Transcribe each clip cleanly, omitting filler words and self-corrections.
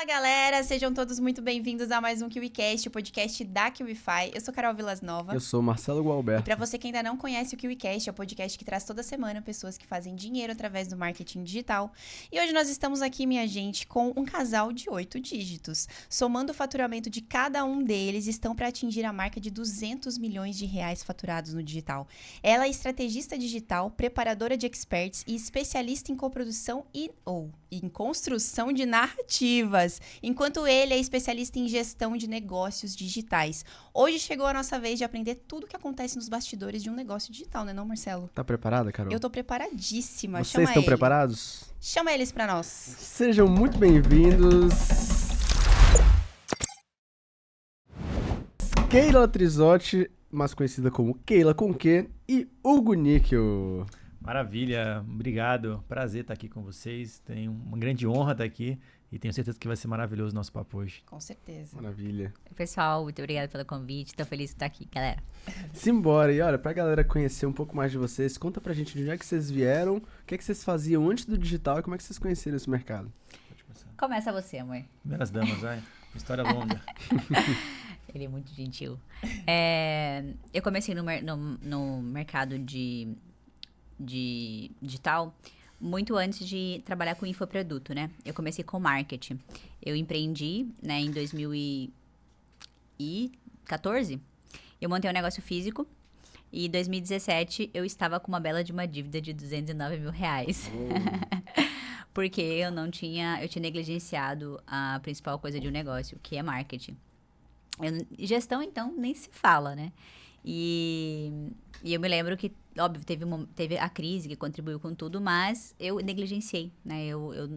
Fala galera, sejam todos muito bem-vindos a mais um KiwiCast, o podcast da KiwiFi. Eu sou Carol Vilasnova. Eu sou Marcelo Gualberto. E pra você que ainda não conhece o KiwiCast, é o podcast que traz toda semana pessoas que fazem dinheiro através do marketing digital. E hoje nós estamos aqui, minha gente, com um casal de 8 dígitos. Somando o faturamento de cada um deles, estão para atingir a marca de 200 milhões de reais faturados no digital. Ela é estrategista digital, preparadora de experts e especialista em coprodução ou em construção de narrativas, enquanto ele é especialista em gestão de negócios digitais. Hoje chegou a nossa vez de aprender tudo o que acontece nos bastidores de um negócio digital, né não, Marcelo? Tá preparada, Carol? Eu tô preparadíssima. Vocês estão preparados? Chama eles pra nós. Sejam muito bem-vindos. Keila Trizotti, mais conhecida como Keila com Q, e Hugo Níquel. Maravilha, obrigado. Prazer estar aqui com vocês. Tenho uma grande honra estar aqui e tenho certeza que vai ser maravilhoso o nosso papo hoje. Com certeza. Maravilha. Pessoal, muito obrigada pelo convite. Tô feliz de estar aqui, galera. Simbora. E olha, pra galera conhecer um pouco mais de vocês, conta pra gente de onde é que vocês vieram, o que é que vocês faziam antes do digital e como é que vocês conheceram esse mercado. Começa você, amor. Primeiras damas, vai. História longa. Ele é muito gentil. Eu comecei no mercado de digital muito antes de trabalhar com infoproduto, né? Eu comecei com marketing. Eu empreendi, né, em 2014. Eu montei um negócio físico e em 2017 eu estava com uma bela de uma dívida de 209 mil reais. Porque eu tinha negligenciado a principal coisa de um negócio, que é marketing. Gestão, então, nem se fala, né? E eu me lembro que, óbvio, teve a crise que contribuiu com tudo, mas eu negligenciei, né? Eu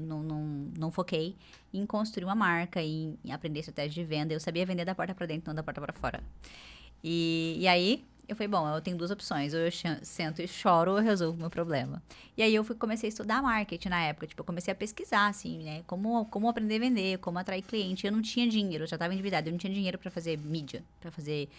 não foquei em construir uma marca, em aprender estratégia de venda. Eu sabia vender da porta para dentro, não da porta para fora. E aí, eu falei, bom, eu tenho duas opções. Ou eu sento e choro ou eu resolvo o meu problema. E aí, eu comecei a estudar marketing na época. Tipo, eu comecei a pesquisar, assim, né? Como aprender a vender, como atrair cliente. Eu não tinha dinheiro, eu já estava endividada. Eu não tinha dinheiro para fazer mídia, para fazer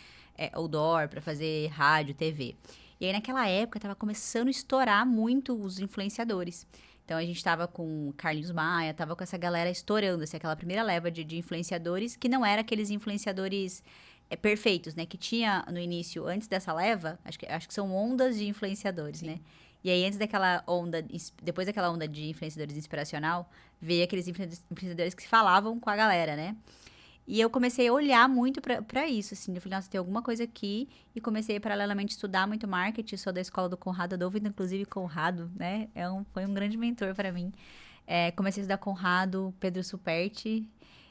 outdoor, para fazer rádio, TV. E aí, naquela época, tava começando a estourar muito os influenciadores. Então, a gente tava com Carlinhos Maia, tava com essa galera estourando, assim, aquela primeira leva de influenciadores, que não era aqueles influenciadores perfeitos, né? Que tinha no início, antes dessa leva, acho que são ondas de influenciadores, né? E aí, depois daquela onda de influenciadores inspiracional, veio aqueles influenciadores que falavam com a galera, né? E eu comecei a olhar muito pra isso, assim. Eu falei, nossa, tem alguma coisa aqui. E comecei, paralelamente, a estudar muito marketing. Sou da escola do Conrado Adolfo, inclusive Conrado, né? Foi um grande mentor pra mim. Comecei a estudar Conrado, Pedro Superti.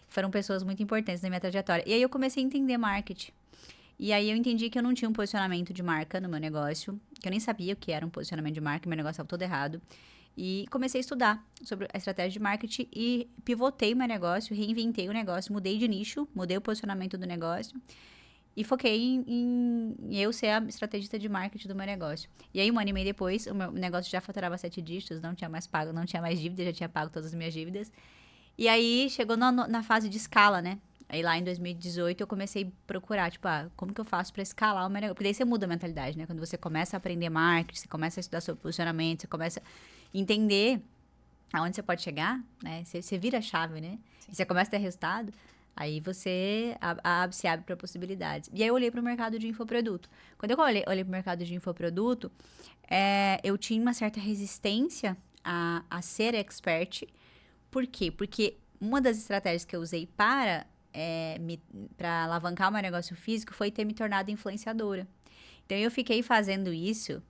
Foram pessoas muito importantes na minha trajetória. E aí, eu comecei a entender marketing. E aí, eu entendi que eu não tinha um posicionamento de marca no meu negócio. Que eu nem sabia o que era um posicionamento de marca. Meu negócio estava todo errado. E comecei a estudar sobre a estratégia de marketing e pivotei o meu negócio, reinventei o negócio, mudei de nicho, mudei o posicionamento do negócio e foquei em eu ser a estrategista de marketing do meu negócio. E aí, um ano e meio depois, o meu negócio já faturava 7 dígitos, não tinha mais dívida, já tinha pago todas as minhas dívidas. E aí, chegou na fase de escala, né? Aí, lá em 2018, eu comecei a procurar, tipo, como que eu faço pra escalar o meu negócio? Porque daí você muda a mentalidade, né? Quando você começa a aprender marketing, você começa a estudar sobre posicionamento, você começa entender aonde você pode chegar, né? Você vira a chave, né? E você começa a ter resultado, aí você se abre para possibilidades. E aí eu olhei para o mercado de infoproduto. Quando eu olhei para o mercado de infoproduto, eu tinha uma certa resistência a ser expert. Por quê? Porque uma das estratégias que eu usei para alavancar o meu negócio físico foi ter me tornado influenciadora. Então, eu fiquei fazendo isso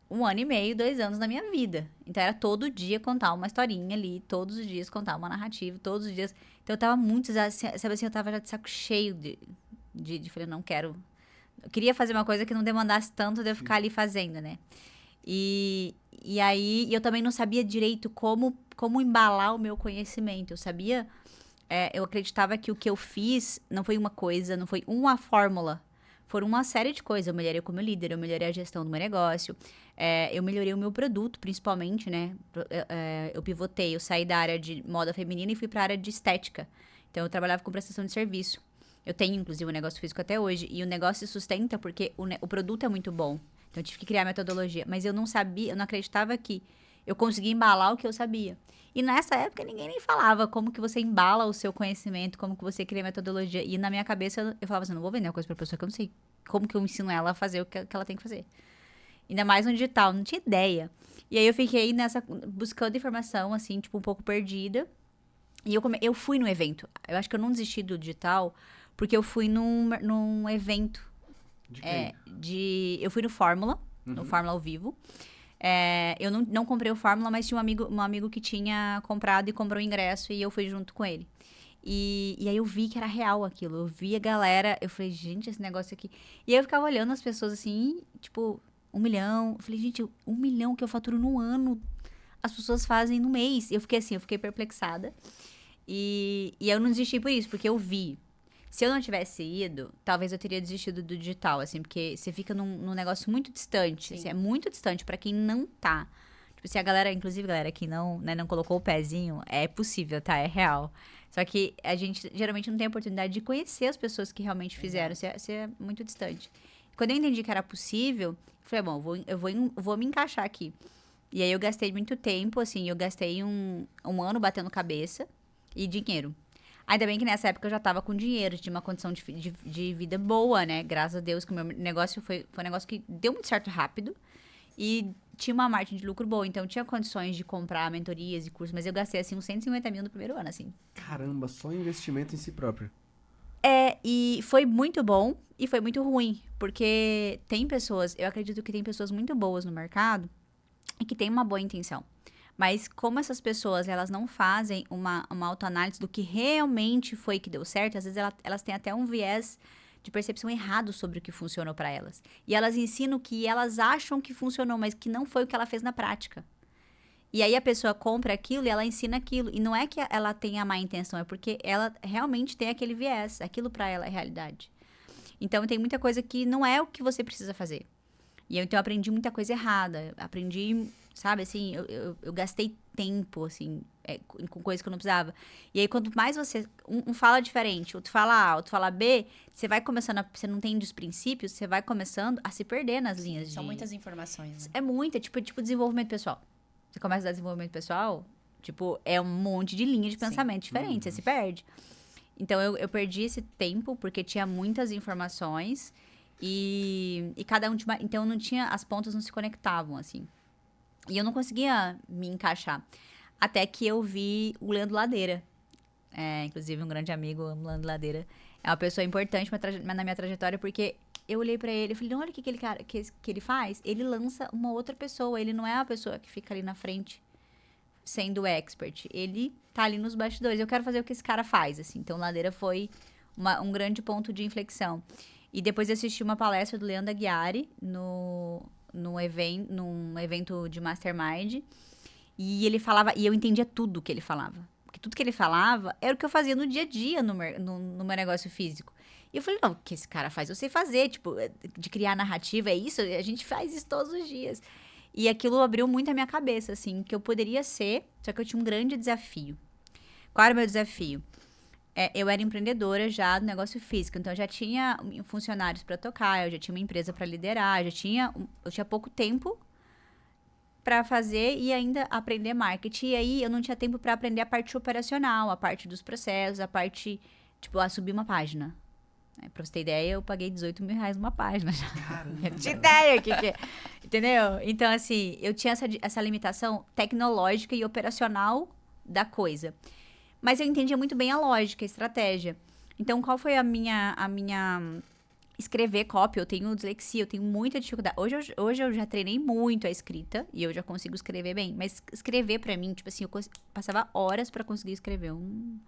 1 ano e meio, 2 anos na minha vida. Então, era todo dia contar uma historinha ali, todos os dias contar uma narrativa, todos os dias. Então, eu tava muito, sabe assim, eu tava já de saco cheio de falei, não quero. Eu queria fazer uma coisa que não demandasse tanto de eu ficar ali fazendo, né? E aí, eu também não sabia direito como embalar o meu conhecimento. Eu acreditava que o que eu fiz não foi uma coisa, não foi uma fórmula. Foram uma série de coisas. Eu melhorei como líder, eu melhorei a gestão do meu negócio, eu melhorei o meu produto, principalmente, né? Eu pivotei, eu saí da área de moda feminina e fui para a área de estética. Então, eu trabalhava com prestação de serviço. Eu tenho, inclusive, um negócio físico até hoje. E o negócio se sustenta porque o produto é muito bom. Então, eu tive que criar metodologia. Mas eu não sabia, eu não acreditava que Eu consegui embalar o que eu sabia. E nessa época ninguém nem falava como que você embala o seu conhecimento, como que você cria metodologia. E na minha cabeça eu falava assim, não vou vender uma coisa pra pessoa que eu não sei como que eu ensino ela a fazer o que ela tem que fazer. Ainda mais no digital, não tinha ideia. E aí eu fiquei buscando informação, assim, tipo, um pouco perdida. E eu fui no evento. Eu acho que eu não desisti do digital, porque eu fui num evento. De quem? Eu fui no Fórmula, no Fórmula ao vivo. Eu não comprei o Fórmula, mas tinha um amigo que tinha comprado e comprou o ingresso e eu fui junto com ele. E aí eu vi que era real aquilo. Eu vi a galera, eu falei, gente, esse negócio aqui. E aí eu ficava olhando as pessoas assim, tipo, 1 milhão. Eu falei, gente, 1 milhão que eu faturo num ano, as pessoas fazem no mês. Eu fiquei perplexada. E eu não desisti por isso, porque eu vi. Se eu não tivesse ido, talvez eu teria desistido do digital, assim, porque você fica num negócio muito distante. Assim, é muito distante pra quem não tá. Tipo, se a galera, inclusive, galera que não colocou o pezinho, é possível, tá? É real. Só que a gente geralmente não tem a oportunidade de conhecer as pessoas que realmente fizeram. Você é muito distante. Quando eu entendi que era possível, eu falei, bom, eu vou me encaixar aqui. E aí eu gastei muito tempo, assim, eu gastei um ano batendo cabeça e dinheiro. Ainda bem que nessa época eu já tava com dinheiro, tinha uma condição de vida boa, né? Graças a Deus que o meu negócio foi um negócio que deu muito certo rápido e tinha uma margem de lucro boa. Então eu tinha condições de comprar mentorias e cursos, mas eu gastei assim uns 150 mil no primeiro ano, assim. Caramba, só investimento em si próprio. E foi muito bom e foi muito ruim, porque eu acredito que tem pessoas muito boas no mercado e que têm uma boa intenção. Mas como essas pessoas, elas não fazem uma autoanálise do que realmente foi que deu certo, às vezes elas têm até um viés de percepção errado sobre o que funcionou para elas. E elas ensinam o que elas acham que funcionou, mas que não foi o que ela fez na prática. E aí a pessoa compra aquilo e ela ensina aquilo. E não é que ela tenha má intenção, é porque ela realmente tem aquele viés. Aquilo para ela é realidade. Então tem muita coisa que não é o que você precisa fazer. E então eu aprendi muita coisa errada. Aprendi, sabe, assim, eu gastei tempo, assim, com coisas que eu não precisava. E aí, quanto mais você... Um fala diferente, outro fala A, outro fala B, você vai começando você não entende os princípios, você vai começando a se perder nas linhas São muitas informações, né? É muita, tipo desenvolvimento pessoal. Você começa a dar desenvolvimento pessoal, tipo, é um monte de linha de pensamento diferente, você se perde. Então, eu perdi esse tempo, porque tinha muitas informações... E cada um tinha... Então, não tinha... As pontas não se conectavam, assim. E eu não conseguia me encaixar. Até que eu vi o Leandro Ladeira. Inclusive, um grande amigo, o Leandro Ladeira. É uma pessoa importante na minha trajetória, porque eu olhei pra ele e falei, olha o que aquele cara que ele faz. Ele lança uma outra pessoa. Ele não é a pessoa que fica ali na frente sendo expert. Ele tá ali nos bastidores. Eu quero fazer o que esse cara faz, assim. Então, Ladeira foi um grande ponto de inflexão. E depois eu assisti uma palestra do Leandro Aguiari num evento de Mastermind. E ele falava, e eu entendia tudo que ele falava. Porque tudo que ele falava era o que eu fazia no dia a dia no meu negócio físico. E eu falei, não, o que esse cara faz? Eu sei fazer, tipo, de criar narrativa, é isso? A gente faz isso todos os dias. E aquilo abriu muito a minha cabeça, assim, que eu poderia ser, só que eu tinha um grande desafio. Qual era o meu desafio? Eu era empreendedora já do negócio físico, então eu já tinha funcionários para tocar, eu já tinha uma empresa para liderar, eu tinha pouco tempo para fazer e ainda aprender marketing. E aí eu não tinha tempo para aprender a parte operacional, a parte dos processos, a parte, tipo, a subir uma página. Pra você ter ideia, eu paguei 18 mil reais numa página já. Eu não tinha ideia que entendeu? Então, assim, eu tinha essa limitação tecnológica e operacional da coisa. Mas eu entendia muito bem a lógica, a estratégia. Então, qual foi a minha escrever copy? Eu tenho dislexia, eu tenho muita dificuldade. Hoje eu já treinei muito a escrita e eu já consigo escrever bem. Mas escrever pra mim, tipo assim, eu passava horas pra conseguir escrever um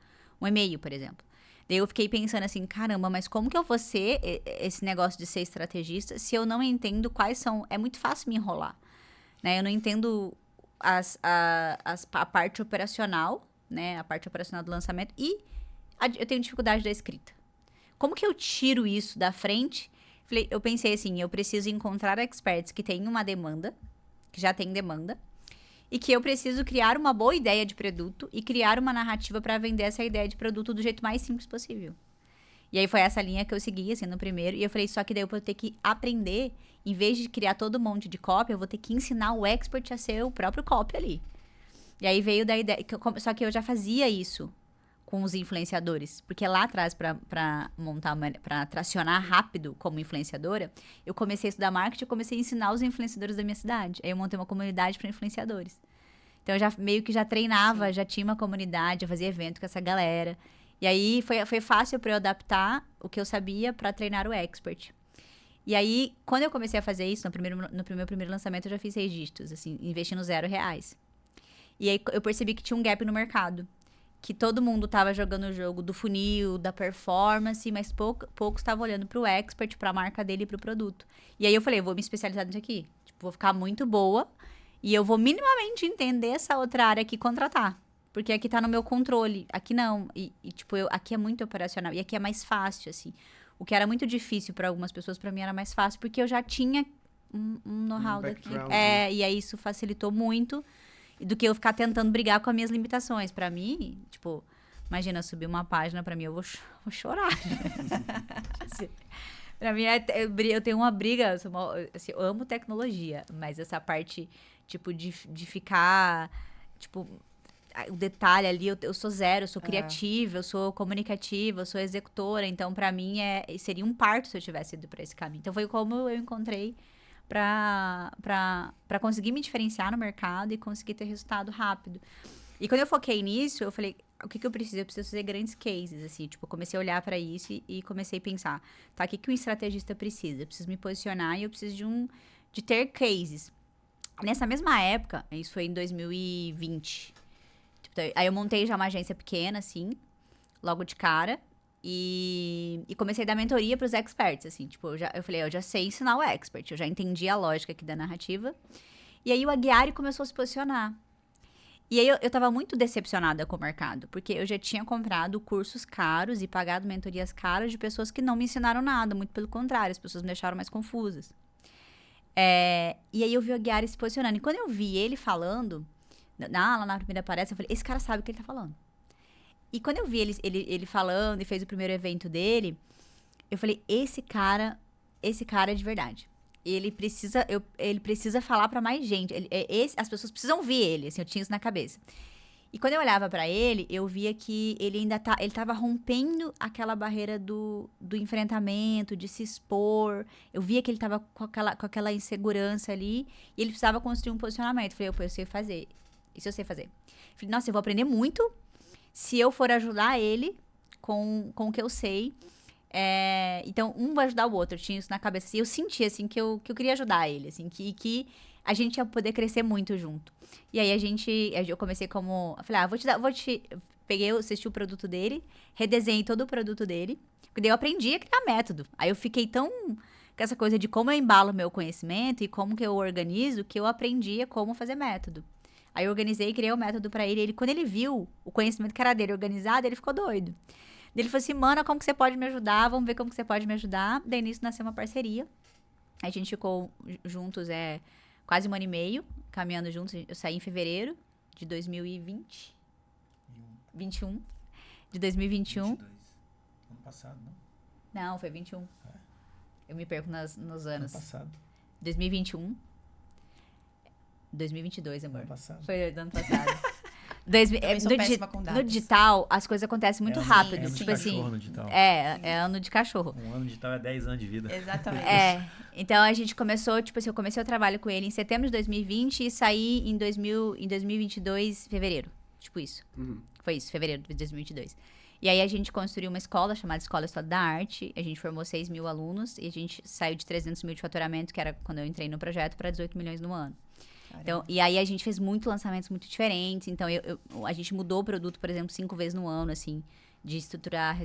e-mail, por exemplo. Daí eu fiquei pensando assim, caramba, mas como que eu vou ser esse negócio de ser estrategista se eu não entendo quais são... É muito fácil me enrolar, né? Eu não entendo a parte operacional, né? A parte operacional do lançamento e eu tenho dificuldade da escrita. Como que eu tiro isso da frente? Eu pensei assim, eu preciso encontrar experts que têm uma demanda, que já tem demanda, e que eu preciso criar uma boa ideia de produto e criar uma narrativa para vender essa ideia de produto do jeito mais simples possível. E aí foi essa linha que eu segui, assim, no primeiro. E eu falei, só que daí eu vou ter que aprender, em vez de criar todo um monte de copy, eu vou ter que ensinar o expert a ser o próprio copy ali. E aí veio da ideia, só que eu já fazia isso com os influenciadores. Porque lá atrás, pra montar, pra tracionar rápido como influenciadora, eu comecei a estudar marketing, eu comecei a ensinar os influenciadores da minha cidade. Aí eu montei uma comunidade para influenciadores. Então eu já meio que já treinava, já tinha uma comunidade, eu fazia evento com essa galera. E aí foi fácil para eu adaptar o que eu sabia para treinar o expert. E aí, quando eu comecei a fazer isso, no meu primeiro lançamento, eu já fiz 6 dígitos, assim, investindo R$0. E aí eu percebi que tinha um gap no mercado. Que todo mundo tava jogando o jogo do funil, da performance, mas poucos estavam olhando pro expert, pra marca dele e pro produto. E aí eu falei, vou me especializar nisso aqui. Tipo, vou ficar muito boa e eu vou minimamente entender essa outra área aqui e contratar. Porque aqui tá no meu controle, aqui não. E tipo, aqui é muito operacional e aqui é mais fácil, assim. O que era muito difícil pra algumas pessoas, pra mim era mais fácil, porque eu já tinha um know-how daqui. E aí isso facilitou muito do que eu ficar tentando brigar com as minhas limitações. Pra mim, tipo, imagina, eu subir uma página, pra mim, eu vou chorar. Assim, pra mim, eu tenho uma briga, assim, eu amo tecnologia, mas essa parte, tipo, de ficar, tipo, o detalhe ali, eu sou zero, eu sou criativa, eu sou comunicativa, eu sou executora, então pra mim seria um parto se eu tivesse ido pra esse caminho. Então foi como eu encontrei pra conseguir me diferenciar no mercado e conseguir ter resultado rápido. E quando eu foquei nisso, eu falei, o que eu preciso? Eu preciso fazer grandes cases, assim, tipo, eu comecei a olhar pra isso e comecei a pensar, tá, o que um estrategista precisa? Eu preciso me posicionar e eu preciso de ter cases. Nessa mesma época, isso foi em 2020, aí eu montei já uma agência pequena, assim, logo de cara. E comecei a dar mentoria pros experts, assim. Tipo, eu falei, eu já sei ensinar o expert. Eu já entendi a lógica aqui da narrativa. E aí o Aguiari começou a se posicionar. E aí eu tava muito decepcionada com o mercado. Porque eu já tinha comprado cursos caros e pagado mentorias caras de pessoas que não me ensinaram nada. Muito pelo contrário, as pessoas me deixaram mais confusas. E aí eu vi o Aguiari se posicionando. E quando eu vi ele falando, lá na primeira palestra, eu falei, esse cara sabe o que ele tá falando. E quando eu vi ele falando e fez o primeiro evento dele, eu falei, esse cara é de verdade. Ele precisa falar pra mais gente. As pessoas precisam ver ele, assim, eu tinha isso na cabeça. E quando eu olhava pra ele, eu via que ele tava rompendo aquela barreira do enfrentamento, de se expor. Eu via que ele tava com aquela insegurança ali e ele precisava construir um posicionamento. Eu falei, eu sei fazer. Isso eu sei fazer. Eu falei, nossa, eu vou aprender muito se eu for ajudar ele com o que eu sei. Então, um vai ajudar o outro. Eu tinha isso na cabeça. E eu senti, assim, que eu queria ajudar ele, assim, que a gente ia poder crescer muito junto. E aí, eu comecei como... Eu falei, peguei, assisti o produto dele, redesenhei todo o produto dele, porque daí eu aprendi a criar método. Aí eu fiquei tão... com essa coisa de como eu embalo meu conhecimento e como que eu organizo, que eu aprendi como fazer método. Aí eu organizei, criei o método pra ele. Quando ele viu o conhecimento que era dele organizado, ele ficou doido. Ele falou assim, Mana, como que você pode me ajudar? Vamos ver como que você pode me ajudar. Daí nisso nasceu uma parceria. A gente ficou juntos quase 1 ano e meio, caminhando juntos. Eu saí em fevereiro de 2020. 21. De 2021. 22. Ano passado, não? Não, foi 21. Eu me perco nos anos. Ano passado. 2021. 2022, amor. Ano passado. Foi do ano passado. Também sou péssima com datas. No digital, as coisas acontecem muito rápido. Ano de Tipo assim. cachorro no digital. É ano de cachorro. Um ano digital é 10 anos de vida. Exatamente. Então a gente começou, tipo assim, eu comecei o trabalho com ele em setembro de 2020 e saí em 2022, fevereiro. Tipo isso. Uhum. Foi isso, fevereiro de 2022. E aí a gente construiu uma escola chamada Escola História da Arte. A gente formou 6 mil alunos e a gente saiu de 300 mil de faturamento, que era quando eu entrei no projeto, para 18 milhões no ano. Então, e aí a gente fez muitos lançamentos muito diferentes. Então, a gente mudou o produto, por exemplo, 5 vezes no ano, assim, de estruturar,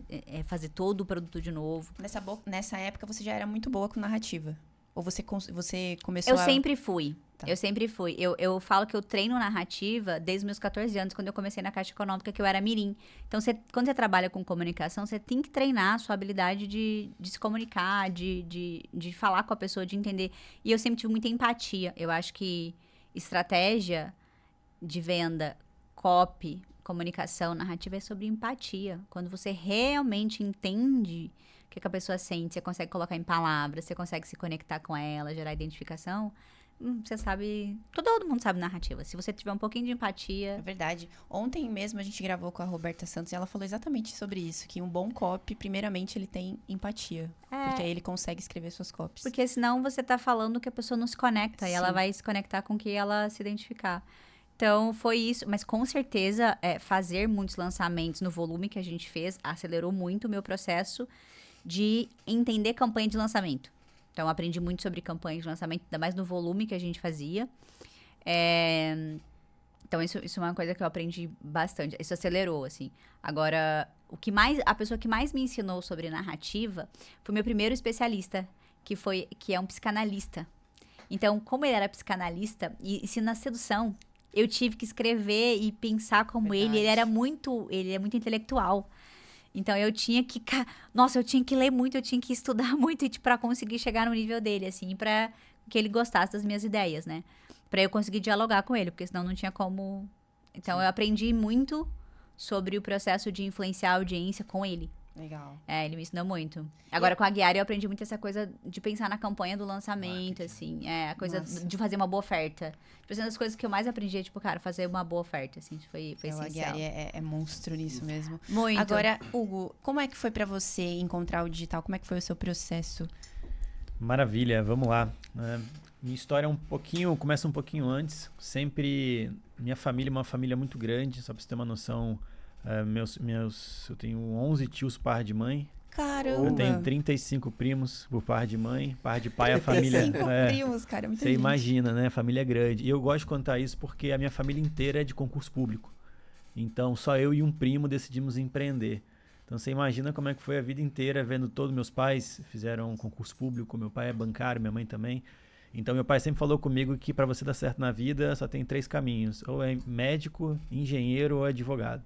fazer todo o produto de novo. Nessa época, você já era muito boa com narrativa? Ou você começou Eu sempre fui. Tá. Eu sempre fui. Eu falo que eu treino narrativa desde os meus 14 anos, quando eu comecei na Caixa Econômica, que eu era mirim. Então, quando você trabalha com comunicação, você tem que treinar a sua habilidade de se comunicar, de falar com a pessoa, de entender. E eu sempre tive muita empatia. Eu acho que estratégia de venda, copy, comunicação, narrativa é sobre empatia. Quando você realmente entende o que a pessoa sente, você consegue colocar em palavras, você consegue se conectar com ela, gerar identificação, você sabe... Todo mundo sabe narrativa. Se você tiver um pouquinho de É empatia... verdade. Ontem mesmo a gente gravou com a Roberta Santos e ela falou exatamente sobre isso, que um bom copy, primeiramente, ele tem empatia. Porque aí ele consegue escrever suas copies. Porque senão você tá falando que a pessoa não se conecta. E ela Sim. vai se conectar com o que ela se identificar. Então, foi isso. Mas, com certeza, fazer muitos lançamentos no volume que a gente fez acelerou muito o meu processo de entender campanha de lançamento. Então, eu aprendi muito sobre campanha de lançamento, ainda mais no volume que a gente fazia. Então, isso é uma coisa que eu aprendi bastante. Isso acelerou, assim. Agora, a pessoa que mais me ensinou sobre narrativa foi meu primeiro especialista, que é um psicanalista. Então, como ele era psicanalista, e se na sedução, eu tive que escrever e pensar como ele. Ele é muito intelectual. Então, eu tinha que ler muito, eu tinha que estudar muito pra conseguir chegar no nível dele, assim, pra que ele gostasse das minhas ideias, né? Pra eu conseguir dialogar com ele, porque senão não tinha como... Então, eu aprendi muito sobre o processo de influenciar a audiência com ele. Legal. Ele me ensinou muito. Agora, com a Guiara, eu aprendi muito essa coisa de pensar na campanha do lançamento, assim. A coisa de fazer uma boa oferta. Tipo, uma das coisas que eu mais aprendi é, tipo, cara, fazer uma boa oferta, assim. Foi A essencial. Guiari é monstro nisso mesmo. Muito. Agora, Hugo, como é que foi pra você encontrar o digital? Como é que foi o seu processo? Maravilha, vamos lá. Minha história começa um pouquinho antes. Sempre, minha família é uma família muito grande, só pra você ter uma noção. Eu tenho 11 tios par de mãe. Caramba! Eu tenho 35 primos por par de mãe. Par de pai, a família... 35 primos, cara, muita Você gente. imagina, né? A família é grande. E eu gosto de contar isso porque a minha família inteira é de concurso público. Então, só eu e um primo decidimos empreender. Então, você imagina como é que foi a vida inteira vendo todos meus pais fizeram concurso público. Meu pai é bancário, minha mãe também. Então, meu pai sempre falou comigo que para você dar certo na vida, só tem 3 caminhos. Ou é médico, engenheiro ou advogado.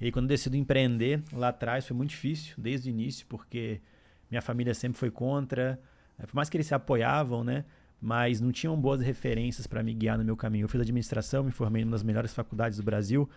E aí, quando eu decido empreender, lá atrás foi muito difícil, desde o início, porque minha família sempre foi contra. Por mais que eles se apoiavam, né? Mas não tinham boas referências para me guiar no meu caminho. Eu fiz administração, me formei em uma das melhores faculdades do Brasil.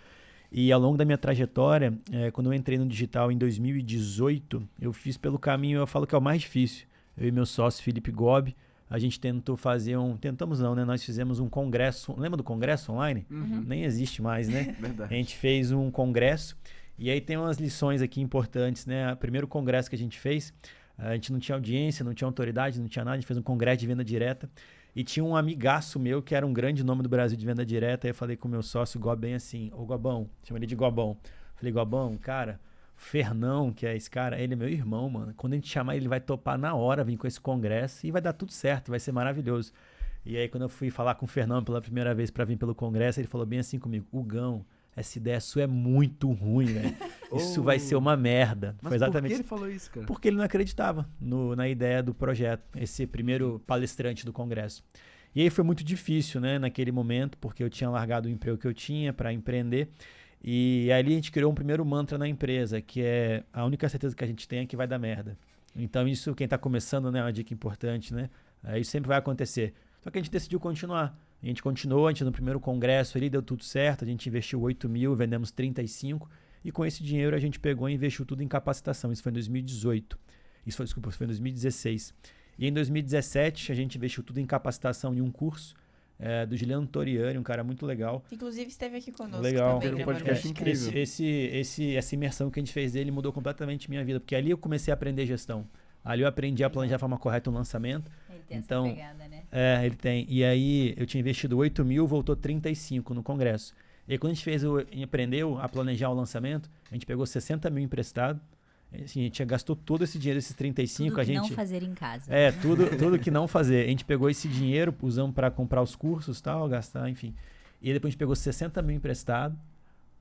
E ao longo da minha trajetória, quando eu entrei no digital em 2018, eu fiz pelo caminho, eu falo que é o mais difícil. Eu e meu sócio, Felipe Gobi, a gente tentou fazer tentamos não, né? Nós fizemos um congresso, lembra do congresso online? Nem existe mais, né? Verdade. A gente fez um congresso e aí tem umas lições aqui importantes, né? O primeiro congresso que a gente fez, a gente não tinha audiência, não tinha autoridade, não tinha nada, a gente fez um congresso de venda direta e tinha um amigaço meu que era um grande nome do Brasil de venda direta, aí eu falei com o meu sócio, Gob, bem assim, ô Gobão, chama ele de Gobão. Falei, Gobão, cara... Fernão, que é esse cara, ele é meu irmão, mano. Quando a gente chamar, ele vai topar na hora, vir com esse congresso e vai dar tudo certo, vai ser maravilhoso. E aí, quando eu fui falar com o Fernão pela primeira vez pra vir pelo congresso, ele falou bem assim comigo: Hugão, essa ideia sua é muito ruim, velho. Isso vai ser uma merda. Mas Foi exatamente por que ele falou isso, cara? porque ele não acreditava na ideia do projeto, esse primeiro palestrante do congresso. E aí foi muito difícil, né, naquele momento, porque eu tinha largado o emprego que eu tinha para empreender. E ali a gente criou um primeiro mantra na empresa, que é a única certeza que a gente tem é que vai dar merda. Então isso, quem está começando, né, é uma dica importante, né? Isso sempre vai acontecer. Só que a gente decidiu continuar. A gente continuou, a gente no primeiro congresso ali deu tudo certo, a gente investiu 8 mil, vendemos 35, e com esse dinheiro a gente pegou e investiu tudo em capacitação. Isso foi em 2018. Isso foi em 2016. E em 2017 a gente investiu tudo em capacitação em um curso do Juliano Toriani, um cara muito legal. Inclusive esteve aqui conosco Legal. também. Teve um né, podcast Manu? incrível. Essa imersão que a gente fez dele mudou completamente minha vida, porque ali eu comecei a aprender gestão. Ali eu aprendi a planejar de forma correta um lançamento. Ele tem Então, essa pegada, né? ele tem. E aí eu tinha investido 8 mil, voltou 35 no congresso. E aí, quando a gente aprendeu a planejar o lançamento, a gente pegou 60 mil emprestado. Assim, a gente gastou todo esse dinheiro, esses 35, Tudo a que gente... não fazer em casa. Tudo que não fazer. A gente pegou esse dinheiro, usamos para comprar os cursos, tal, gastar, enfim. E depois a gente pegou 60 mil emprestado,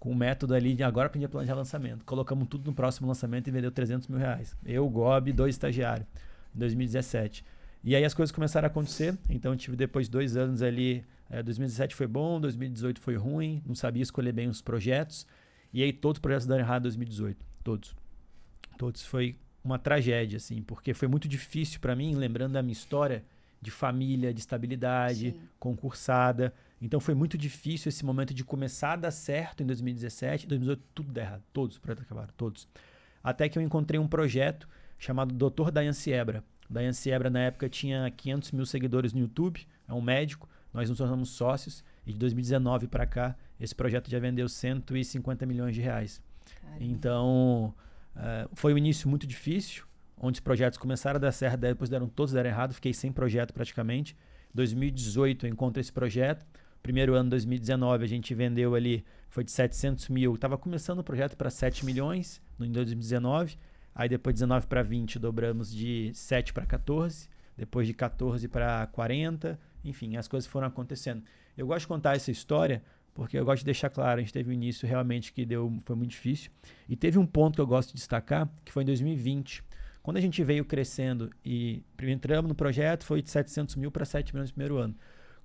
com o método ali de agora aprendi a planejar lançamento. Colocamos tudo no próximo lançamento e vendeu 300 mil reais. Eu, Gob, 2 estagiários, em 2017. E aí as coisas começaram a acontecer, então eu tive depois 2 anos ali, 2017 foi bom, 2018 foi ruim, não sabia escolher bem os projetos, e aí todos os projetos deram errado em 2018, todos. Foi uma tragédia, assim, porque foi muito difícil para mim, lembrando da minha história de família, de estabilidade, Sim. concursada. Então foi muito difícil esse momento de começar a dar certo em 2017, 2018, tudo deu errado. Todos os projetos acabaram, todos. Até que eu encontrei um projeto chamado Dr. Dayan Siebra. O Dayan Siebra, na época, tinha 500 mil seguidores no YouTube, é um médico, nós nos tornamos sócios, e de 2019 para cá, esse projeto já vendeu 150 milhões de reais. Caramba. Então, foi um início muito difícil, onde os projetos começaram a dar certo, depois todos deram errado, fiquei sem projeto praticamente. 2018 eu encontro esse projeto. Primeiro ano, 2019, a gente vendeu ali, foi de 700 mil. Estava começando o projeto para 7 milhões em 2019. Aí depois de 19 para 20, dobramos de 7 para 14. Depois de 14 para 40. Enfim, as coisas foram acontecendo. Eu gosto de contar essa história porque eu gosto de deixar claro, a gente teve um início realmente que foi muito difícil. E teve um ponto que eu gosto de destacar, que foi em 2020. Quando a gente veio crescendo e entramos no projeto, foi de 700 mil para 7 milhões no primeiro ano.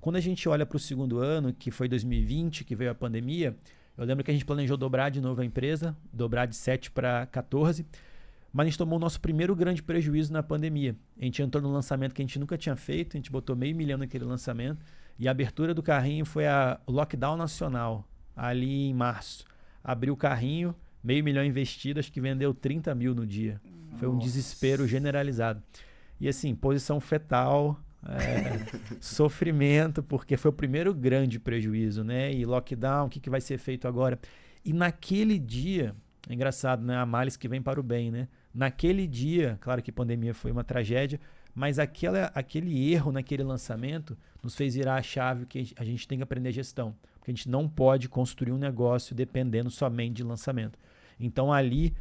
Quando a gente olha para o segundo ano, que foi 2020, que veio a pandemia, eu lembro que a gente planejou dobrar de novo a empresa, dobrar de 7 para 14, mas a gente tomou o nosso primeiro grande prejuízo na pandemia. A gente entrou no lançamento que a gente nunca tinha feito, a gente botou $500 mil naquele lançamento, e a abertura do carrinho foi o lockdown nacional, ali em março. Abriu o carrinho, $500 mil investido, acho que vendeu 30 mil no dia. Foi um desespero generalizado. E assim, posição fetal, sofrimento, porque foi o primeiro grande prejuízo, né? E lockdown, o que vai ser feito agora? E naquele dia, é engraçado, né? Há males que vem para o bem, né? Naquele dia, claro que a pandemia foi uma tragédia, mas aquele erro naquele lançamento nos fez virar a chave que a gente tem que aprender gestão. Porque a gente não pode construir um negócio dependendo somente de lançamento. Então ali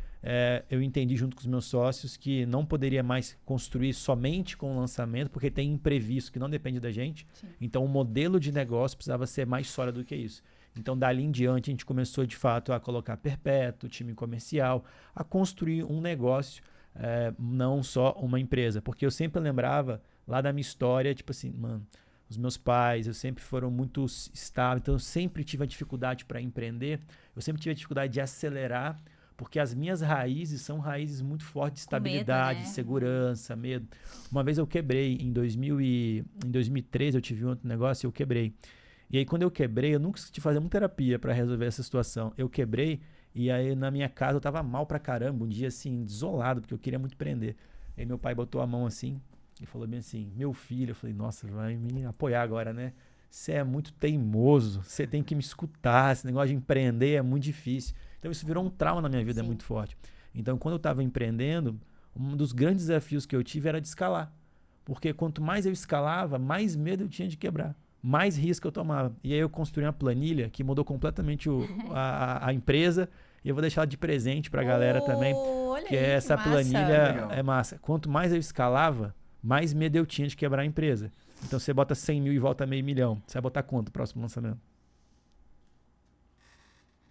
eu entendi junto com os meus sócios que não poderia mais construir somente com o lançamento, porque tem imprevisto que não depende da gente. Sim. Então o modelo de negócio precisava ser mais sólido do que isso. Então dali em diante a gente começou de fato a colocar perpétuo, time comercial, a construir um negócio, não só uma empresa. Porque eu sempre lembrava lá da minha história, tipo assim, mano, os meus pais, eu sempre foram muito estáveis, então eu sempre tive a dificuldade para empreender, eu sempre tive a dificuldade de acelerar, porque as minhas raízes são raízes muito fortes de estabilidade, medo, né? segurança, medo. Uma vez eu quebrei, em 2013 eu tive um outro negócio e eu quebrei. E aí quando eu quebrei, eu nunca tive fazer muita terapia para resolver essa situação. Eu quebrei e aí na minha casa eu tava mal pra caramba, um dia assim, desolado, porque eu queria muito empreender. Aí meu pai botou a mão assim e falou bem assim, meu filho, eu falei, nossa, vai me apoiar agora, né? Você é muito teimoso, você tem que me escutar, esse negócio de empreender é muito difícil. Então isso virou um trauma na minha vida, Sim. muito forte. Então quando eu estava empreendendo, um dos grandes desafios que eu tive era de escalar. Porque quanto mais eu escalava, mais medo eu tinha de quebrar, mais risco eu tomava. E aí eu construí uma planilha que mudou completamente a empresa, e eu vou deixar ela de presente para a galera também, Olha que aí, é essa massa. planilha Legal. é massa. Quanto mais eu escalava, mais medo eu tinha de quebrar a empresa. Então você bota 100 mil e volta $500 mil. Você vai botar quanto no próximo lançamento?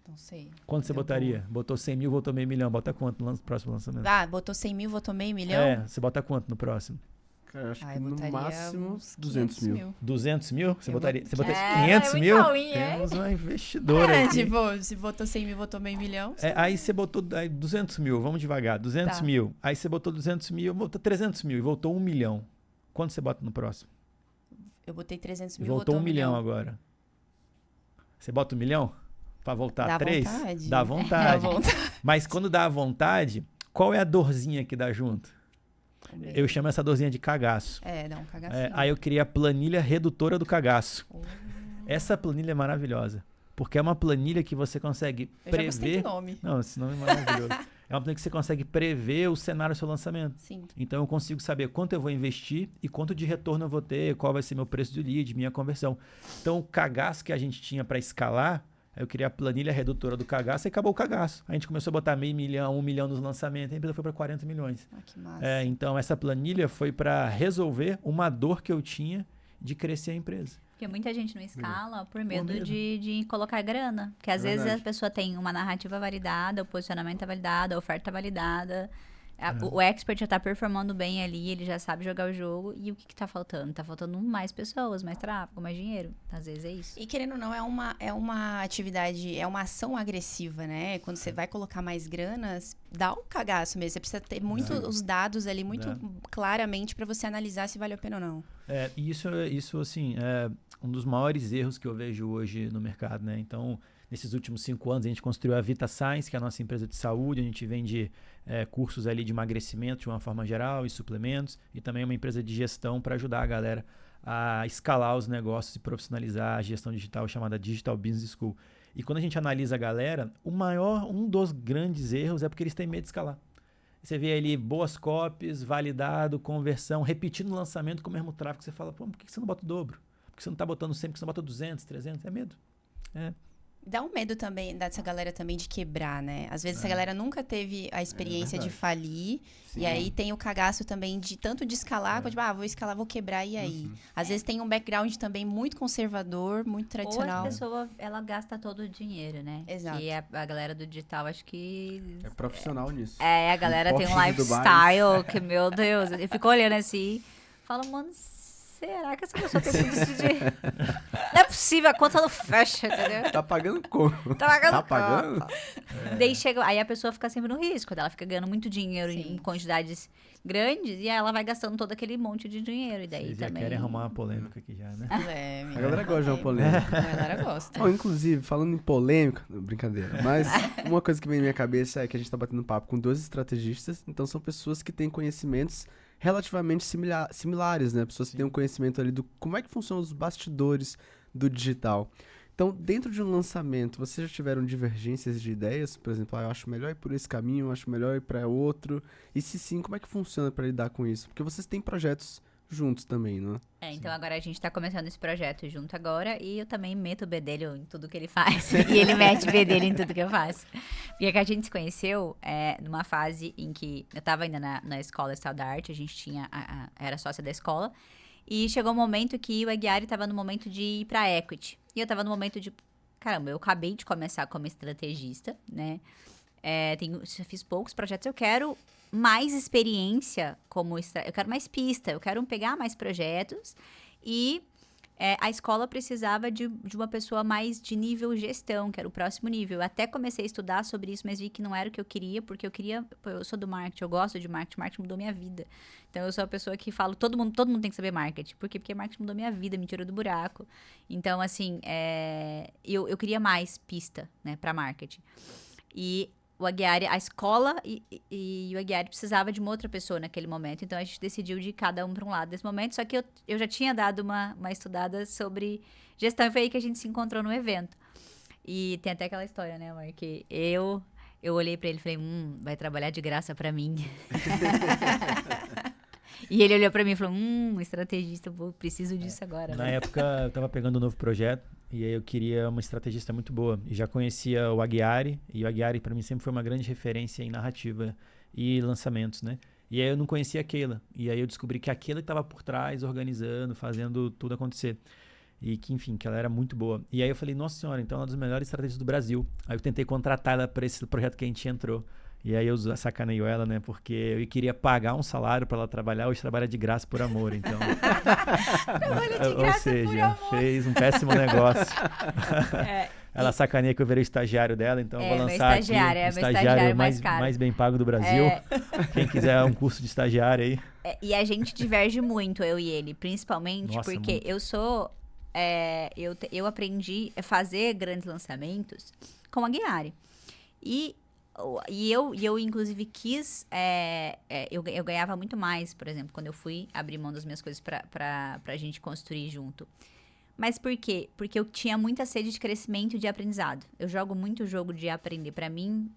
Não sei. Quanto você Eu botaria? Botou 100 mil, voltou $500 mil. Bota quanto no próximo lançamento? Ah, botou 100 mil, votou $500 mil? Você bota quanto no próximo? Cara, acho Ah, que eu no botaria máximo uns 200 mil. 200 mil? Você Eu botaria, vou- você botaria É, 500 é mil? muito ruim, é? Temos uma investidora É, aqui. tipo, se votou 100 mil, votou $500 mil. Aí você botou 200 mil, vamos devagar, 200 Tá. mil. Aí você botou 200 mil, botou 300 mil e voltou 1 milhão. Quanto você bota no próximo? Eu botei 300 E mil, voltou votou 1 milhão agora. Você bota 1 milhão? Pra voltar Dá 3? vontade. Dá Dá vontade. vontade. Mas quando dá vontade, qual é a dorzinha que dá junto? Vamos ver. Eu chamo essa dorzinha de cagaço. Dá um cagacinho. Aí eu criei a planilha redutora do cagaço. Oh, Essa planilha é maravilhosa, porque é uma planilha que você consegue eu já gostei prever. do nome. Não, esse nome é maravilhoso. É uma planilha que você consegue prever o cenário do seu lançamento. Sim. Então eu consigo saber quanto eu vou investir e quanto de retorno eu vou ter, qual vai ser meu preço de lead, minha conversão. Então o cagaço que a gente tinha para escalar, aí eu criei a planilha redutora do cagaço e acabou o cagaço. A gente começou a botar $500 mil, 1 milhão nos lançamentos, a empresa foi para 40 milhões. Ah, que massa. Então essa planilha foi para resolver uma dor que eu tinha de crescer a empresa. Porque muita gente não escala por medo, medo. de colocar grana. Porque às vezes verdade. a pessoa tem uma narrativa validada, o posicionamento é validado, a oferta é validada. O expert já tá performando bem ali, ele já sabe jogar o jogo. E o que tá faltando? Tá faltando mais pessoas, mais tráfego, mais dinheiro. Às vezes é isso. E querendo ou não, é uma atividade, é uma ação agressiva, né? Quando você vai colocar mais granas, dá um cagaço mesmo. Você precisa ter muito os dados ali, muito claramente, para você analisar se vale a pena ou não. Isso assim, é um dos maiores erros que eu vejo hoje no mercado, né? Então, nesses últimos 5 anos, a gente construiu a Vita Science, que é a nossa empresa de saúde. A gente vende cursos ali de emagrecimento de uma forma geral e suplementos. E também uma empresa de gestão para ajudar a galera a escalar os negócios e profissionalizar a gestão digital, chamada Digital Business School. E quando a gente analisa a galera, um dos grandes erros é porque eles têm medo de escalar. Você vê ali boas copies, validado, conversão, repetindo o lançamento com o mesmo tráfego. Você fala, pô, por que você não bota o dobro? Por que você não está botando 100, por que você não bota 200, 300? É medo. Dá um medo também dessa galera também de quebrar, né? Às vezes essa galera nunca teve a experiência de falir. Sim. E aí tem o cagaço também de tanto de escalar, quanto vou escalar, vou quebrar, e aí? Às vezes tem um background também muito conservador, muito tradicional. Ou a pessoa, ela gasta todo o dinheiro, né? Exato. E a galera do digital, acho que... É profissional nisso. A galera tem um lifestyle que, meu Deus, eu fico olhando assim, falo, mano, será que essa pessoa tem tudo isso de... Não é possível, a conta não fecha, entendeu? Tá pagando como? Tá pagando? Daí chega... Aí a pessoa fica sempre no risco, ela fica ganhando muito dinheiro em quantidades grandes e aí ela vai gastando todo aquele monte de dinheiro. E daí Vocês também... já querem arrumar uma polêmica aqui já, né? A galera gosta de uma polêmica. A galera gosta. Inclusive, falando em polêmica... Não, brincadeira. Mas uma coisa que vem na minha cabeça é que a gente tá batendo papo com 2 estrategistas. Então são pessoas que têm conhecimentos relativamente similares, né? Pessoas que têm um conhecimento ali do como é que funcionam os bastidores do digital. Então, dentro de um lançamento, vocês já tiveram divergências de ideias? Por exemplo, eu acho melhor ir por esse caminho, eu acho melhor ir para outro. E se sim, como é que funciona para lidar com isso? Porque vocês têm projetos juntos também, não é? Então agora a gente tá começando esse projeto junto agora e eu também meto o bedelho em tudo que ele faz. E ele mete o bedelho em tudo que eu faço. Porque que a gente se conheceu numa fase em que eu tava ainda na escola Estado da Arte, a gente tinha era sócia da escola. E chegou um momento que o Aguiari tava no momento de ir pra Equity. E eu tava no momento de... Caramba, eu acabei de começar como estrategista, né? Já fiz poucos projetos, eu quero mais experiência eu quero mais pista, eu quero pegar mais projetos e a escola precisava de uma pessoa mais de nível gestão, que era o próximo nível. Eu até comecei a estudar sobre isso, mas vi que não era o que eu queria, porque eu sou do marketing, eu gosto de marketing mudou minha vida. Então eu sou a pessoa que falo, todo mundo tem que saber marketing. Por quê? Porque marketing mudou minha vida, me tirou do buraco. Então, assim, eu queria mais pista, né, para marketing. E o Aguiari, a escola e o Aguiari precisava de uma outra pessoa naquele momento. Então, a gente decidiu de ir cada um para um lado nesse momento. Só que eu já tinha dado uma estudada sobre gestão. E foi aí que a gente se encontrou no evento. E tem até aquela história, né, amor? Que eu olhei para ele e falei, vai trabalhar de graça para mim. E ele olhou para mim e falou, estrategista, preciso disso agora. Na época, eu tava pegando um novo projeto. E aí eu queria uma estrategista muito boa. E já conhecia o Aguiari. E o Aguiari, para mim, sempre foi uma grande referência em narrativa e lançamentos, né? E aí eu não conhecia a Keila. E aí eu descobri que a Keila estava por trás, organizando, fazendo tudo acontecer. E que, enfim, que ela era muito boa. E aí eu falei, nossa senhora, então ela é uma das melhores estrategistas do Brasil. Aí eu tentei contratar ela para esse projeto que a gente entrou. E aí eu sacaneio ela, né? Porque eu queria pagar um salário para ela trabalhar, hoje trabalha de graça por amor, então... Trabalha de graça. Ou seja, por amor. fez um péssimo negócio. Ela sacaneia que eu virei o estagiário dela, então eu vou lançar aqui o estagiário mais bem pago do Brasil. Quem quiser um curso de estagiário aí. E a gente diverge muito, eu e ele, principalmente porque muito. eu sou... eu aprendi a fazer grandes lançamentos com a Aguiari. E eu, inclusive, quis... eu ganhava muito mais, por exemplo, quando eu fui abrir mão das minhas coisas pra gente construir junto. Mas por quê? Porque eu tinha muita sede de crescimento e de aprendizado. Eu jogo muito jogo de aprender. Pra mim,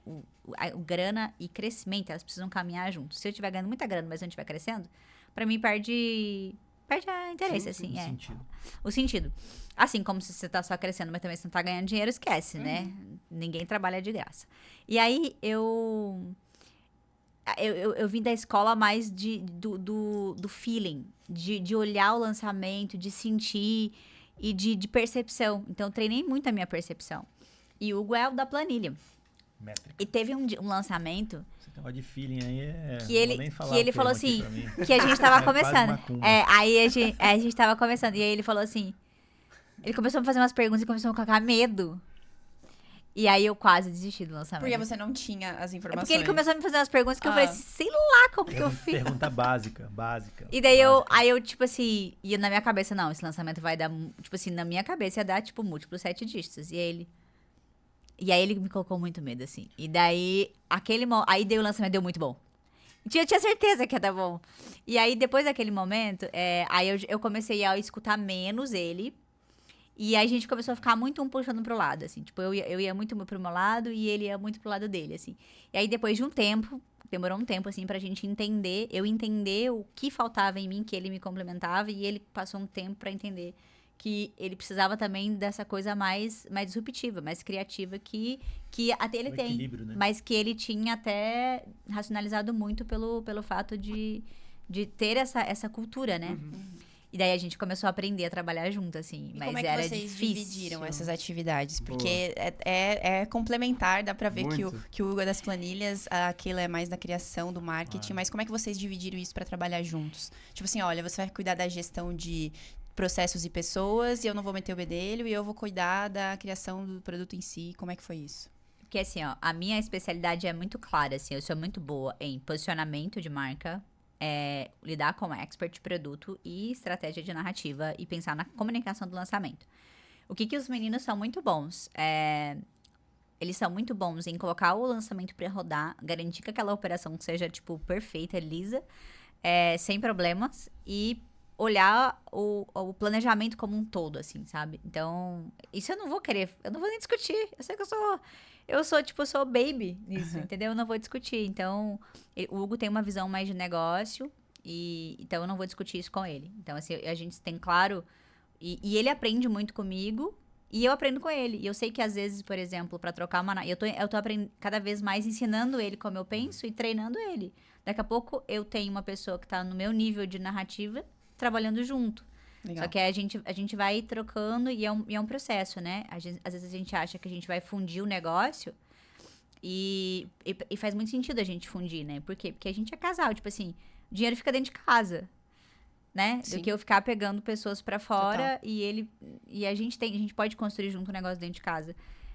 o grana e crescimento, elas precisam caminhar juntos. Se eu estiver ganhando muita grana, mas não estiver crescendo, pra mim perde a interesse, Sim, assim. sentido. O sentido. Assim, como se você tá só crescendo, mas também você não tá ganhando dinheiro, esquece, né? Ninguém trabalha de graça. E aí, eu vim da escola mais do feeling, de olhar o lançamento, de sentir e de percepção. Então, eu treinei muito a minha percepção. E o Hugo é o da planilha. Métrica. E teve um lançamento Você tem um de feeling aí, que ele, vou nem falar que ele o falou termo assim, aqui pra mim. que a gente tava É quase começando. macumba. Aí a gente tava começando. E aí ele falou assim, ele começou a me fazer umas perguntas e começou a me colocar medo. E aí eu quase desisti do lançamento. Porque você não tinha as É informações. porque ele começou a me fazer umas perguntas que eu Ah. falei assim, sei lá como que eu fiz. Pergunta básica. E daí básica. aí eu, tipo assim, ia na minha cabeça, não, esse lançamento vai dar, tipo assim, na minha cabeça ia dar, tipo, múltiplos 7 dígitos. E aí ele me colocou muito medo, assim. E daí, aí deu o lançamento, deu muito bom. Eu tinha certeza que ia dar bom. E aí, depois daquele momento, aí eu comecei a escutar menos ele. E aí a gente começou a ficar muito um puxando pro lado, assim. Tipo, eu ia muito pro meu lado e ele ia muito pro lado dele, assim. E aí, depois de um tempo, demorou um tempo, assim, pra gente entender, eu entender o que faltava em mim, que ele me complementava. E ele passou um tempo pra entender que ele precisava também dessa coisa mais disruptiva, mais criativa, que até ele Um tem. equilíbrio, né? Mas que ele tinha até racionalizado muito pelo fato de ter essa cultura, né? E daí a gente começou a aprender a trabalhar junto, assim. E Mas como é que era vocês difícil. dividiram essas atividades? Porque é complementar, dá pra ver Muito. que o Hugo é das planilhas, a Keila é mais da criação, do marketing, mas como é que vocês dividiram isso pra trabalhar juntos? Tipo assim, olha, você vai cuidar da gestão de processos e pessoas, e eu não vou meter o bedelho, e eu vou cuidar da criação do produto em si. Como é que foi isso? Porque, assim, ó, a minha especialidade é muito clara, assim. Eu sou muito boa em posicionamento de marca, lidar com expert de produto e estratégia de narrativa e pensar na comunicação do lançamento. O que os meninos são muito bons? Eles são muito bons em colocar o lançamento pra rodar, garantir que aquela operação seja, tipo, perfeita, lisa, sem problemas e olhar o planejamento como um todo, assim, sabe? Então, isso eu não vou nem discutir. Eu sei que eu sou baby nisso, entendeu? Eu não vou discutir. Então, o Hugo tem uma visão mais de negócio, então eu não vou discutir isso com ele. Então, assim, a gente tem claro, e ele aprende muito comigo, e eu aprendo com ele. E eu sei que, às vezes, por exemplo, pra trocar eu tô aprendendo cada vez mais ensinando ele como eu penso e treinando ele. Daqui a pouco, eu tenho uma pessoa que tá no meu nível de narrativa, trabalhando junto. Legal. Só que a gente vai trocando e é um processo, né? Às vezes a gente acha que a gente vai fundir o negócio e faz muito sentido a gente fundir, né? Por quê? Porque a gente é casal, tipo assim, o dinheiro fica dentro de casa, né? Sim. Do que eu ficar pegando pessoas pra fora e a gente pode construir junto um negócio dentro de casa.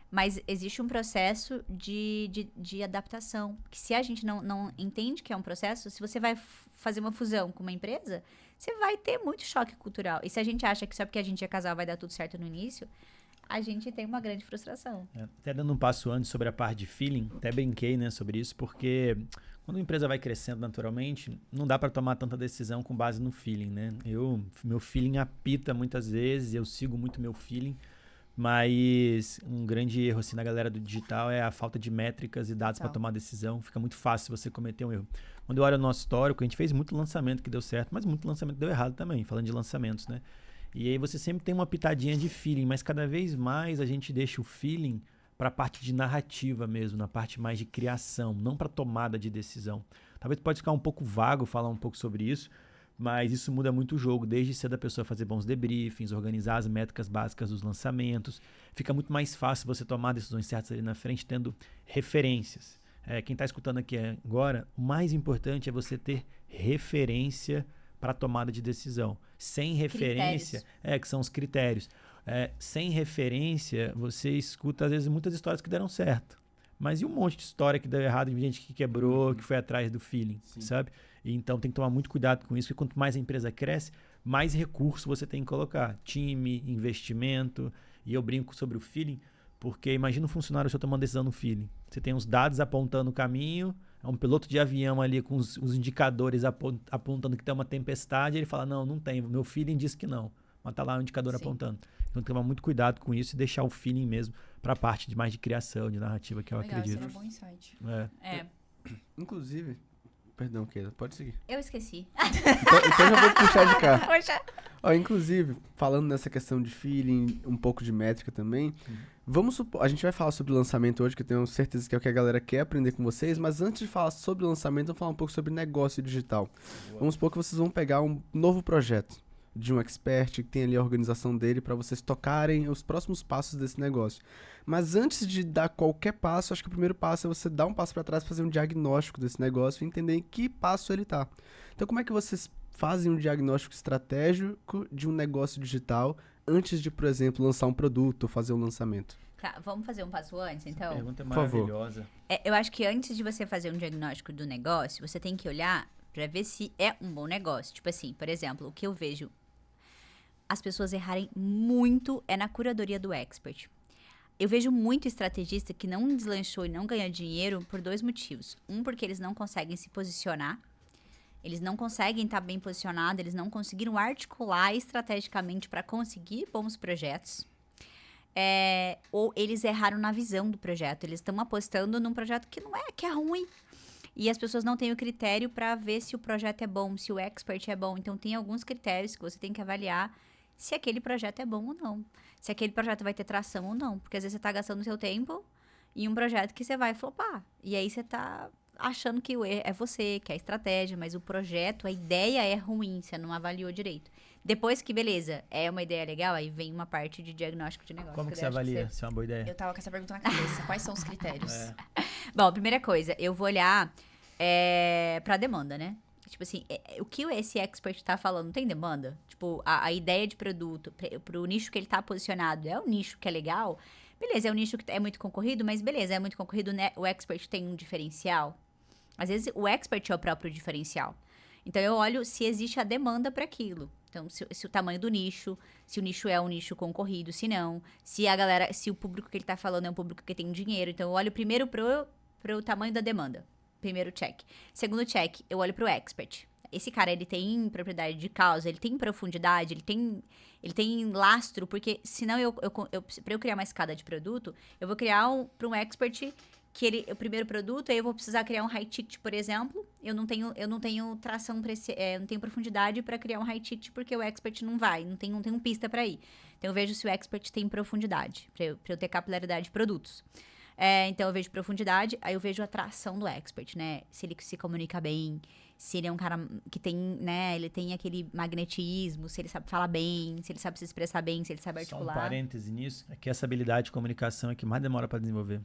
Mas existe um processo de adaptação. Que se a gente não entende que é um processo, se você vai fazer uma fusão com uma empresa, você vai ter muito choque cultural. E se a gente acha que só porque a gente é casal vai dar tudo certo no início, a gente tem uma grande frustração. Até dando um passo antes sobre a parte de feeling, até brinquei, né, sobre isso, porque quando a empresa vai crescendo naturalmente, não dá para tomar tanta decisão com base no feeling, né? Meu feeling apita muitas vezes, eu sigo muito meu feeling, mas um grande erro assim na galera do digital é a falta de métricas e dados para tomar decisão. Fica muito fácil você cometer um erro. Quando eu olho o nosso histórico, a gente fez muito lançamento que deu certo, mas muito lançamento que deu errado também, falando de lançamentos, né? E aí você sempre tem uma pitadinha de feeling, mas cada vez mais a gente deixa o feeling para a parte de narrativa mesmo, na parte mais de criação, não para tomada de decisão. Talvez pode ficar um pouco vago falar um pouco sobre isso, mas isso muda muito o jogo, desde ser da pessoa fazer bons debriefings, organizar as métricas básicas dos lançamentos. Fica muito mais fácil você tomar decisões certas ali na frente, tendo referências. Quem está escutando aqui agora, o mais importante é você ter referência para a tomada de decisão. Sem referência, que são os critérios. Sem referência, você escuta, às vezes, muitas histórias que deram certo. Mas e um monte de história que deu errado, de gente que quebrou, que foi atrás do feeling, sabe? E então tem que tomar muito cuidado com isso, porque quanto mais a empresa cresce, mais recurso você tem que colocar. Time, investimento. E eu brinco sobre o feeling, porque imagina um funcionário seu tomando decisão no feeling. Você tem os dados apontando o caminho, é um piloto de avião ali com os indicadores apontando que tem uma tempestade, e ele fala, não tem, meu feeling diz que não. Mas tá lá o indicador apontando. Então tem que tomar muito cuidado com isso e deixar o feeling mesmo para a parte mais de criação, de narrativa, que eu acredito. Esse era um bom insight. Inclusive, perdão, Keila, pode seguir. Eu esqueci. Então já vou puxar de cá. Poxa. Inclusive, falando nessa questão de feeling, um pouco de métrica também, vamos supor, a gente vai falar sobre lançamento hoje, que eu tenho certeza que é o que a galera quer aprender com vocês, mas antes de falar sobre lançamento, vamos falar um pouco sobre negócio digital. Vamos supor que vocês vão pegar um novo projeto. de um expert, que tem ali a organização dele para vocês tocarem os próximos passos desse negócio. Mas antes de dar qualquer passo, acho que o primeiro passo é você dar um passo para trás, fazer um diagnóstico desse negócio e entender em que passo ele tá. Então, como é que vocês fazem um diagnóstico estratégico de um negócio digital antes de, por exemplo, lançar um produto ou fazer um lançamento? Tá, vamos fazer um passo antes, então? A pergunta é Por favor. maravilhosa. Eu acho que antes de você fazer um diagnóstico do negócio, você tem que olhar pra ver se é um bom negócio. Tipo assim, por exemplo, o que eu vejo as pessoas errarem muito é na curadoria do expert. Eu vejo muito estrategista que não deslanchou e não ganha dinheiro por 2 motivos. Um, porque eles não conseguem se posicionar. Eles não conseguem estar bem posicionados, eles não conseguiram articular estrategicamente para conseguir bons projetos. Ou eles erraram na visão do projeto. Eles estão apostando num projeto que é ruim. E as pessoas não têm o critério para ver se o projeto é bom, se o expert é bom. Então, tem alguns critérios que você tem que avaliar se aquele projeto é bom ou não. Se aquele projeto vai ter tração ou não. Porque às vezes você está gastando seu tempo em um projeto que você vai flopar. E aí você está achando que é você, que é a estratégia, mas o projeto, a ideia é ruim, você não avaliou direito. Depois que, beleza, é uma ideia legal, aí vem uma parte de diagnóstico de negócio. Como que você avalia se é uma boa ideia? Eu tava com essa pergunta na cabeça. Quais são os critérios? Bom, primeira coisa, eu vou olhar pra demanda, né? Tipo assim, o que esse expert tá falando tem demanda? Tipo, a ideia de produto, pro nicho que ele tá posicionado, é um nicho que é legal? Beleza, é um nicho que é muito concorrido, mas beleza, é muito concorrido, né? O expert tem um diferencial. Às vezes, o expert é o próprio diferencial. Então, eu olho se existe a demanda para aquilo. Então, se o tamanho do nicho, se o nicho é um nicho concorrido, se não, se o público que ele tá falando é um público que tem dinheiro. Então, eu olho primeiro pro tamanho da demanda. Primeiro check. Segundo check, eu olho pro expert. Esse cara, ele tem propriedade de causa, ele tem profundidade, ele tem lastro, porque senão pra eu criar uma escada de produto, eu vou criar pra um expert que o primeiro produto, aí eu vou precisar criar um high ticket, por exemplo. Eu não tenho tração, não tenho profundidade para criar um high ticket, porque o expert não vai, não tem pista para ir. Então, eu vejo se o expert tem profundidade, para eu ter capilaridade de produtos. Então, eu vejo profundidade, aí eu vejo a tração do expert, né? Se ele se comunica bem, se ele é um cara que tem, né? Ele tem aquele magnetismo, se ele sabe falar bem, se ele sabe se expressar bem, se ele sabe Só um articular. parêntese nisso, é que essa habilidade de comunicação é que mais demora para desenvolver.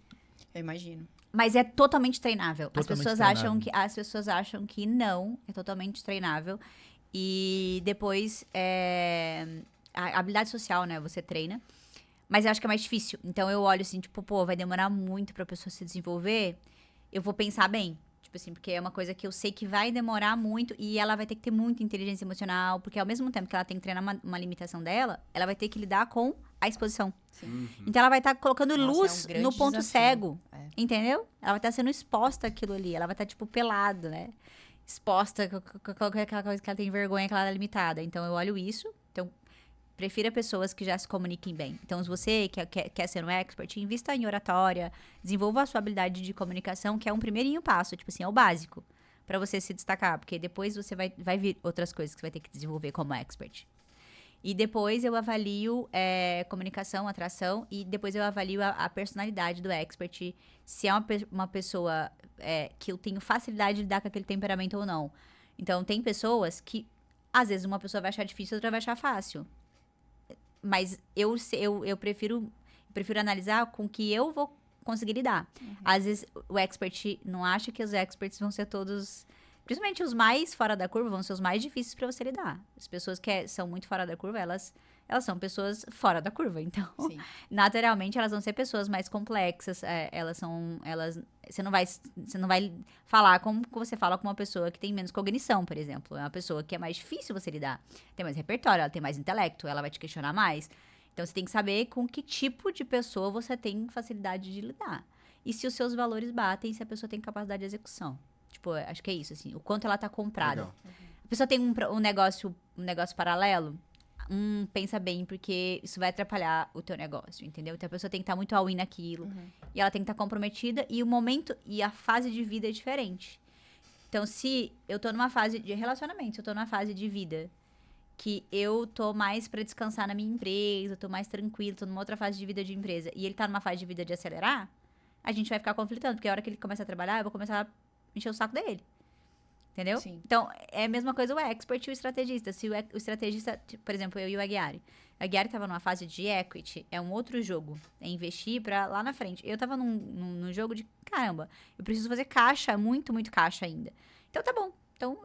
Eu imagino. Mas é totalmente treinável. Totalmente As pessoas acham que não, é totalmente treinável. E depois, a habilidade social, né? Você treina. Mas eu acho que é mais difícil. Então, eu olho assim, tipo, vai demorar muito pra pessoa se desenvolver. Eu vou pensar bem. Tipo assim, porque é uma coisa que eu sei que vai demorar muito e ela vai ter que ter muita inteligência emocional. Porque ao mesmo tempo que ela tem que treinar uma limitação dela, ela vai ter que lidar com a exposição. Sim. Então, ela vai estar colocando Nossa, luz é um grande no ponto desafio. cego. É. Entendeu? Ela vai estar sendo exposta àquilo ali. Ela vai estar, tipo, pelado, né? Exposta com aquela coisa que ela tem vergonha, que ela é limitada. Então, eu olho isso. Então, prefira pessoas que já se comuniquem bem. Então, se você quer ser um expert, invista em oratória, desenvolva a sua habilidade de comunicação, que é um primeirinho passo. Tipo assim, é o básico para você se destacar. Porque depois você vai vir outras coisas que você vai ter que desenvolver como expert. E depois eu avalio comunicação, atração, e depois eu avalio a personalidade do expert, se é uma pessoa que eu tenho facilidade de lidar com aquele temperamento ou não. Então, tem pessoas que, às vezes, uma pessoa vai achar difícil, outra vai achar fácil. Mas eu prefiro analisar com o que eu vou conseguir lidar. Às vezes, o expert não acha que os experts vão ser todos... Principalmente os mais fora da curva vão ser os mais difíceis para você lidar. As pessoas que são muito fora da curva, elas são pessoas fora da curva. Então, Sim. naturalmente, elas vão ser pessoas mais complexas. Você não vai falar como você fala com uma pessoa que tem menos cognição, por exemplo. É uma pessoa que é mais difícil você lidar. Tem mais repertório, ela tem mais intelecto, ela vai te questionar mais. Então, você tem que saber com que tipo de pessoa você tem facilidade de lidar. E se os seus valores batem, se a pessoa tem capacidade de execução. Tipo, acho que é isso, assim. O quanto ela tá comprada. Legal. A pessoa tem um negócio paralelo, pensa bem, porque isso vai atrapalhar o teu negócio, entendeu? Então, a pessoa tem que estar muito all-in naquilo. E ela tem que estar comprometida. E o momento e a fase de vida é diferente. Então, se eu tô numa fase de relacionamento, se eu tô numa fase de vida que eu tô mais pra descansar na minha empresa, eu tô mais tranquilo, tô numa outra fase de vida de empresa, e ele tá numa fase de vida de acelerar, a gente vai ficar conflitando. Porque a hora que ele começa a trabalhar, eu vou começar a encher o saco dele. Entendeu? Sim. Então, é a mesma coisa o expert e o estrategista. Se o estrategista, tipo, por exemplo, eu e o Aguiari. O Aguiari tava numa fase de equity, é um outro jogo. É investir pra lá na frente. Eu tava num jogo de, caramba, eu preciso fazer caixa, muito, muito caixa ainda. Então, tá bom. Então,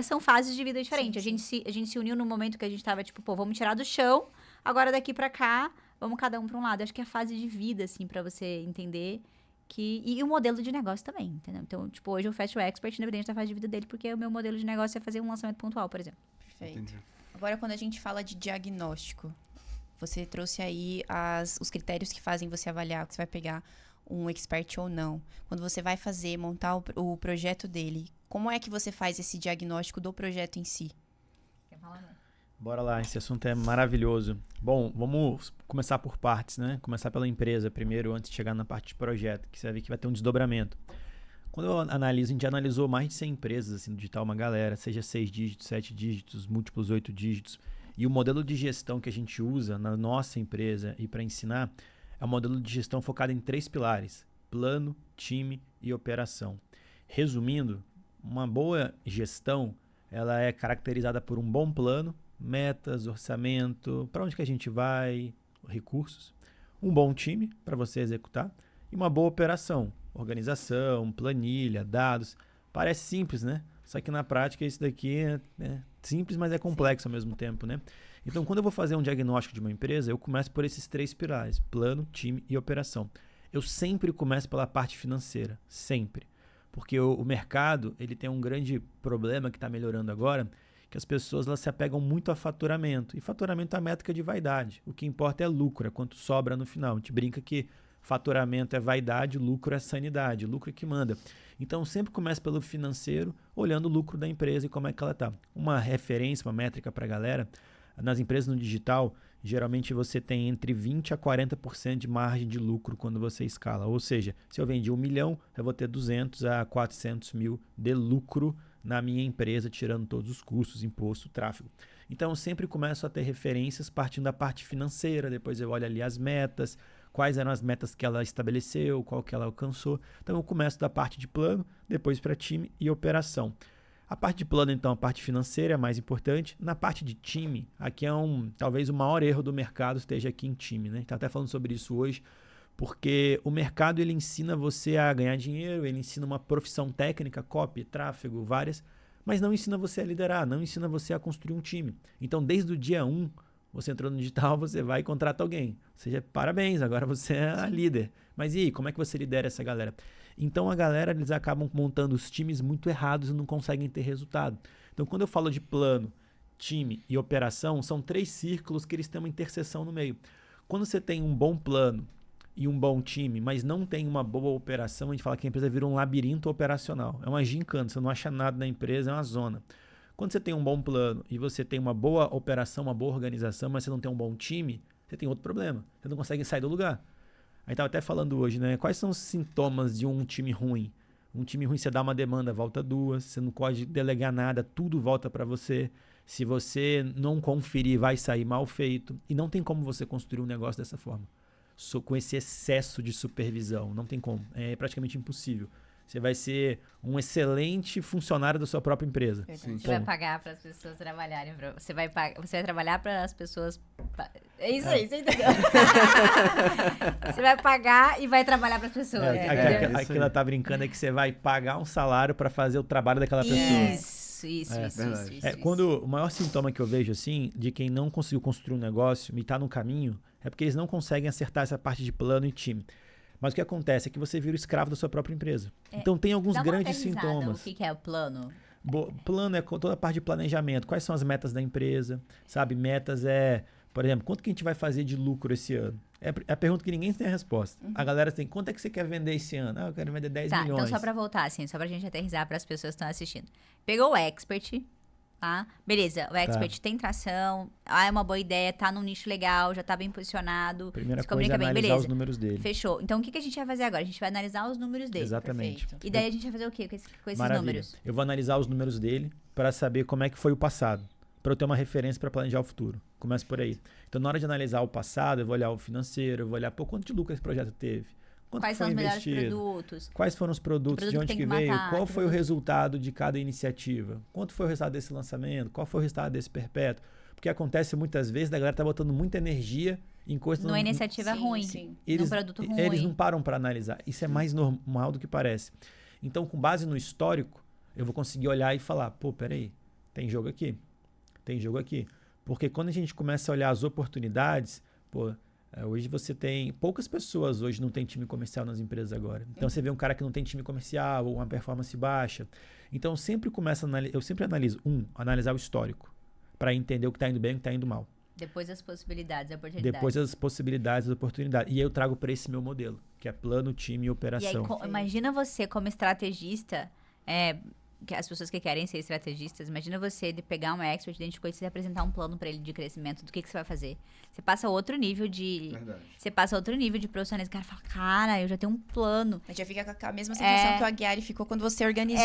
são fases de vida diferentes. Sim, A gente se uniu no momento que a gente tava, tipo, pô, vamos tirar do chão, agora daqui pra cá, vamos cada um pra um lado. Acho que é a fase de vida, assim, pra você entender e o modelo de negócio também, entendeu? Então, tipo, hoje eu fecho o expert independente da fase de vida dele, porque o meu modelo de negócio é fazer um lançamento pontual, por exemplo. Perfeito. Entendi. Agora, quando a gente fala de diagnóstico, você trouxe aí os critérios que fazem você avaliar que você vai pegar um expert ou não. Quando você vai montar o projeto dele, como é que você faz esse diagnóstico do projeto em si? Quer falar, né? Bora lá, esse assunto é maravilhoso. Bom, vamos começar por partes, né? Começar pela empresa primeiro, antes de chegar na parte de projeto, que você vai ver que vai ter um desdobramento. Quando eu analiso, a gente já analisou mais de 100 empresas assim, no digital, uma galera, seja 6 dígitos, 7 dígitos, múltiplos 8 dígitos. E o modelo de gestão que a gente usa na nossa empresa e para ensinar é um modelo de gestão focado em 3 pilares: plano, time e operação. Resumindo, uma boa gestão ela é caracterizada por um bom plano, metas, orçamento, para onde que a gente vai, recursos, um bom time para você executar e uma boa operação, organização, planilha, dados. Parece simples, né? Só que na prática isso daqui é simples, mas é complexo ao mesmo tempo, né? Então, quando eu vou fazer um diagnóstico de uma empresa, eu começo por esses 3 pilares: plano, time e operação. Eu sempre começo pela parte financeira, sempre. Porque o mercado ele tem um grande problema que está melhorando agora, que as pessoas elas se apegam muito a faturamento. E faturamento é a métrica de vaidade. O que importa é lucro, é quanto sobra no final. A gente brinca que faturamento é vaidade, lucro é sanidade, lucro é que manda. Então, sempre começa pelo financeiro, olhando o lucro da empresa e como é que ela está. Uma referência, uma métrica para a galera, nas empresas no digital, geralmente você tem entre 20% a 40% de margem de lucro quando você escala. Ou seja, se eu vendi 1 milhão, eu vou ter 200 a 400 mil de lucro na minha empresa, tirando todos os custos, imposto, tráfego. Então, eu sempre começo a ter referências partindo da parte financeira, depois eu olho ali as metas, quais eram as metas que ela estabeleceu, qual que ela alcançou. Então, eu começo da parte de plano, depois para time e operação. A parte de plano, então, a parte financeira é a mais importante. Na parte de time, aqui é talvez o maior erro do mercado esteja aqui em time, né? A gente está até falando sobre isso hoje, porque o mercado ele ensina você a ganhar dinheiro, ele ensina uma profissão técnica, copy, tráfego, várias, mas não ensina você a liderar, não ensina você a construir um time. Então, desde o dia 1, você entrou no digital, você vai e contrata alguém. Ou seja, parabéns, agora você é a líder. Mas e aí, como é que você lidera essa galera? Então, a galera, eles acabam montando os times muito errados e não conseguem ter resultado. Então, quando eu falo de plano, time e operação, são 3 círculos que eles têm uma interseção no meio. Quando você tem um bom plano e um bom time, mas não tem uma boa operação, a gente fala que a empresa vira um labirinto operacional. É uma gincana, você não acha nada na empresa, é uma zona. Quando você tem um bom plano e você tem uma boa operação, uma boa organização, mas você não tem um bom time, você tem outro problema. Você não consegue sair do lugar. A gente estava até falando hoje, né? Quais são os sintomas de um time ruim? Um time ruim, você dá uma demanda, volta 2, você não pode delegar nada, tudo volta para você. Se você não conferir, vai sair mal feito. E não tem como você construir um negócio dessa forma. Com esse excesso de supervisão. Não tem como. É praticamente impossível. Você vai ser um excelente funcionário da sua própria empresa. Verdade. Você vai pagar para as pessoas trabalharem. Você vai trabalhar para as pessoas. É isso aí, você entendeu? Você vai pagar e vai trabalhar para as pessoas. Aqui ela tá brincando é que você vai pagar um salário para fazer o trabalho daquela pessoa. Isso. Quando o maior sintoma que eu vejo assim de quem não conseguiu construir um negócio e está no caminho é porque eles não conseguem acertar essa parte de plano e time. Mas o que acontece é que você vira o escravo da sua própria empresa. Então tem alguns grandes sintomas. O que é o plano? Plano é toda a parte de planejamento. Quais são as metas da empresa? Sabe, metas por exemplo, quanto que a gente vai fazer de lucro esse ano? É a pergunta que ninguém tem a resposta. A galera tem, quanto é que você quer vender esse ano? Eu quero vender 10 milhões. Então só pra voltar, assim, só pra gente aterrissar para as pessoas que estão assistindo. Pegou o expert, tá? Beleza, o expert tem tração, é uma boa ideia, tá num nicho legal, já tá bem posicionado. Primeira se coisa é comunica analisar bem, os números dele. Fechou. Então o que a gente vai fazer agora? A gente vai analisar os números dele. Exatamente. Perfeito. E daí a gente vai fazer o quê com esses Maravilha. números? Eu vou analisar os números dele para saber como é que foi o passado, para eu ter uma referência para planejar o futuro. Começa por aí. Então, na hora de analisar o passado, eu vou olhar o financeiro, eu vou olhar quanto de lucro esse projeto teve, Quanto Quais foi são os melhores investido? produtos? Quais foram os produtos, Que de onde tem que que veio, matar, qual que foi o produto- resultado de cada iniciativa, quanto foi o resultado desse lançamento, qual foi o resultado desse perpétuo. Porque acontece muitas vezes da galera tá botando muita energia em coisas... Numa iniciativa Sim, ruim, sim. num produto ruim. Eles não param para analisar. Isso é mais normal do que parece. Então, com base no histórico, eu vou conseguir olhar e falar, pô, peraí, tem jogo aqui, tem jogo aqui. Porque quando a gente começa a olhar as oportunidades, pô, hoje você tem... Poucas pessoas hoje não tem time comercial nas empresas agora. Então, você vê um cara que não tem time comercial ou uma performance baixa. Então, eu sempre analiso, analisar o histórico, para entender o que está indo bem e o que está indo mal. Depois as possibilidades, as oportunidades. Depois as possibilidades, as oportunidades. E aí eu trago para esse meu modelo, que é plano, time e E operação. aí, imagina você como estrategista, que as pessoas que querem ser estrategistas, imagina você de pegar um expert dentro de coisa e apresentar um plano para ele de crescimento, do que você vai fazer. Você passa outro nível de... Verdade. Você passa outro nível de profissionalismo. O cara fala, cara, eu já tenho um plano. A gente já fica com a mesma sensação que o Aguiar ficou quando você organizou.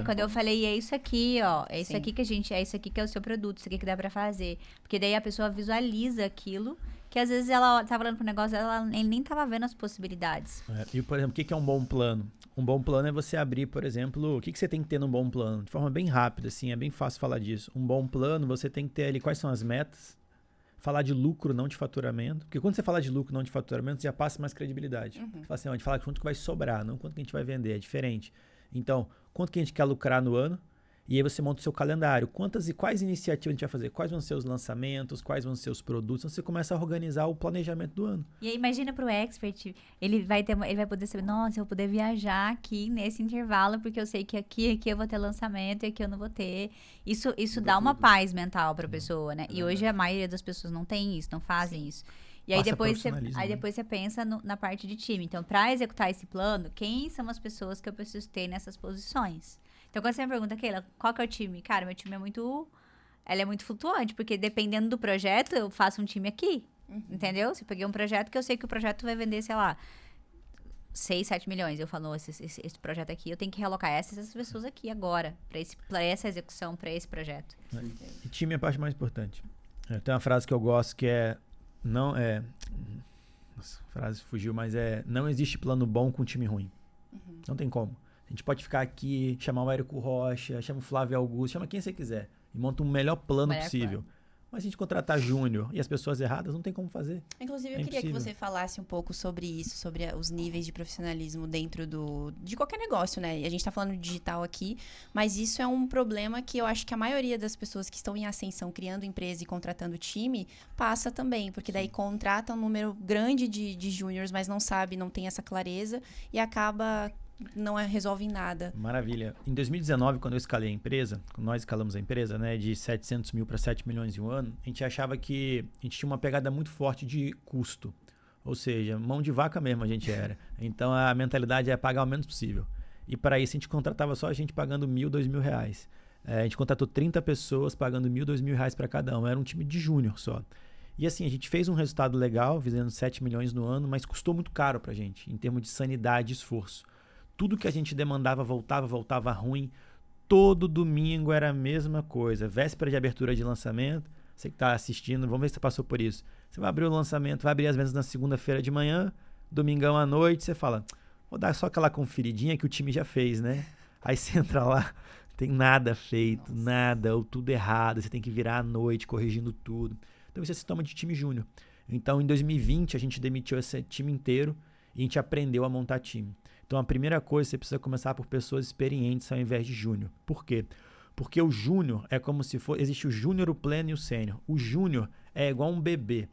Quando eu falei, é isso aqui, ó. É isso Sim. aqui é isso aqui que é o seu produto, isso aqui que dá pra fazer. Porque daí a pessoa visualiza aquilo, que às vezes ela tava olhando pro negócio, ele nem tava vendo as possibilidades. E, por exemplo, o que é um bom plano? Um bom plano é você abrir, por exemplo, o que você tem que ter num bom plano? De forma bem rápida, assim, é bem fácil falar disso. Um bom plano, você tem que ter ali quais são as metas, falar de lucro, não de faturamento. Porque quando você fala de lucro, não de faturamento, você já passa mais credibilidade. Você fala assim, a gente fala quanto que vai sobrar, não quanto que a gente vai vender, é diferente. Então, quanto que a gente quer lucrar no ano? E aí você monta o seu calendário. Quantas e quais iniciativas a gente vai fazer? Quais vão ser os lançamentos? Quais vão ser os produtos? Então você começa a organizar o planejamento do ano. E aí, imagina pro expert, ele vai poder saber, nossa, eu vou poder viajar aqui nesse intervalo, porque eu sei que aqui eu vou ter lançamento e aqui eu não vou ter. Isso dá uma paz mental pra pessoa, né? E hoje a maioria das pessoas não tem isso, não fazem isso. E aí Passa depois, profissionalismo, né? você pensa na parte de time. Então, para executar esse plano, quem são as pessoas que eu preciso ter nessas posições? Então, quando você me pergunta, Keila, qual que é o time? Cara, meu time é muito flutuante, porque dependendo do projeto, eu faço um time aqui, entendeu? Se eu peguei um projeto que eu sei que o projeto vai vender, sei lá, 6, 7 milhões. Eu falo, esse projeto aqui, eu tenho que realocar essas pessoas aqui agora, para essa execução, para esse projeto. E time é a parte mais importante. Tem uma frase que eu gosto que é... Nossa, a frase fugiu, mas não existe plano bom com time ruim. Não tem como. A gente pode ficar aqui, chamar o Érico Rocha, chama o Flávio Augusto, chama quem você quiser. E monta um melhor plano possível. Mas se a gente contratar júnior e as pessoas erradas, não tem como fazer. Inclusive, eu É queria que impossível. você falasse um pouco sobre isso, sobre os níveis de profissionalismo dentro de qualquer negócio, né? A gente tá falando de digital aqui, mas isso é um problema que eu acho que a maioria das pessoas que estão em ascensão, criando empresa e contratando time, passa também, porque daí contrata um número grande de júniors, mas não sabe, não tem essa clareza e acaba... não resolve em nada. Maravilha. Em 2019, quando eu escalei a empresa, quando nós escalamos a empresa, né, de 700 mil para 7 milhões em um ano, a gente achava que a gente tinha uma pegada muito forte de custo. Ou seja, mão de vaca mesmo a gente era. Então, a mentalidade é pagar o menos possível. E para isso, a gente contratava só a gente pagando R$1.000, R$2.000. A gente contratou 30 pessoas pagando R$1.000, R$2.000 para cada um. Era um time de júnior só. E assim, a gente fez um resultado legal, fizendo 7 milhões no ano, mas custou muito caro para a gente, em termos de sanidade e esforço. Tudo que a gente demandava voltava ruim. Todo domingo era a mesma coisa. Véspera de abertura de lançamento. Você que está assistindo, vamos ver se você passou por isso. Você vai abrir o lançamento, vai abrir as vendas na segunda-feira de manhã, domingão à noite, você fala, vou dar só aquela conferidinha que o time já fez, né? Aí você entra lá, tem nada feito, nada, ou tudo errado. Você tem que virar à noite corrigindo tudo. Então isso é sintoma de time júnior. Então em 2020 a gente demitiu esse time inteiro e a gente aprendeu a montar time. Então, a primeira coisa, você precisa começar por pessoas experientes ao invés de júnior. Por quê? Porque o júnior é como se fosse... Existe o júnior, o pleno e o sênior. O júnior é igual um bebê.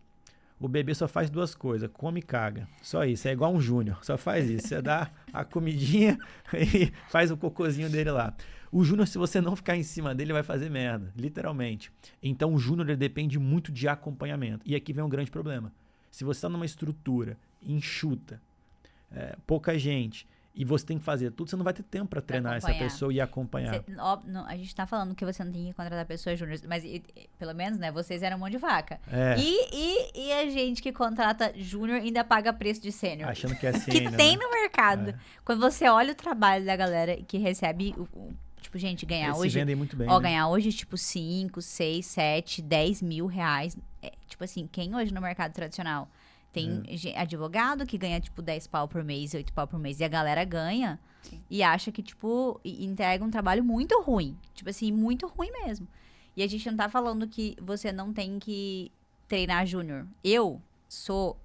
O bebê só faz duas coisas, come e caga. Só isso, é igual um júnior. Só faz isso. Você dá a comidinha e faz o cocôzinho dele lá. O júnior, se você não ficar em cima dele, vai fazer merda, literalmente. Então, o júnior ele depende muito de acompanhamento. E aqui vem um grande problema. Se você está numa estrutura enxuta, pouca gente, e você tem que fazer tudo, você não vai ter tempo para treinar essa pessoa e acompanhar. A gente tá falando que você não tem que contratar pessoas júnior, mas pelo menos, né, vocês eram mão de vaca. E a gente que contrata júnior ainda paga preço de sênior. Achando que é assim, que tem no mercado. Quando você olha o trabalho da galera que recebe, tipo, gente, ganhar Eles hoje... se vendem muito bem, Ó, né? ganhar hoje, tipo, 5, 6, 7, 10 mil reais. Tipo assim, quem hoje no mercado tradicional Tem advogado que ganha, tipo, 10 pau por mês, 8 pau por mês. E a galera ganha e acha que, tipo, entrega um trabalho muito ruim. Tipo assim, muito ruim mesmo. E a gente não tá falando que você não tem que treinar júnior. Eu sou...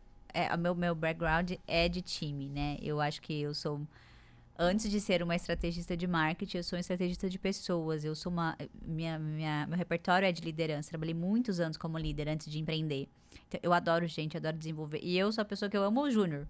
meu background é de time, né? Eu acho que eu sou... Antes de ser uma estrategista de marketing, eu sou uma estrategista de pessoas. Eu sou meu repertório é de liderança. Trabalhei muitos anos como líder antes de empreender. Então, eu adoro gente, adoro desenvolver. E eu sou a pessoa que eu amo o júnior.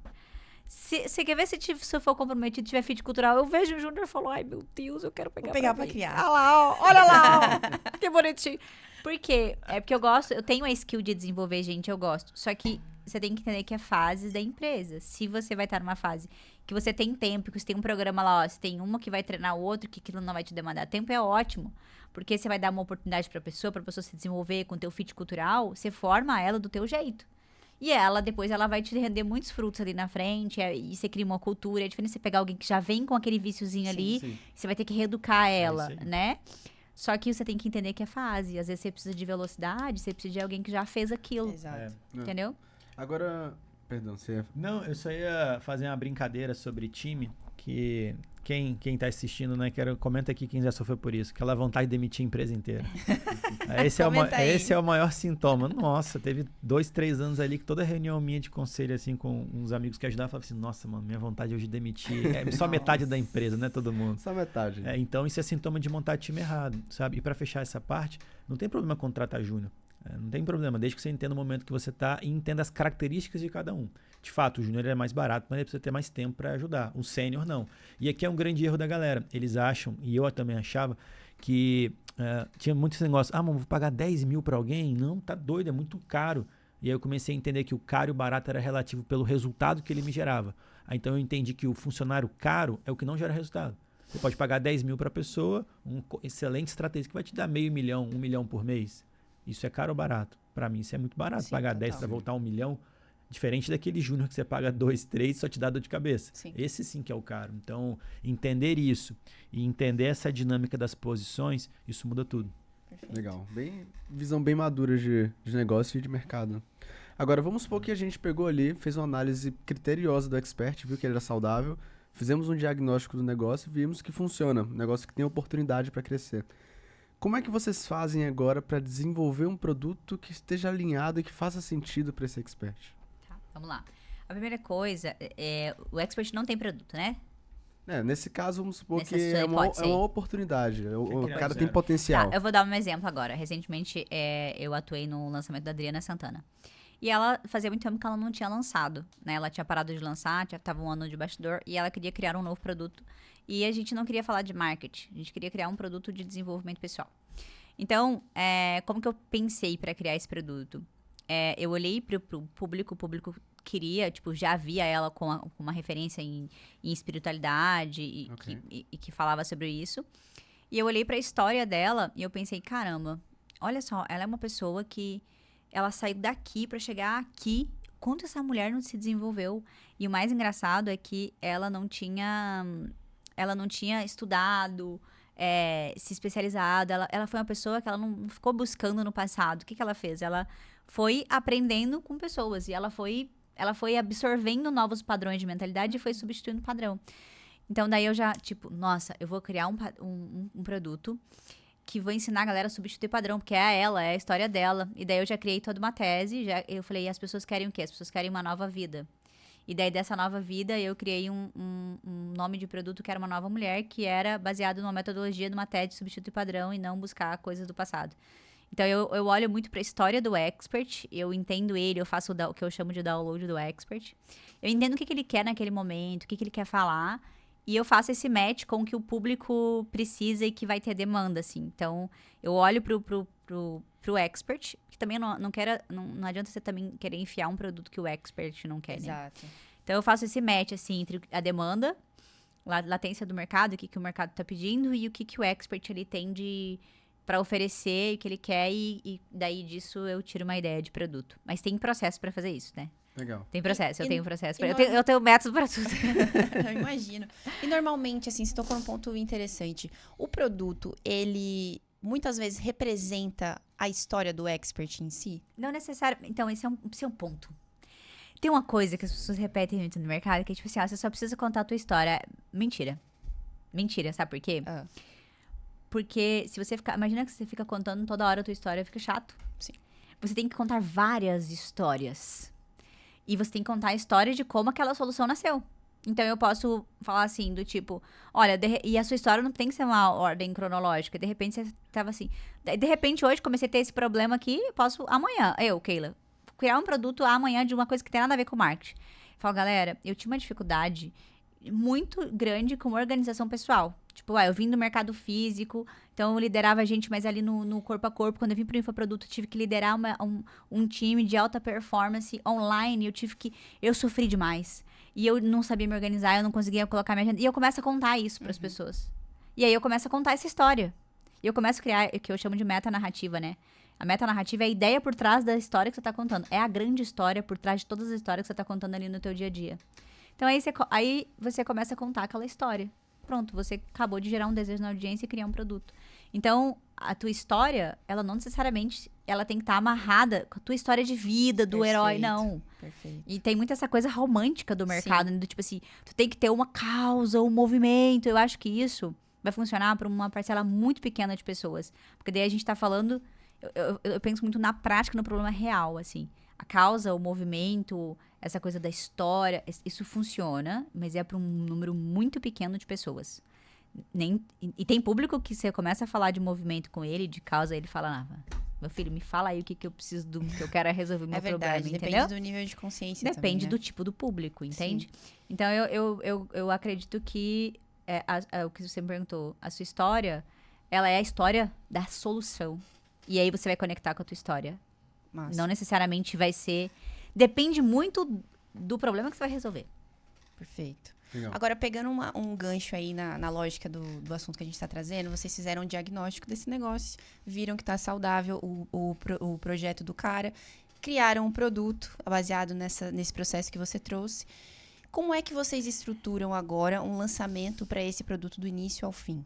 Você quer ver se eu for comprometido, tiver fit cultural, eu vejo o júnior e falo, ai meu Deus, eu quero pegar pra criar. Olha lá, ó, olha lá, ó, que bonitinho. Por quê? É porque eu gosto, eu tenho a skill de desenvolver gente, eu gosto. Só que você tem que entender que é fases da empresa. Se você vai estar numa fase que você tem tempo, que você tem um programa lá, ó, você tem uma que vai treinar o outro, que aquilo não vai te demandar tempo, é ótimo. Porque você vai dar uma oportunidade pra pessoa se desenvolver com o teu fit cultural, você forma ela do teu jeito. E depois ela vai te render muitos frutos ali na frente, e você cria uma cultura. É diferente você pegar alguém que já vem com aquele viciozinho ali, você vai ter que reeducar ela, né? Só que você tem que entender que é fase. Às vezes você precisa de velocidade, você precisa de alguém que já fez aquilo. Exato. Entendeu? Agora, perdão, você... Não, eu só ia fazer uma brincadeira sobre time, que quem tá assistindo, né, comenta aqui quem já sofreu por isso, aquela vontade de demitir a empresa inteira. Esse é o maior sintoma. Nossa, teve 2, 3 anos ali que toda reunião minha de conselho, assim, com uns amigos que ajudavam, eu falava assim, nossa, mano, minha vontade hoje de demitir é só metade da empresa, né, todo mundo. Só metade. Então isso é sintoma de montar time errado, sabe? E pra fechar essa parte, não tem problema contratar júnior. Não tem problema, desde que você entenda o momento que você tá e entenda as características de cada um. De fato, o júnior é mais barato, mas ele precisa ter mais tempo para ajudar. O sênior, não. E aqui é um grande erro da galera. Eles acham, e eu também achava, que tinha muito esse negócio. Mano, vou pagar 10 mil para alguém? Não, tá doido, é muito caro. E aí eu comecei a entender que o caro e o barato era relativo pelo resultado que ele me gerava. Então eu entendi que o funcionário caro é o que não gera resultado. Você pode pagar 10 mil para a pessoa, uma excelente estratégia que vai te dar $500 mil, $1 milhão por mês. Isso é caro ou barato? Para mim, isso é muito barato. Sim, pagar 10 para voltar $1 milhão, diferente daquele júnior que você paga 2, 3 só te dá dor de cabeça. Sim. Esse sim que é o caro. Então, entender isso e entender essa dinâmica das posições, isso muda tudo. Perfeito. Legal. Visão bem madura de negócio e de mercado. Agora, vamos supor que a gente pegou ali, fez uma análise criteriosa do expert, viu que ele era saudável, fizemos um diagnóstico do negócio e vimos que funciona, um negócio que tem oportunidade para crescer. Como é que vocês fazem agora para desenvolver um produto que esteja alinhado e que faça sentido para esse expert? Tá, vamos lá. A primeira coisa o expert não tem produto, né? Nesse caso, vamos supor Nessa que sua é uma hipótese. oportunidade. O criar cara do tem zero. potencial. Tá, eu vou dar um exemplo agora. Recentemente, eu atuei no lançamento da Adriana Santana. E ela fazia muito tempo que ela não tinha lançado, né? Ela tinha parado de lançar, tava um ano de bastidor, e ela queria criar um novo produto. E a gente não queria falar de marketing, a gente queria criar um produto de desenvolvimento pessoal. Então, como que eu pensei para criar esse produto? Eu olhei pro público, o público queria, tipo, já via ela com uma referência em espiritualidade e que falava sobre isso. E eu olhei para a história dela e eu pensei, caramba, olha só, ela é uma pessoa que ela saiu daqui para chegar aqui. Quanto essa mulher não se desenvolveu? E o mais engraçado é que ela não tinha estudado, se especializado. Ela foi uma pessoa que ela não ficou buscando no passado. O que ela fez? Ela foi aprendendo com pessoas e ela foi absorvendo novos padrões de mentalidade e foi substituindo o padrão. Então, daí eu já, tipo, nossa, eu vou criar um produto que vou ensinar a galera a substituir padrão, porque é a história dela. E daí eu já criei toda uma tese, eu falei, as pessoas querem o quê? As pessoas querem uma nova vida. E daí dessa nova vida eu criei um nome de produto que era uma nova mulher, que era baseado numa metodologia de uma tese de substituir padrão e não buscar coisas do passado. Então eu olho muito para a história do expert, eu entendo ele, eu faço o que eu chamo de download do expert. Eu entendo o que ele quer naquele momento, o que ele quer falar. E eu faço esse match com o que o público precisa e que vai ter demanda, assim. Então, eu olho pro expert, que também não adianta você também querer enfiar um produto que o expert não quer, né? Exato. Então, eu faço esse match, assim, entre a demanda, latência do mercado, o que o mercado tá pedindo e o que o expert ele tem para oferecer, o que ele quer, e daí disso eu tiro uma ideia de produto. Mas tem processo para fazer isso, né? Legal. Tem processo, eu tenho processo. e Eu tenho método para tudo. Eu imagino. E normalmente, assim, você tocou num ponto interessante. O produto, ele muitas vezes representa a história do expert em si? Não necessariamente. Então, esse é um ponto. Tem uma coisa que as pessoas repetem muito no mercado, que é tipo assim, você só precisa contar a tua história. Mentira. Mentira, sabe por quê? Porque se você ficar... Imagina que você fica contando toda hora a tua história, fica chato. Sim. Você tem que contar várias histórias. E você tem que contar a história de como aquela solução nasceu. Então, eu posso falar assim, do tipo... Olha, e a sua história não tem que ser uma ordem cronológica. De repente, você tava assim... De repente, hoje, comecei a ter esse problema aqui. Posso, amanhã, Keila, criar um produto amanhã de uma coisa que tem nada a ver com marketing. Falo, galera, eu tinha uma dificuldade muito grande com organização pessoal. Tipo, eu vim do mercado físico, então eu liderava a gente mais ali no corpo a corpo. Quando eu vim pro infoproduto, tive que liderar um time de alta performance online. Eu sofri demais. E eu não sabia me organizar, eu não conseguia colocar minha agenda. E eu começo a contar isso pras pessoas. E aí eu começo a contar essa história. E eu começo a criar o que eu chamo de metanarrativa, né? A metanarrativa é a ideia por trás da história que você tá contando. É a grande história por trás de todas as histórias que você tá contando ali no teu dia a dia. Então aí você começa a contar aquela história. Pronto, você acabou de gerar um desejo na audiência e criar um produto. Então, a tua história, ela não necessariamente ela tem que estar amarrada com a tua história de vida, do herói, não. Perfeito. E tem muito essa coisa romântica do mercado, né? Do tipo assim, tu tem que ter uma causa, um movimento. Eu acho que isso vai funcionar para uma parcela muito pequena de pessoas. Porque daí a gente tá falando... Eu penso muito na prática, no problema real, assim. A causa, o movimento, essa coisa da história, isso funciona, mas é para um número muito pequeno de pessoas. E tem público que você começa a falar de movimento com ele, de causa, ele fala, meu filho, me fala aí o que eu preciso, que eu quero resolver meu problema, entendeu? Depende do nível de consciência Depende também, né? do tipo do público, entende? Sim. Então, eu acredito que, o que você me perguntou, a sua história, ela é a história da solução. E aí você vai conectar com a tua história. Massa. Não necessariamente vai ser... Depende muito do problema que você vai resolver. Perfeito. Legal. Agora, pegando um gancho aí na lógica do assunto que a gente está trazendo, vocês fizeram um diagnóstico desse negócio, viram que está saudável o projeto do cara, criaram um produto baseado nesse processo que você trouxe. Como é que vocês estruturam agora um lançamento para esse produto do início ao fim?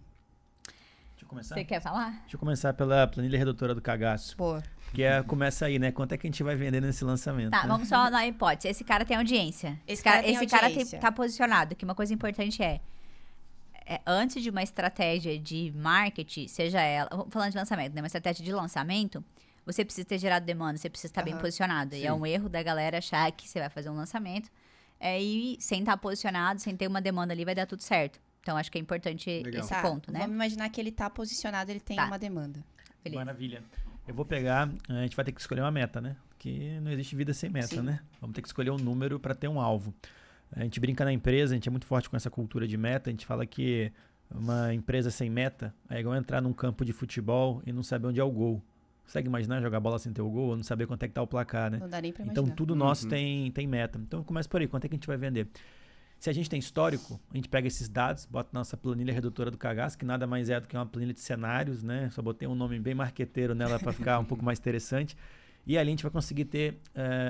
Deixa eu começar? Você quer falar? Deixa eu começar pela planilha redutora do cagaço. Pô, Que começa aí, né? Quanto é que a gente vai vender nesse lançamento? Tá, né? vamos só na hipótese. Esse cara tem audiência. Esse cara tem audiência. Tá posicionado. Que uma coisa importante antes de uma estratégia de marketing, seja ela... Falando de lançamento, né? Uma estratégia de lançamento, você precisa ter gerado demanda, você precisa estar bem posicionado. E é um erro da galera achar que você vai fazer um lançamento e sem estar posicionado, sem ter uma demanda ali, vai dar tudo certo. Então, acho que é importante esse ponto, né? Vamos imaginar que ele tá posicionado, ele tem uma demanda. Beleza. Maravilha. Eu vou pegar, a gente vai ter que escolher uma meta, né? Porque não existe vida sem meta, né? Vamos ter que escolher um número para ter um alvo. A gente brinca na empresa, a gente é muito forte com essa cultura de meta. A gente fala que uma empresa sem meta é igual entrar num campo de futebol e não saber onde é o gol. Consegue imaginar jogar bola sem ter o gol ou não saber quanto é que tá o placar, né? Não dá nem pra imaginar. Então, tudo nosso tem meta. Então, começa por aí. Quanto é que a gente vai vender? Se a gente tem histórico, a gente pega esses dados, bota na nossa planilha redutora do cagaço, que nada mais é do que uma planilha de cenários, né? Só botei um nome bem marqueteiro nela para ficar um pouco mais interessante. E ali a gente vai conseguir ter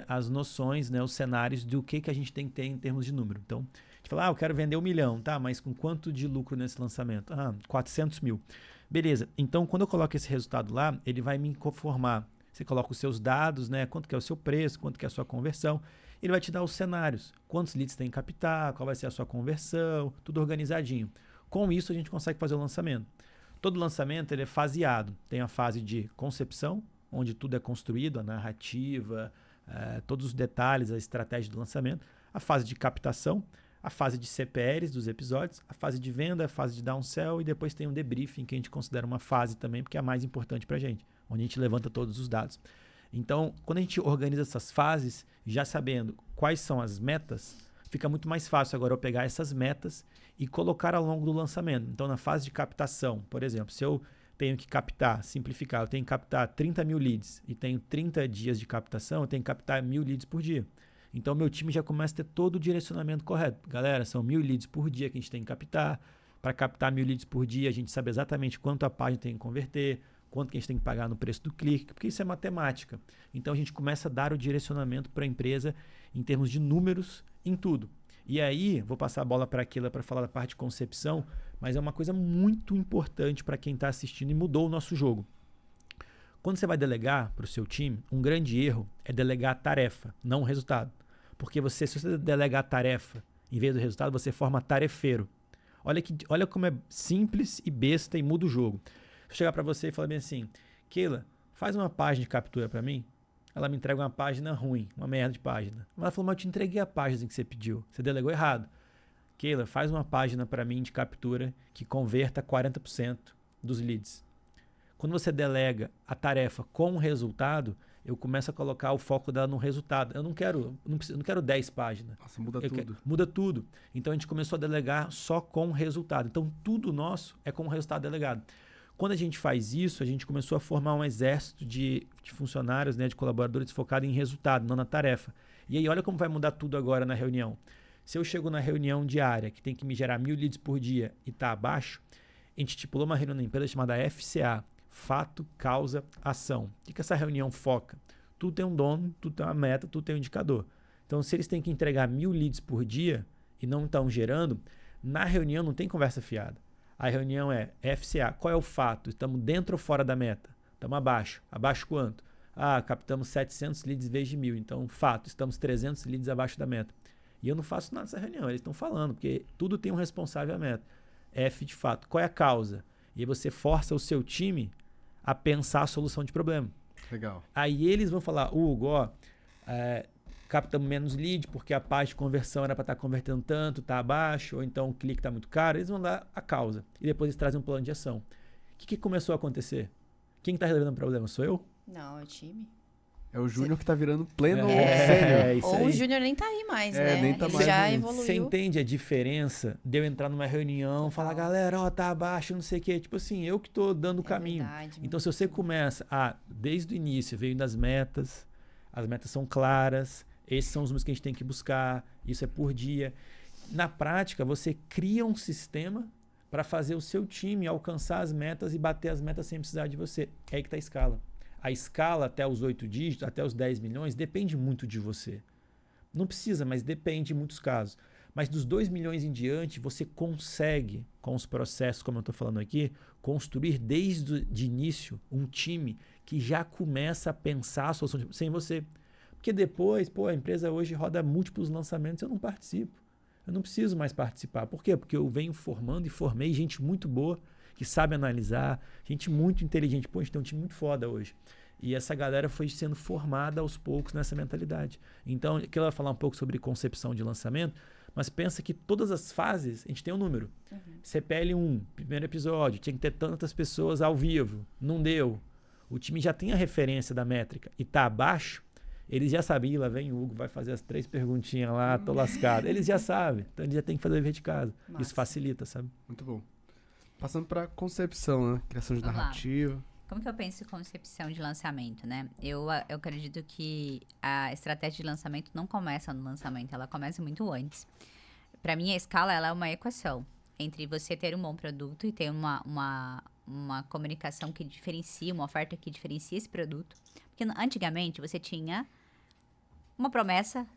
as noções, né? Os cenários do que a gente tem que ter em termos de número. Então, a gente fala, eu quero vender 1 milhão, tá? Mas com quanto de lucro nesse lançamento? 400 mil. Beleza. Então, quando eu coloco esse resultado lá, ele vai me conformar. Você coloca os seus dados, né? Quanto que é o seu preço, quanto que é a sua conversão. Ele vai te dar os cenários. Quantos leads tem que captar, qual vai ser a sua conversão, tudo organizadinho. Com isso, a gente consegue fazer o lançamento. Todo lançamento ele é faseado. Tem a fase de concepção, onde tudo é construído, a narrativa, todos os detalhes, a estratégia do lançamento. A fase de captação, a fase de CPRs dos episódios, a fase de venda, a fase de downsell e depois tem um debriefing, que a gente considera uma fase também, porque é a mais importante para a gente, onde a gente levanta todos os dados. Então, quando a gente organiza essas fases, já sabendo quais são as metas, fica muito mais fácil agora eu pegar essas metas e colocar ao longo do lançamento. Então, na fase de captação, por exemplo, se eu tenho que captar, simplificar, eu tenho que captar 30 mil leads e tenho 30 dias de captação, eu tenho que captar 1.000 leads por dia. Então, meu time já começa a ter todo o direcionamento correto. Galera, são 1.000 leads por dia que a gente tem que captar. Para captar 1.000 leads por dia, a gente sabe exatamente quanto a página tem que converter, quanto que a gente tem que pagar no preço do clique, porque isso é matemática. Então, a gente começa a dar o direcionamento para a empresa em termos de números em tudo. E aí, vou passar a bola para aquilo para falar da parte de concepção, mas é uma coisa muito importante para quem está assistindo e mudou o nosso jogo. Quando você vai delegar para o seu time, um grande erro é delegar a tarefa, não o resultado. Porque se você delegar a tarefa em vez do resultado, você forma tarefeiro. Olha como é simples e besta e muda o jogo. Se eu chegar para você e falar bem assim, Keila, faz uma página de captura para mim. Ela me entrega uma página ruim, uma merda de página. Mas ela falou, mas eu te entreguei a página que você pediu. Você delegou errado. Keila, faz uma página para mim de captura que converta 40% dos leads. Quando você delega a tarefa com o resultado, eu começo a colocar o foco dela no resultado. Eu não quero 10 páginas. Nossa, muda tudo. Muda tudo. Então a gente começou a delegar só com o resultado. Então tudo nosso é com o resultado delegado. Quando a gente faz isso, a gente começou a formar um exército de funcionários, né, de colaboradores focados em resultado, não na tarefa. E aí olha como vai mudar tudo agora na reunião. Se eu chego na reunião diária, que tem que me gerar 1000 leads por dia e está abaixo, a gente estipulou uma reunião na empresa chamada FCA, Fato, Causa, Ação. O que essa reunião foca? Tudo tem um dono, tudo tem uma meta, tudo tem um indicador. Então, se eles têm que entregar 1000 leads por dia e não estão gerando, na reunião não tem conversa fiada. A reunião é FCA. Qual é o fato? Estamos dentro ou fora da meta? Estamos abaixo. Abaixo quanto? Captamos 700 leads em vez de 1000. Então, fato, estamos 300 leads abaixo da meta. E eu não faço nada nessa reunião. Eles estão falando, porque tudo tem um responsável à meta. F de fato. Qual é a causa? E aí você força o seu time a pensar a solução de problema. Legal. Aí eles vão falar, Hugo, captamos menos lead porque a parte de conversão era para estar convertendo tanto, está abaixo, ou então o clique está muito caro. Eles vão dar a causa. E depois eles trazem um plano de ação. O que começou a acontecer? Quem está resolvendo o problema? Sou eu? Não, é o time. É o Júnior que tá virando pleno É isso Ou aí. o Júnior nem tá aí mais, né? nem tá Ele mais já aí. evoluiu. Você entende a diferença de eu entrar numa reunião, falar, galera, tá abaixo, não sei o quê. Tipo assim, eu que tô dando o caminho. Verdade, Então, se você começa desde o início, veio das metas, as metas são claras, esses são os números que a gente tem que buscar, isso é por dia. Na prática, você cria um sistema para fazer o seu time alcançar as metas e bater as metas sem precisar de você. É aí que tá a escala. A escala até os 8 dígitos, até os 10 milhões, depende muito de você. Não precisa, mas depende em muitos casos. Mas dos 2 milhões em diante, você consegue, com os processos, como eu estou falando aqui, construir desde o início um time que já começa a pensar a solução sem você. Porque depois, a empresa hoje roda múltiplos lançamentos, eu não participo. Eu não preciso mais participar. Por quê? Porque eu venho formando e formei gente muito boa, que sabe analisar, gente muito inteligente. A gente tem um time muito foda hoje. E essa galera foi sendo formada aos poucos nessa mentalidade. Então, aqui ela vai falar um pouco sobre concepção de lançamento, mas pensa que todas as fases, a gente tem um número. CPL1, primeiro episódio, tinha que ter tantas pessoas ao vivo, não deu. O time já tem a referência da métrica e tá abaixo, eles já sabiam, lá vem o Hugo, vai fazer as 3 perguntinhas lá, tô lascado. Eles já sabem, então eles já tem que fazer o dever de casa. Massa. Isso facilita, sabe? Muito bom. Passando para concepção, né? Criação de Vamos lá. narrativa. Como que eu penso em concepção de lançamento, né? Eu acredito que a estratégia de lançamento não começa no lançamento, ela começa muito antes. Para mim, a escala ela é uma equação entre você ter um bom produto e ter uma comunicação que diferencia, uma oferta que diferencia esse produto. Porque antigamente você tinha uma promessa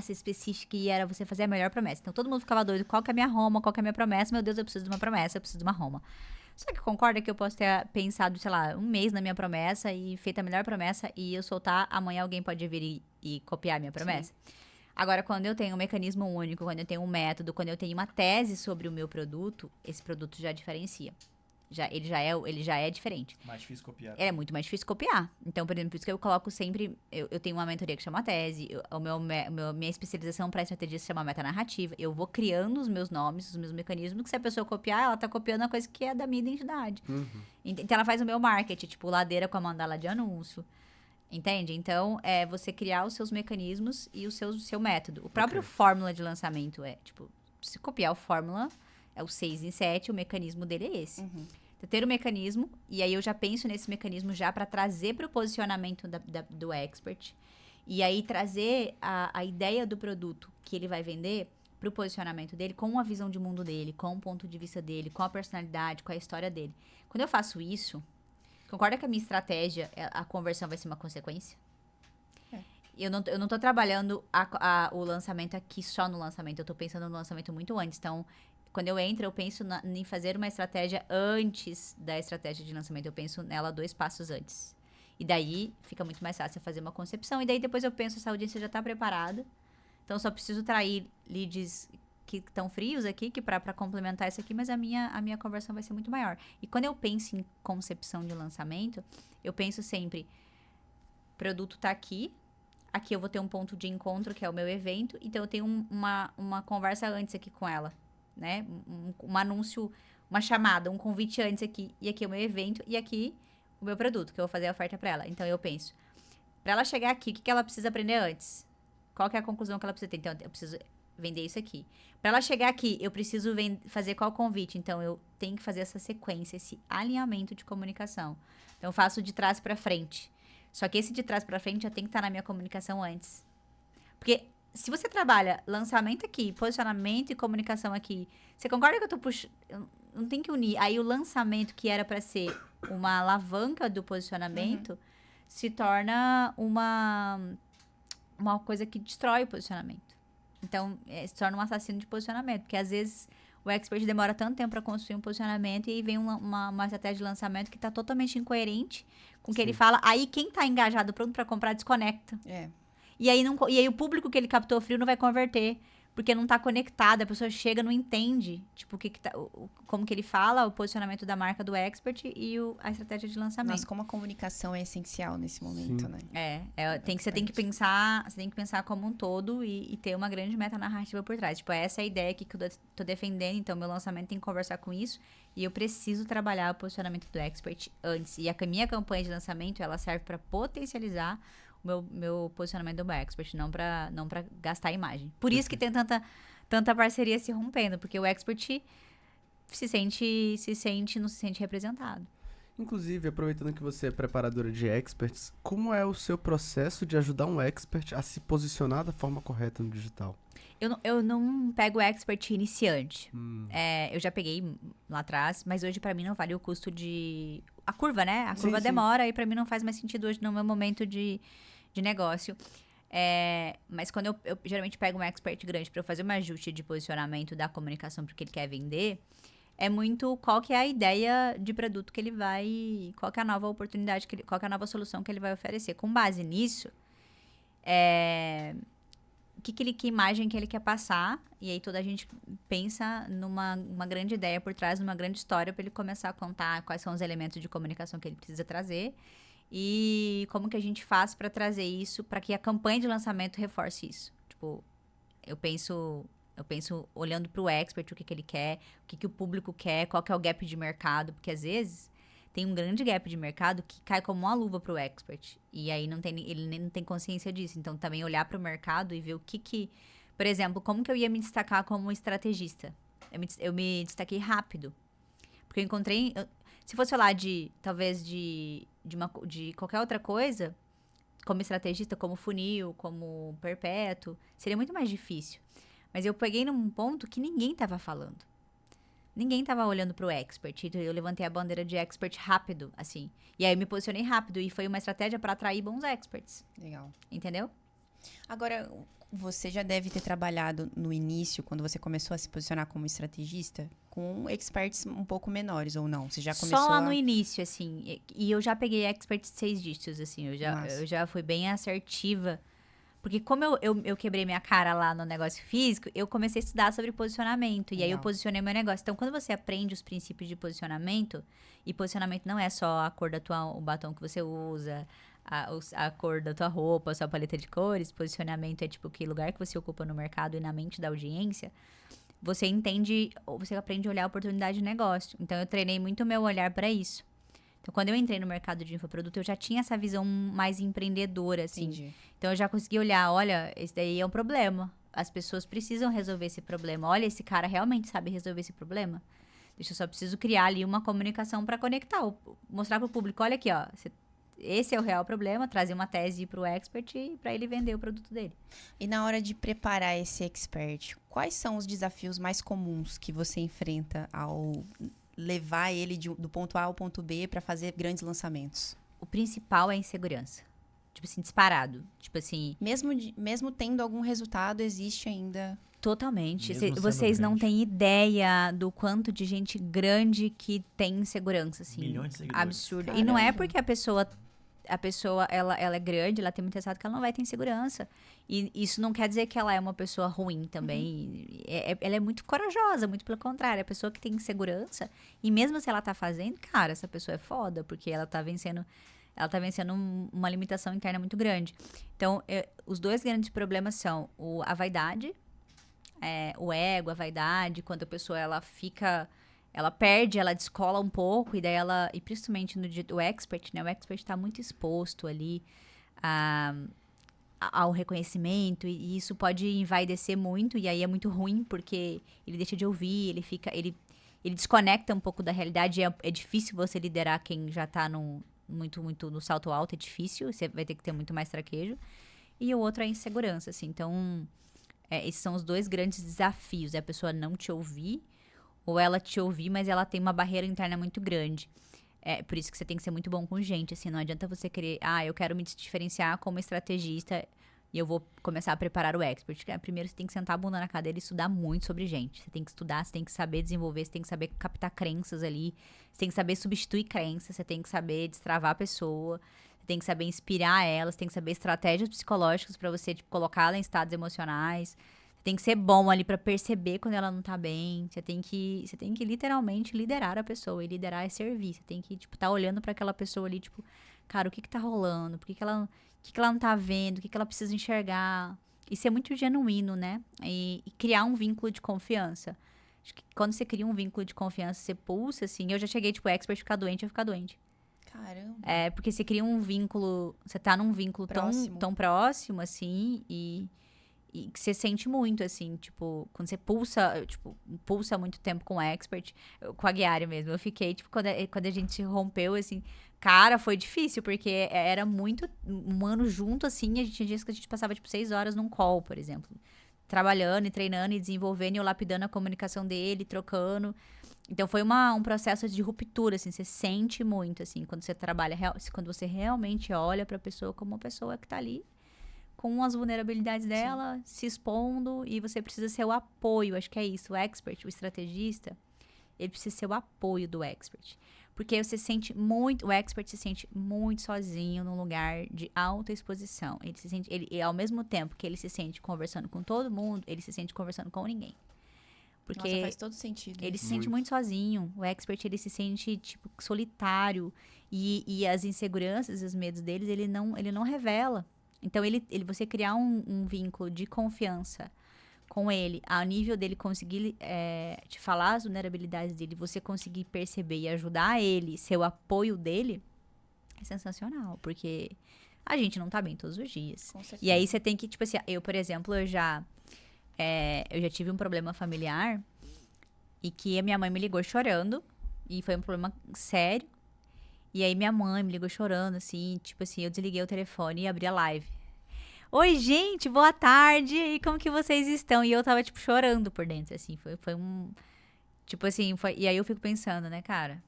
específica e era você fazer a melhor promessa. Então todo mundo ficava doido, qual que é a minha Roma, qual que é a minha promessa? Meu Deus, eu preciso de uma promessa, eu preciso de uma Roma. Só que concorda que eu posso ter pensado, sei lá, um mês na minha promessa e feito a melhor promessa e eu soltar, amanhã alguém pode vir e copiar a minha promessa? Sim. Agora, quando eu tenho um mecanismo único, quando eu tenho um método, quando eu tenho uma tese sobre o meu produto, esse produto já diferencia. Ele já é diferente. Mais difícil copiar. É muito mais difícil copiar. Então, por exemplo, por isso que eu coloco sempre... Eu tenho uma mentoria que chama tese. Minha especialização para estratégia se chama metanarrativa. Eu vou criando os meus nomes, os meus mecanismos, que se a pessoa copiar, ela tá copiando a coisa que é da minha identidade. Então, ela faz o meu marketing, tipo, ladeira com a mandala de anúncio. Entende? Então, é você criar os seus mecanismos e o seu método. O próprio fórmula de lançamento é, tipo, se copiar o fórmula, é o 6 em 7, o mecanismo dele é esse. Então, ter o mecanismo, e aí eu já penso nesse mecanismo já para trazer para o posicionamento do expert. E aí trazer a ideia do produto que ele vai vender para o posicionamento dele, com a visão de mundo dele, com o ponto de vista dele, com a personalidade, com a história dele. Quando eu faço isso, concorda que a minha estratégia, a conversão vai ser uma consequência? Eu não tô trabalhando o lançamento aqui só no lançamento, eu tô pensando no lançamento muito antes. Então, quando eu entro, eu penso em fazer uma estratégia antes da estratégia de lançamento. Eu penso nela 2 passos antes. E daí, fica muito mais fácil fazer uma concepção. E daí, depois eu penso, essa audiência já tá preparada. Então, eu só preciso atrair leads que estão frios aqui, que para complementar isso aqui, mas a minha conversão vai ser muito maior. E quando eu penso em concepção de lançamento, eu penso sempre, produto tá aqui eu vou ter um ponto de encontro, que é o meu evento, então eu tenho uma conversa antes aqui com ela, né? Um anúncio, uma chamada, um convite antes aqui, e aqui é o meu evento, e aqui o meu produto, que eu vou fazer a oferta para ela. Então, eu penso, para ela chegar aqui, o que ela precisa aprender antes? Qual que é a conclusão que ela precisa ter? Então, eu preciso vender isso aqui. Para ela chegar aqui, eu preciso fazer qual convite? Então, eu tenho que fazer essa sequência, esse alinhamento de comunicação. Então, eu faço de trás para frente. Só que esse de trás para frente já tem que estar na minha comunicação antes. Porque se você trabalha lançamento aqui, posicionamento e comunicação aqui, você concorda que eu tô puxando... Não tem que unir. Aí, o lançamento, que era para ser uma alavanca do posicionamento, se torna uma coisa que destrói o posicionamento. Então, se torna um assassino de posicionamento. Porque, às vezes, o expert demora tanto tempo para construir um posicionamento e aí vem uma estratégia de lançamento que está totalmente incoerente com o que ele fala. Aí, quem está engajado, pronto para comprar, desconecta. E aí, o público que ele captou frio não vai converter. Porque não está conectado. A pessoa chega, não entende, tipo, como que ele fala, o posicionamento da marca do expert e a estratégia de lançamento. Nossa, como a comunicação é essencial nesse momento, né? Você tem que pensar como um todo e ter uma grande meta narrativa por trás. Tipo, essa é a ideia aqui que eu tô defendendo, então meu lançamento tem que conversar com isso e eu preciso trabalhar o posicionamento do expert antes. E a minha campanha de lançamento, ela serve para potencializar o meu posicionamento do expert, não pra gastar a imagem. Por isso que tem tanta parceria se rompendo, porque o expert não se sente representado. Inclusive, aproveitando que você é preparadora de experts, como é o seu processo de ajudar um expert a se posicionar da forma correta no digital? Eu não pego expert iniciante. Eu já peguei lá atrás, mas hoje pra mim não vale o custo de... A curva, né? A curva demora e pra mim não faz mais sentido hoje no meu momento de negócio. Mas quando eu geralmente pego um expert grande pra eu fazer um ajuste de posicionamento da comunicação porque ele quer vender, é muito qual que é a ideia de produto que ele vai... Qual que é a nova oportunidade, qual que é a nova solução que ele vai oferecer. Com base nisso, que imagem que ele quer passar, e aí toda a gente pensa numa grande ideia por trás, numa grande história para ele começar a contar quais são os elementos de comunicação que ele precisa trazer e como que a gente faz para trazer isso, para que a campanha de lançamento reforce isso. Tipo, eu penso olhando para o expert, o que ele quer, o que o público quer, qual que é o gap de mercado, porque às vezes tem um grande gap de mercado que cai como uma luva pro expert. E aí ele não tem consciência disso. Então, também olhar pro mercado e ver o que... Por exemplo, como que eu ia me destacar como estrategista? Eu me destaquei rápido. Porque eu encontrei... se fosse falar talvez de qualquer outra coisa, como estrategista, como funil, como perpétuo, seria muito mais difícil. Mas eu peguei num ponto que ninguém estava falando. Ninguém estava olhando pro expert. Então, eu levantei a bandeira de expert rápido, assim. E aí, eu me posicionei rápido. E foi uma estratégia para atrair bons experts. Legal. Entendeu? Agora, você já deve ter trabalhado no início, quando você começou a se posicionar como estrategista, com experts um pouco menores, ou não? Você já começou Só no início, assim. E eu já peguei experts 6 dígitos, assim. Eu já fui bem assertiva. Porque como eu quebrei minha cara lá no negócio físico, eu comecei a estudar sobre posicionamento. Legal. E aí eu posicionei meu negócio. Então, quando você aprende os princípios de posicionamento, e posicionamento não é só a cor o batom que você usa, a cor da tua roupa, a sua paleta de cores. Posicionamento é tipo que lugar que você ocupa no mercado e na mente da audiência. Você aprende a olhar a oportunidade de negócio. Então, eu treinei muito o meu olhar para isso. Então, quando eu entrei no mercado de infoproduto, eu já tinha essa visão mais empreendedora, assim. Entendi. Então, eu já consegui olhar, olha, esse daí é um problema. As pessoas precisam resolver esse problema. Olha, esse cara realmente sabe resolver esse problema. Eu só preciso criar ali uma comunicação para conectar, mostrar para o público, olha aqui, ó, esse é o real problema, trazer uma tese para o expert e para ele vender o produto dele. E na hora de preparar esse expert, quais são os desafios mais comuns que você enfrenta ao levar ele do ponto A ao ponto B para fazer grandes lançamentos? O principal é a insegurança. Tipo assim, disparado. Tipo assim... Mesmo tendo algum resultado, existe ainda... Totalmente. Mesmo Vocês sendo não grande. têm ideia do quanto de gente grande que tem insegurança, assim. Milhões de seguidores. Absurdo. Caramba. E não é porque a pessoa a pessoa, ela é grande, ela tem muito resultado que ela não vai ter insegurança. E isso não quer dizer que ela é uma pessoa ruim também. Ela é muito corajosa, muito pelo contrário. A pessoa que tem insegurança, e mesmo se ela tá fazendo, cara, essa pessoa é foda, porque ela tá vencendo uma limitação interna muito grande. Então, os dois grandes problemas são a vaidade, o ego, a vaidade, quando a pessoa, ela perde, ela descola um pouco, e daí e principalmente o expert, né? O expert tá muito exposto ali ao reconhecimento, e isso pode envaidecer muito, e aí é muito ruim, porque ele deixa de ouvir, ele desconecta um pouco da realidade, é difícil você liderar quem já tá muito no salto alto, é difícil, você vai ter que ter muito mais traquejo. E o outro é a insegurança, assim. Então, esses são os dois grandes desafios, é a pessoa não te ouvir, ou ela te ouvir, mas ela tem uma barreira interna muito grande. Por isso que você tem que ser muito bom com gente, assim, não adianta você querer, eu quero me diferenciar como estrategista e eu vou começar a preparar o expert. Primeiro você tem que sentar a bunda na cadeira e estudar muito sobre gente. Você tem que estudar, você tem que saber desenvolver, você tem que saber captar crenças ali, você tem que saber substituir crenças, você tem que saber destravar a pessoa, você tem que saber inspirar ela, você tem que saber estratégias psicológicas para você, tipo, colocá-la em estados emocionais. Tem que ser bom ali pra perceber quando ela não tá bem. Você tem que literalmente liderar a pessoa. E liderar é servir. Você tem que, tipo, tá olhando pra aquela pessoa ali, tipo, cara, o que tá rolando? Por que ela não tá vendo? O que ela precisa enxergar? E ser muito genuíno, né? E criar um vínculo de confiança. Acho que quando você cria um vínculo de confiança, você pulsa, assim. Eu já cheguei, tipo, expert ficar doente, eu ficar doente. Caramba. Porque você cria um vínculo. Você tá num vínculo tão próximo, assim, e que você sente muito, assim, tipo, quando você pulsa muito tempo com o expert, com a Guiária mesmo. Eu fiquei, tipo, quando a gente rompeu, assim, cara, foi difícil, porque era muito um ano junto, assim, a gente tinha dias que a gente passava, tipo, 6 horas num call, por exemplo. Trabalhando e treinando e desenvolvendo e eu lapidando a comunicação dele, trocando. Então, foi um processo de ruptura, assim, você sente muito, assim, quando você trabalha, quando você realmente olha pra pessoa como uma pessoa que tá ali, com as vulnerabilidades dela, se expondo, e você precisa ser o apoio, acho que é isso, o expert, o estrategista, ele precisa ser o apoio do expert, porque o expert se sente muito sozinho num lugar de alta exposição, ele ao mesmo tempo que ele se sente conversando com todo mundo, ele se sente conversando com ninguém. Porque Nossa, faz todo sentido. Ele se sente muito sozinho, o expert, ele se sente, tipo, solitário, e as inseguranças e os medos deles, ele não revela. Então, você criar um vínculo de confiança com ele, ao nível dele conseguir te falar as vulnerabilidades dele, você conseguir perceber e ajudar ele, ser o apoio dele, é sensacional, porque a gente não tá bem todos os dias. Com certeza. E aí, você tem que, tipo assim, eu, por exemplo, eu já tive um problema familiar, e que a minha mãe me ligou chorando, e foi um problema sério. E aí, minha mãe me ligou chorando, assim, tipo assim, eu desliguei o telefone e abri a live. Oi, gente, boa tarde, e como que vocês estão? E eu tava, tipo, chorando por dentro, assim, foi um... Tipo assim, e aí eu fico pensando, né, cara,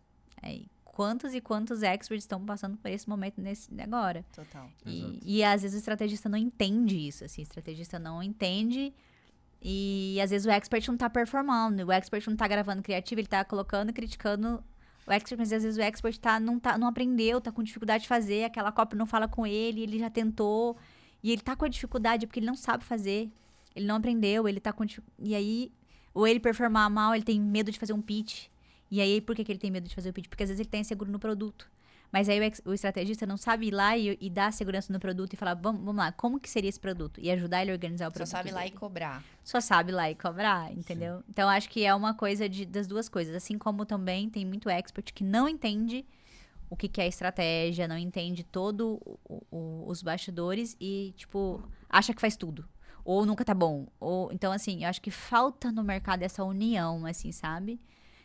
quantos e quantos experts estão passando por esse momento agora? Total. E às vezes o estrategista não entende isso, assim, o estrategista não entende, e às vezes o expert não tá performando, o expert não tá gravando criativo, ele tá colocando, criticando o expert, mas às vezes o expert não aprendeu, tá com dificuldade de fazer, aquela cópia não fala com ele já tentou, e ele tá com a dificuldade porque ele não sabe fazer, ele não aprendeu, ele tá com e aí, ou ele performar mal, ele tem medo de fazer um pitch, e aí por que ele tem medo de fazer o pitch? Porque às vezes ele tá inseguro no produto, mas aí o estrategista não sabe ir lá e dar segurança no produto e falar, vamos lá, como que seria esse produto? E ajudar ele a organizar o produto. Só sabe ir lá e cobrar. Só sabe ir lá e cobrar, entendeu? Sim. Então, acho que é uma coisa das duas coisas. Assim como também tem muito expert que não entende o que é estratégia, não entende todo os bastidores e, tipo, acha que faz tudo. Ou nunca tá bom. Então, assim, eu acho que falta no mercado essa união, assim, sabe?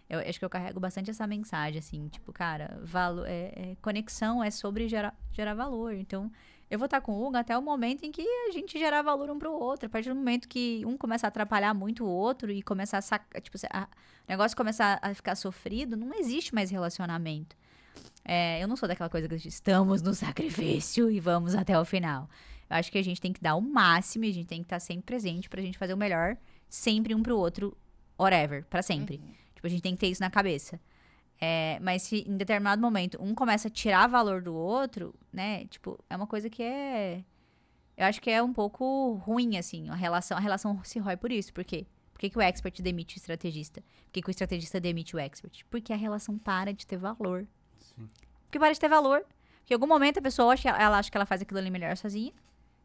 Eu acho que eu carrego bastante essa mensagem, assim, tipo, cara, conexão é sobre gerar valor. Então, eu vou estar com o Hugo até o momento em que a gente gerar valor um pro outro. A partir do momento que um começa a atrapalhar muito o outro e começar o negócio começar a ficar sofrido, não existe mais relacionamento. Eu não sou daquela coisa que estamos no sacrifício e vamos até o final. Eu acho que a gente tem que dar o máximo e a gente tem que estar sempre presente pra gente fazer o melhor, sempre um pro outro, whatever, pra sempre. Tipo, a gente tem que ter isso na cabeça. Mas se em determinado momento um começa a tirar valor do outro, né? Tipo, é uma coisa que eu acho que é um pouco ruim, assim, a relação se rói por isso. Por quê? Por que o expert demite o estrategista? Por que o estrategista demite o expert? Porque a relação para de ter valor. Sim. Porque para de ter valor. Porque em algum momento a pessoa acha que ela faz aquilo ali melhor sozinha.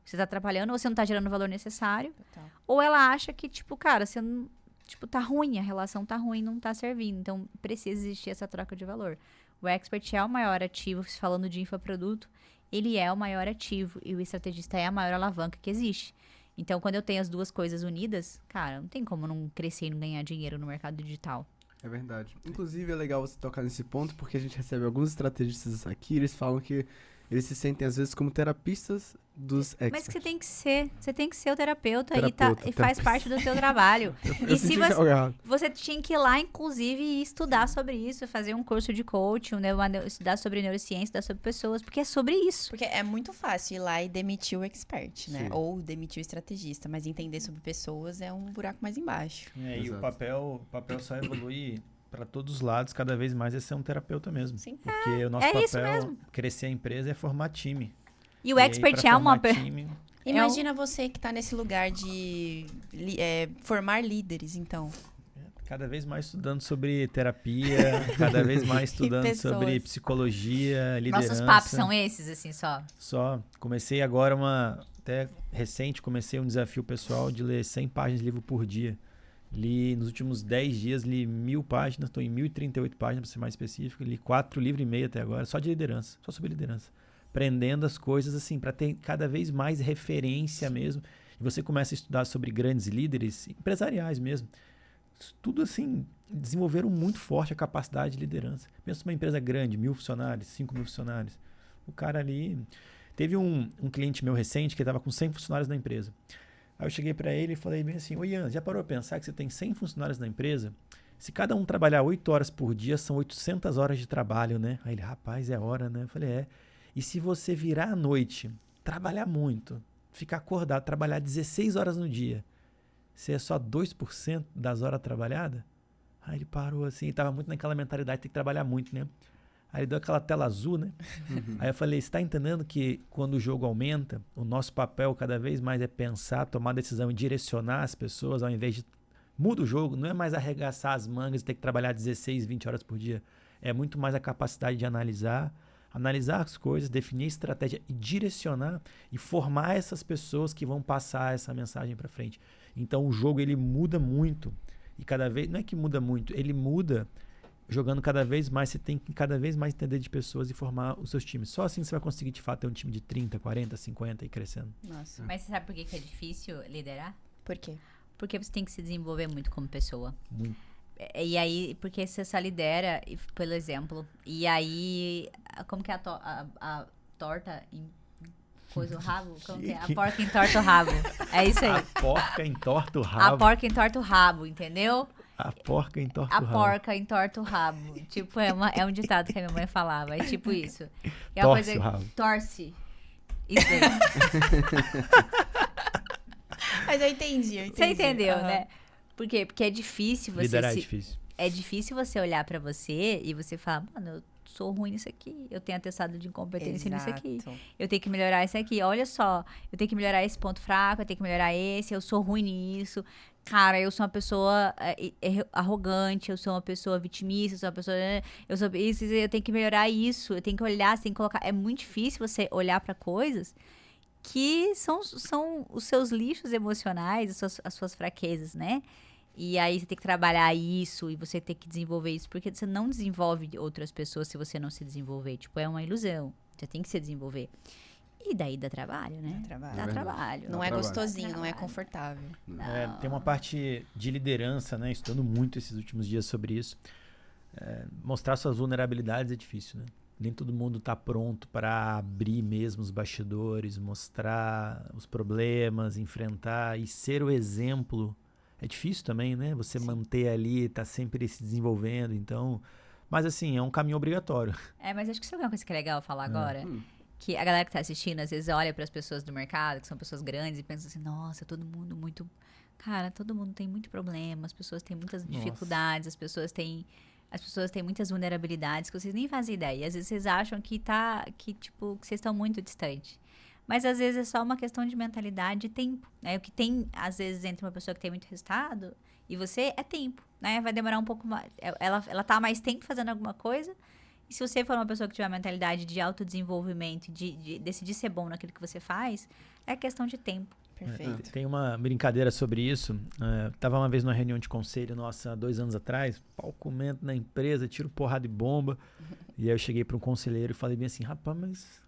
Você tá atrapalhando, ou você não tá gerando o valor necessário. Total. Ou ela acha que, tipo, cara, você não... Tipo, tá ruim, a relação tá ruim, não tá servindo. Então, precisa existir essa troca de valor. O expert é o maior ativo, falando de infoproduto, ele é o maior ativo e o estrategista é a maior alavanca que existe. Então, quando eu tenho as duas coisas unidas, cara, não tem como não crescer e não ganhar dinheiro no mercado digital. É verdade. Inclusive, é legal você tocar nesse ponto, porque a gente recebe alguns estrategistas aqui, eles falam que eles se sentem, às vezes, como terapistas dos experts. Mas que você tem que ser o terapeuta, Terapeuta, e faz parte do teu trabalho. Eu E se senti que é errado. você tinha que ir lá, inclusive, e estudar sobre isso, fazer um curso de coaching, estudar sobre neurociência, estudar sobre pessoas, porque é sobre isso. Porque é muito fácil ir lá e demitir o expert, né? Sim. Ou demitir o estrategista. Mas entender sobre pessoas é um buraco mais embaixo. E o Exato. papel só evolui para todos os lados, cada vez mais é ser um terapeuta mesmo. Sim. Porque o nosso é isso papel, mesmo. crescer a empresa é formar time. E o aí, expert pra é uma... formar time, Imagina você que tá nesse lugar de formar líderes, então. cada vez mais estudando sobre terapia, cada vez mais estudando pessoas. sobre psicologia, liderança. Nossos papos são esses, assim, só. Só comecei agora até recente, comecei um desafio pessoal de ler 100 páginas de livro por dia. Li nos últimos 10 dias, li 1000 páginas, estou em 1038 páginas para ser mais específico, li 4 livros e meio até agora, só de liderança, só sobre liderança. Aprendendo as coisas assim, para ter cada vez mais referência mesmo. E você começa a estudar sobre grandes líderes, empresariais mesmo. Tudo assim, desenvolveram muito forte a capacidade de liderança. Pensa uma empresa grande, 1000 funcionários, 5000 funcionários. O cara ali... Teve um cliente meu recente que estava com 100 funcionários na empresa. Aí eu cheguei para ele e falei bem assim, ô Ian, já parou a pensar que você tem 100 funcionários na empresa? Se cada um trabalhar 8 horas por dia, são 800 horas de trabalho, né? Aí ele, rapaz, é hora, né? Eu falei, é. E se você virar à noite, trabalhar muito, ficar acordado, trabalhar 16 horas no dia, se é só 2% das horas trabalhadas? Aí ele parou assim, estava muito naquela mentalidade de ter que trabalhar muito, né? Aí ele deu aquela tela azul, né? Aí eu falei, você está entendendo que quando o jogo aumenta, o nosso papel cada vez mais é pensar, tomar decisão e direcionar as pessoas, ao invés de... Muda o jogo, não é mais arregaçar as mangas e ter que trabalhar 16, 20 horas por dia. É muito mais a capacidade de analisar as coisas, definir estratégia e direcionar e formar essas pessoas que vão passar essa mensagem para frente. Então o jogo ele muda muito e cada vez, não é que muda muito, ele muda jogando cada vez mais, você tem que cada vez mais entender de pessoas e formar os seus times. Só assim você vai conseguir de fato ter um time de 30, 40, 50 e crescendo. Nossa. Mas você sabe por que é difícil liderar? Por quê? Porque você tem que se desenvolver muito como pessoa. Muito. E aí, porque você só lidera, pelo exemplo. E aí, como que é a torta coisa o rabo? Como que é? A porca entorta o rabo. É isso aí. A porca entorta o A rabo. porca entorta o rabo, entendeu? A porca entorta A o rabo. porca entorta o rabo. Tipo, é um ditado que a minha mãe falava. É tipo isso. É Torce o rabo. Torce. Isso aí. Mas eu entendi. Você entendeu, Aham. né? Por quê? Porque é difícil você Liderar é difícil. É difícil você olhar pra você e você falar, mano, eu sou ruim nisso aqui. Eu tenho atestado de incompetência nisso aqui. Exato. Eu tenho que melhorar isso aqui. Olha só, eu tenho que melhorar esse ponto fraco, eu tenho que melhorar esse, eu sou ruim nisso. Cara, eu sou uma pessoa arrogante, eu sou uma pessoa vitimista, eu sou uma pessoa... Eu sou isso, eu tenho que melhorar isso, eu tenho que olhar, você tem que colocar... É muito difícil você olhar pra coisas que são os seus lixos emocionais, as suas fraquezas, né? E aí você tem que trabalhar isso e você tem que desenvolver isso, porque você não desenvolve outras pessoas se você não se desenvolver. Tipo, é uma ilusão. Você tem que se desenvolver. E daí dá trabalho, né? Dá trabalho. Dá É verdade. trabalho. Não é trabalho. gostosinho, Dá não é trabalho. confortável. Tem uma parte de liderança, né? Estudando muito esses últimos dias sobre isso. Mostrar suas vulnerabilidades é difícil, né? Nem todo mundo está pronto para abrir mesmo os bastidores, mostrar os problemas, enfrentar e ser o exemplo. É difícil também, né? Você manter ali, tá sempre se desenvolvendo, então... Mas assim, é um caminho obrigatório. Mas acho que sabe uma coisa que é legal falar agora? Que a galera que tá assistindo, às vezes olha para as pessoas do mercado, que são pessoas grandes, e pensa assim, nossa, todo mundo muito... Cara, todo mundo tem muito problema, as pessoas têm muitas dificuldades, as pessoas As pessoas têm muitas vulnerabilidades que vocês nem fazem ideia. E às vezes vocês acham que que vocês estão muito distantes. Mas às vezes é só uma questão de mentalidade e tempo, né? O que tem, às vezes, entre uma pessoa que tem muito resultado e você é tempo, né? Vai demorar um pouco mais. Ela tá mais tempo fazendo alguma coisa. E se você for uma pessoa que tiver uma mentalidade de autodesenvolvimento, de decidir ser bom naquilo que você faz, é questão de tempo. Perfeito. Tem uma brincadeira sobre isso. Tava uma vez numa reunião de conselho nossa, 2 anos atrás, pau comendo na empresa, tiro porrada e bomba. E aí eu cheguei para um conselheiro e falei bem assim, rapaz, mas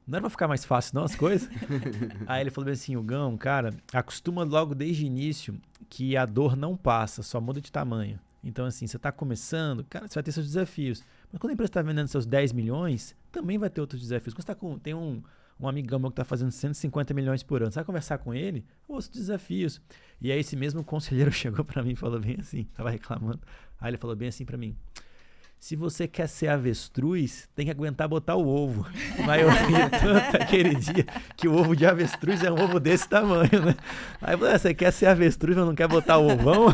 não era pra ficar mais fácil não as coisas? Aí ele falou bem assim, Hugão, cara, acostuma logo desde o início que a dor não passa, só muda de tamanho. Então assim, você tá começando, cara, você vai ter seus desafios. Mas quando a empresa tá vendendo seus 10 milhões, também vai ter outros desafios. Quando você tá tem um amigão meu que tá fazendo 150 milhões por ano. Você vai conversar com ele? Os desafios. E aí esse mesmo conselheiro chegou pra mim e falou bem assim, tava reclamando. Aí ele falou bem assim pra mim, se você quer ser avestruz, tem que aguentar botar o ovo. Mas eu ria tanto aquele dia que o ovo de avestruz é um ovo desse tamanho, né? Aí eu falei, você quer ser avestruz, mas não quer botar o ovão?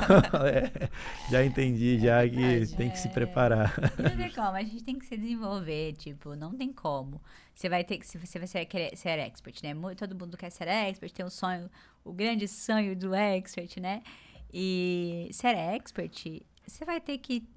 Já entendi, já que tem que se preparar. Não tem como, a gente tem que se desenvolver, tipo, não tem como. Você vai ter que, se você vai querer ser expert, né? Todo mundo quer ser expert, tem um sonho, o grande sonho do expert, né? E ser expert, você vai ter que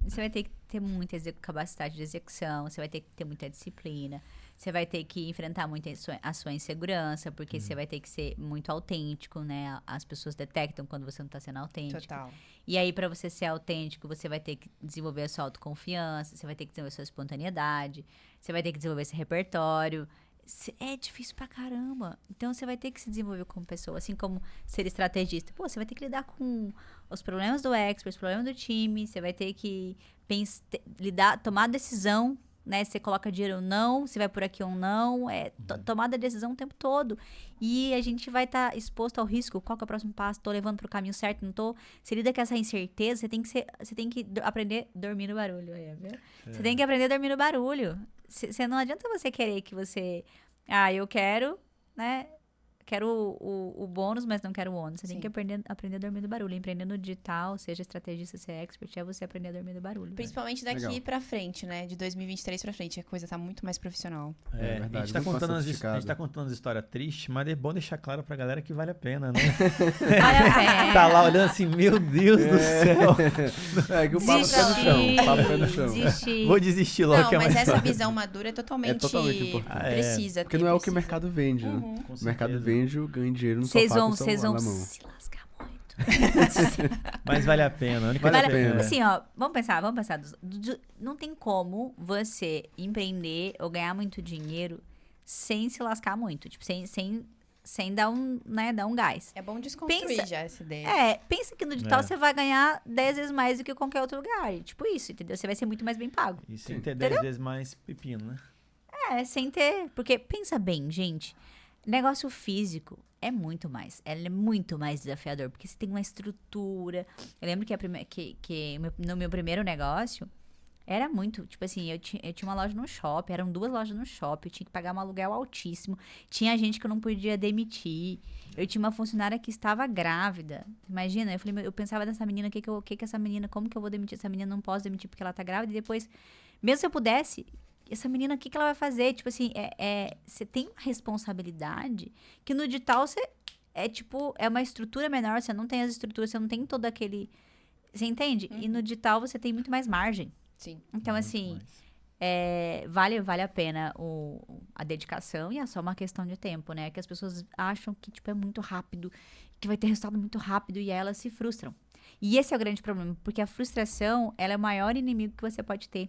ter muita capacidade de execução, você vai ter que ter muita disciplina, você vai ter que enfrentar muito a sua insegurança, porque você vai ter que ser muito autêntico, né? As pessoas detectam quando você não está sendo autêntico. Total. E aí, para você ser autêntico, você vai ter que desenvolver a sua autoconfiança, você vai ter que desenvolver a sua espontaneidade, você vai ter que desenvolver esse repertório. É difícil pra caramba. Então, você vai ter que se desenvolver como pessoa, assim como ser estrategista. Pô, você vai ter que lidar com os problemas do expert, os problemas do time, você vai ter que tomar decisão, né? Você coloca dinheiro ou não, se vai por aqui ou não, tomada de decisão o tempo todo. E a gente vai estar exposto ao risco. Qual que é o próximo passo? Tô levando pro caminho certo, não tô? Você lida com essa incerteza, você tem que aprender a dormir no barulho. Viu? Você tem que aprender a dormir no barulho. Não adianta você querer que você... eu quero, né? Quero o bônus, mas não quero o ônus. Você tem que aprender a dormir do barulho. Empreender no digital, seja estrategista, ser expert, é você aprender a dormir do barulho. Principalmente daqui pra frente, né? De 2023 pra frente, a coisa tá muito mais profissional. Verdade, a gente tá contando as histórias tristes, mas é bom deixar claro pra galera que vale a pena, né? Vale a pena. Tá lá olhando assim, meu Deus do céu. Que o papo pé no chão. Papo pé no chão. Vou desistir logo. Não, que é mas mais essa fácil. visão madura é totalmente importante. precisa. Porque não é o que o mercado vende, né? O mercado vende, ganha dinheiro no sofá com o celular na mão. Se lascar muito. Mas vale a pena. A única Vale a coisa pena. Assim, ó, vamos pensar. Não tem como você empreender ou ganhar muito dinheiro sem se lascar muito. Tipo, sem dar um gás. É bom desconstruir já essa ideia. Pensa que no digital você vai ganhar 10 vezes mais do que qualquer outro lugar. Tipo isso, entendeu? Você vai ser muito mais bem pago. E sem ter 10 vezes mais pepino, né? Sem ter... Porque, pensa bem, gente. Negócio físico é muito mais. Ela é muito mais desafiador, porque você tem uma estrutura. Eu lembro que no meu primeiro negócio, era muito, tipo assim, eu tinha uma loja no shopping, eram 2 lojas no shopping, eu tinha que pagar um aluguel altíssimo, tinha gente que eu não podia demitir, eu tinha uma funcionária que estava grávida, imagina, eu pensava nessa menina, que essa menina, como que eu vou demitir essa menina, não posso demitir porque ela tá grávida, e depois, mesmo se eu pudesse, essa menina, o que ela vai fazer? Tipo assim, você tem uma responsabilidade que no digital é uma estrutura menor, você não tem as estruturas, você não tem todo aquele, você entende? E no digital você tem muito mais margem. Sim. Então, assim, vale a pena a dedicação e é só uma questão de tempo, né? Que as pessoas acham que, tipo, é muito rápido, que vai ter resultado muito rápido e aí elas se frustram. E esse é o grande problema, porque a frustração, ela é o maior inimigo que você pode ter.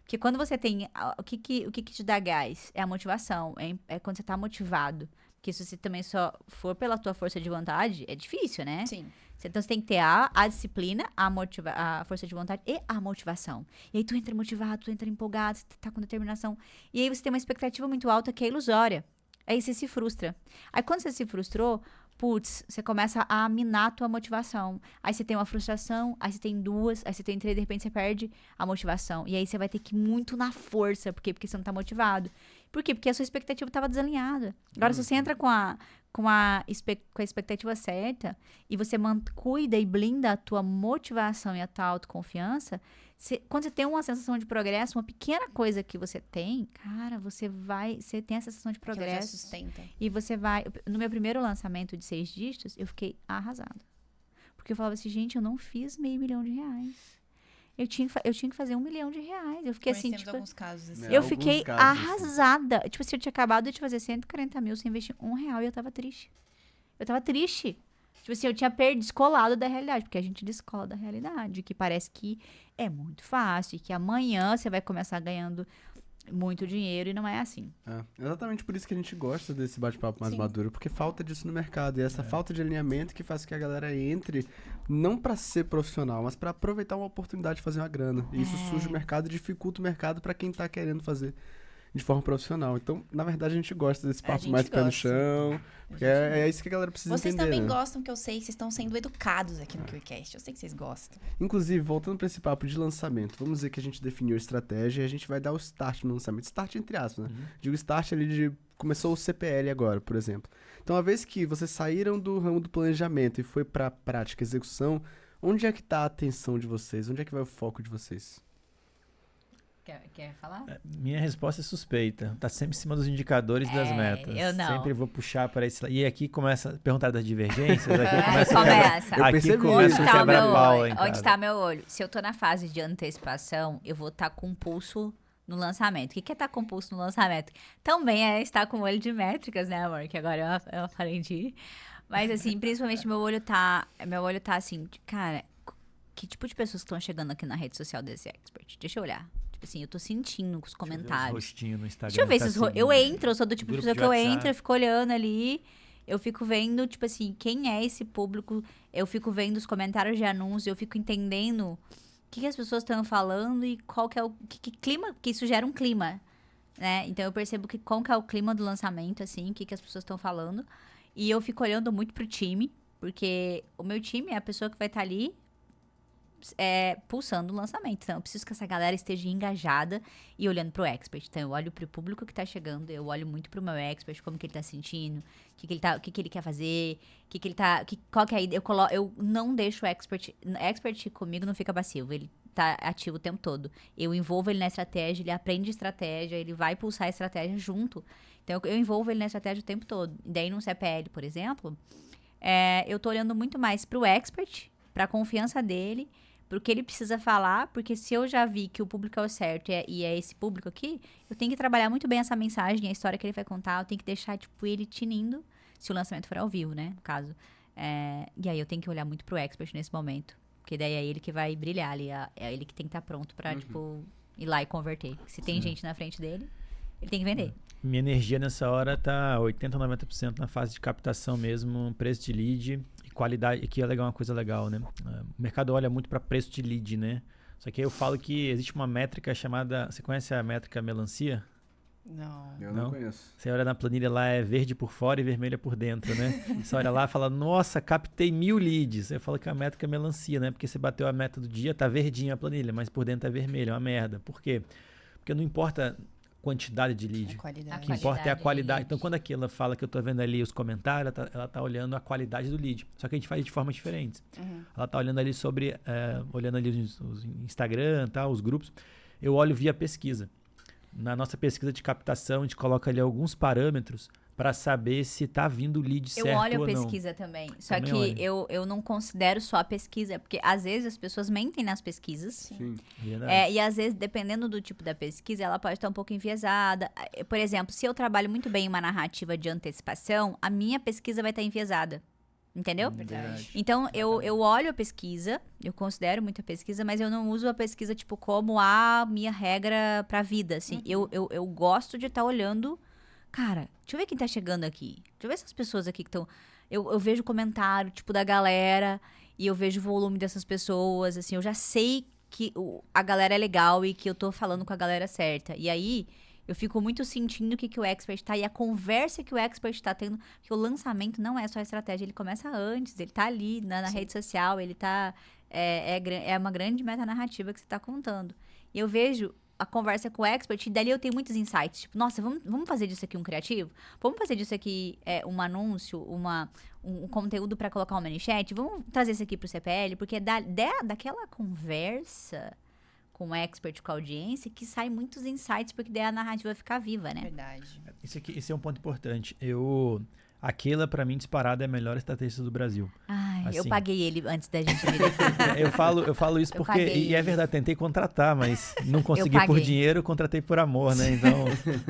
Porque quando você tem... O que te dá gás? É a motivação, é quando você tá motivado. Porque se você também só for pela tua força de vontade, é difícil, né? Sim. Então, você tem que ter a disciplina, a força de vontade e a motivação. E aí, tu entra motivado, tu entra empolgado, tu tá com determinação. E aí, você tem uma expectativa muito alta que é ilusória. Aí, você se frustra. Aí, quando você se frustrou, você começa a minar a tua motivação. Aí, você tem uma frustração, aí você tem 2, aí você tem 3, de repente, você perde a motivação. E aí, você vai ter que ir muito na força. Por quê? Porque você não tá motivado. Por quê? Porque a sua expectativa estava desalinhada. Agora, se você entra com a expectativa certa e você cuida e blinda a tua motivação e a tua autoconfiança, Quando você tem uma sensação de progresso, uma pequena coisa que você tem, cara, você tem a sensação de Aquilo já progresso. sustenta. E você vai... No meu primeiro lançamento de 6 dígitos, eu fiquei arrasada. Porque eu falava assim, gente, eu não fiz R$500 mil. Eu tinha que fazer R$1 milhão. Eu fiquei assim, Conhecemos tipo... alguns casos assim. É, Eu alguns fiquei casos, assim. arrasada. Tipo assim, eu tinha acabado de fazer 140 mil sem investir R$1 e eu tava triste. Tipo assim, eu tinha descolado da realidade, porque a gente descola da realidade, que parece que é muito fácil, e que amanhã você vai começar ganhando muito dinheiro e não é assim. É, exatamente por isso que a gente gosta desse bate-papo mais Sim. maduro, porque falta disso no mercado. E essa falta de alinhamento que faz com que a galera entre, não pra ser profissional, mas pra aproveitar uma oportunidade de fazer uma grana. E isso suja o mercado e dificulta o mercado pra quem tá querendo fazer de forma profissional. Então, na verdade, a gente gosta desse A papo gente mais pé no gosta. chão, porque é isso que a galera precisa Vocês entender. também né? gostam, que eu sei que vocês estão sendo educados aqui no QCast. Eu sei que vocês gostam. Inclusive, voltando para esse papo de lançamento, vamos dizer que a gente definiu a estratégia e a gente vai dar o start no lançamento. Start entre aspas, né? Digo start ali de... Começou o CPL agora, por exemplo. Então, uma vez que vocês saíram do ramo do planejamento e foi para a prática, execução, onde é que tá a atenção de vocês? Onde é que vai o foco de vocês? Quer falar? Minha resposta é suspeita. Tá sempre em cima dos indicadores das metas. eu não. Sempre vou puxar para esse lado. E aqui começa a perguntar das divergências. Aqui começa Começa. Eu aqui percebi começa isso. o Onde tá o meu quebra-pau, olho? hein, Onde cara? tá meu olho? Se eu tô na fase de antecipação, eu vou estar com pulso no lançamento. O que é estar com pulso no lançamento? Também é estar com olho de métricas, né, amor? Que agora eu aprendi. Mas, assim, principalmente meu olho tá assim, cara, que tipo de pessoas que estão chegando aqui na rede social desse expert? Deixa eu olhar. Tipo assim, eu tô sentindo com os comentários. Rostinho no Instagram. Deixa eu ver tá esses seguindo. eu sou do tipo de Grupo pessoa de que eu WhatsApp. entro, eu fico olhando ali, eu fico vendo, tipo assim, quem é esse público, eu fico vendo os comentários de anúncio, eu fico entendendo o que as pessoas estão falando e qual que é o que clima, que isso gera um clima, né? Então eu percebo qual que é o clima do lançamento, assim, o que as pessoas estão falando, e eu fico olhando muito pro time, porque o meu time é a pessoa que vai estar ali pulsando o lançamento. Então, eu preciso que essa galera esteja engajada e olhando pro expert. Então, eu olho pro público que tá chegando, eu olho muito pro meu expert, como que ele tá sentindo, o que ele quer fazer, qual que é a ideia. Eu não deixo o expert comigo não fica passivo, ele tá ativo o tempo todo. Eu envolvo ele na estratégia, ele aprende estratégia, ele vai pulsar a estratégia junto. Então, eu envolvo ele na estratégia o tempo todo. E daí, num CPL, por exemplo, eu tô olhando muito mais pro expert, pra confiança dele, pro que ele precisa falar, porque se eu já vi que o público é o certo e é esse público aqui, eu tenho que trabalhar muito bem essa mensagem, a história que ele vai contar, eu tenho que deixar, tipo, ele tinindo, se o lançamento for ao vivo, né, no caso. E aí eu tenho que olhar muito pro expert nesse momento, porque daí é ele que vai brilhar ali, é ele que tem que estar pronto pra, tipo, ir lá e converter. Se tem gente na frente dele, ele tem que vender. Minha energia nessa hora tá 80, 90% na fase de captação mesmo, preço de lead e qualidade, que é legal, uma coisa legal, né? O mercado olha muito para preço de lead, né? Só que aí eu falo que existe uma métrica chamada... Você conhece a métrica melancia? Não. Eu Não? não conheço. Você olha na planilha lá, é verde por fora e vermelha por dentro, né? Você olha lá e fala, nossa, captei 1000 leads. Eu falo que a métrica é melancia, né? Porque você bateu a meta do dia, tá verdinha a planilha, mas por dentro é vermelha, é uma merda. Por quê? Porque não importa quantidade de lead. A qualidade. O que importa é a Qualidade de qualidade. lead. Então, quando aquela fala que eu tô vendo ali os comentários, ela tá olhando a qualidade do lead. Só que a gente faz de formas diferentes. Ela tá olhando ali olhando ali os Instagram, tá, os grupos. Eu olho via pesquisa. Na nossa pesquisa de captação, a gente coloca ali alguns parâmetros para saber se tá vindo o lead certo ou Eu não. olho a pesquisa também. Só Também que eu não considero só a pesquisa, porque às vezes as pessoas mentem nas pesquisas. Sim. Verdade. E às vezes, dependendo do tipo da pesquisa, ela pode estar um pouco enviesada. Por exemplo, se eu trabalho muito bem em uma narrativa de antecipação, a minha pesquisa vai estar enviesada. Entendeu? Verdade. Então, eu olho a pesquisa, eu considero muito a pesquisa, mas eu não uso a pesquisa, tipo, como a minha regra pra vida, assim. Eu gosto de estar olhando... Cara, deixa eu ver quem tá chegando aqui. Deixa eu ver essas pessoas aqui que estão... Eu vejo comentário, tipo, da galera, e eu vejo o volume dessas pessoas, assim, eu já sei que a galera é legal e que eu tô falando com a galera certa. E aí, eu fico muito sentindo o que o expert tá, e a conversa que o expert tá tendo, que o lançamento não é só a estratégia, ele começa antes, ele tá ali na rede social, ele tá... É uma grande metanarrativa que você tá contando. E eu vejo a conversa com o expert, e dali eu tenho muitos insights. Tipo, nossa, vamos fazer disso aqui um criativo? Vamos fazer disso aqui um anúncio, um conteúdo para colocar um manchete? Vamos trazer isso aqui pro CPL? Porque daquela conversa com expert, com a audiência, que sai muitos insights, porque daí a narrativa fica viva, né? Verdade. Esse é um ponto importante. A Keila, pra mim, disparada, é a melhor estrategista do Brasil. Ai, eu Assim. paguei ele antes da gente vir aqui. Eu falo isso Eu porque, paguei e é ele. verdade, tentei contratar, mas não consegui por paguei. dinheiro, contratei por amor, né? Então,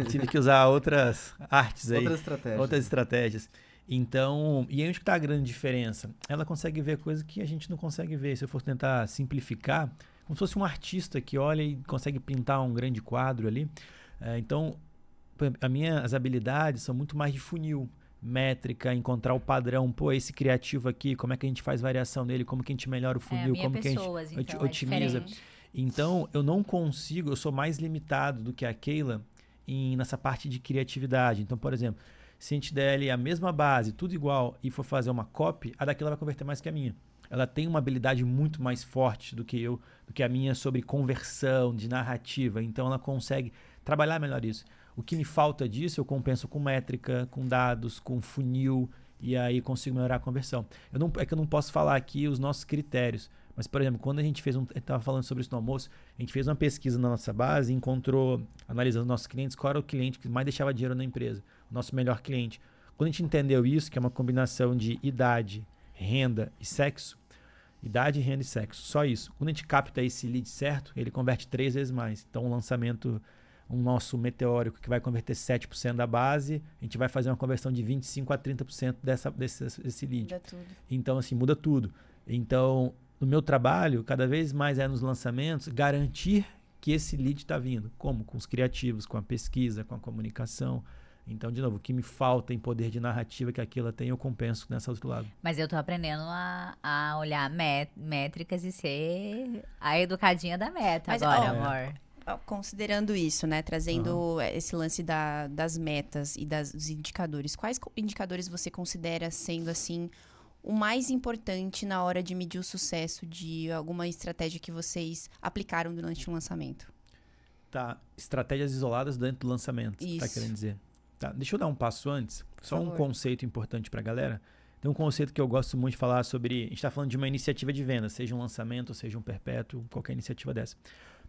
tive que usar outras artes aí. Outras estratégias. Outras estratégias. Então, e aí onde que tá a grande diferença? Ela consegue ver coisas que a gente não consegue ver. Se eu for tentar simplificar, como se fosse um artista que olha e consegue pintar um grande quadro ali. Então, por exemplo, as habilidades são muito mais de funil, métrica, encontrar o padrão. Pô, esse criativo aqui, como é que a gente faz variação nele? Como que a gente melhora o É, a funil? minha Como que a gente pessoas, então, otimiza? é diferente. Então, eu não consigo, eu sou mais limitado do que a Keila nessa parte de criatividade. Então, por exemplo, se a gente der ali a mesma base, tudo igual, e for fazer uma copy, a daquela vai converter mais que a minha. Ela tem uma habilidade muito mais forte do que a minha sobre conversão, de narrativa. Então, ela consegue trabalhar melhor isso. O que me falta disso, eu compenso com métrica, com dados, com funil, e aí consigo melhorar a conversão. É que eu não posso falar aqui os nossos critérios. Mas, por exemplo, quando a gente estava falando sobre isso no almoço, a gente fez uma pesquisa na nossa base e encontrou, analisando nossos clientes, qual era o cliente que mais deixava dinheiro na empresa, o nosso melhor cliente. Quando a gente entendeu isso, que é uma combinação de idade, renda e sexo, idade, renda e sexo, só isso. Quando a gente capta esse lead certo, ele converte 3 vezes mais. Então, um nosso meteórico que vai converter 7% da base, a gente vai fazer uma conversão de 25% a 30% desse lead. Muda tudo. Então, assim, muda tudo. Então, no meu trabalho, cada vez mais nos lançamentos, garantir que esse lead está vindo. Como? Com os criativos, com a pesquisa, com a comunicação. Então, de novo, o que me falta em poder de narrativa que aquilo tem, eu compenso nessa outro lado. Mas eu tô aprendendo a olhar métricas e ser a educadinha da meta Mas, agora, ó, amor. Considerando isso, né? Trazendo esse lance das metas e dos indicadores. Quais indicadores você considera sendo, assim, o mais importante na hora de medir o sucesso de alguma estratégia que vocês aplicaram durante um lançamento? Tá, estratégias isoladas dentro do lançamento, você tá Isso. querendo dizer. Tá, deixa eu dar um passo antes. Só um favor. conceito importante pra galera. Tem um conceito que eu gosto muito de falar sobre... A gente tá falando de uma iniciativa de venda, seja um lançamento, seja um perpétuo, qualquer iniciativa dessa.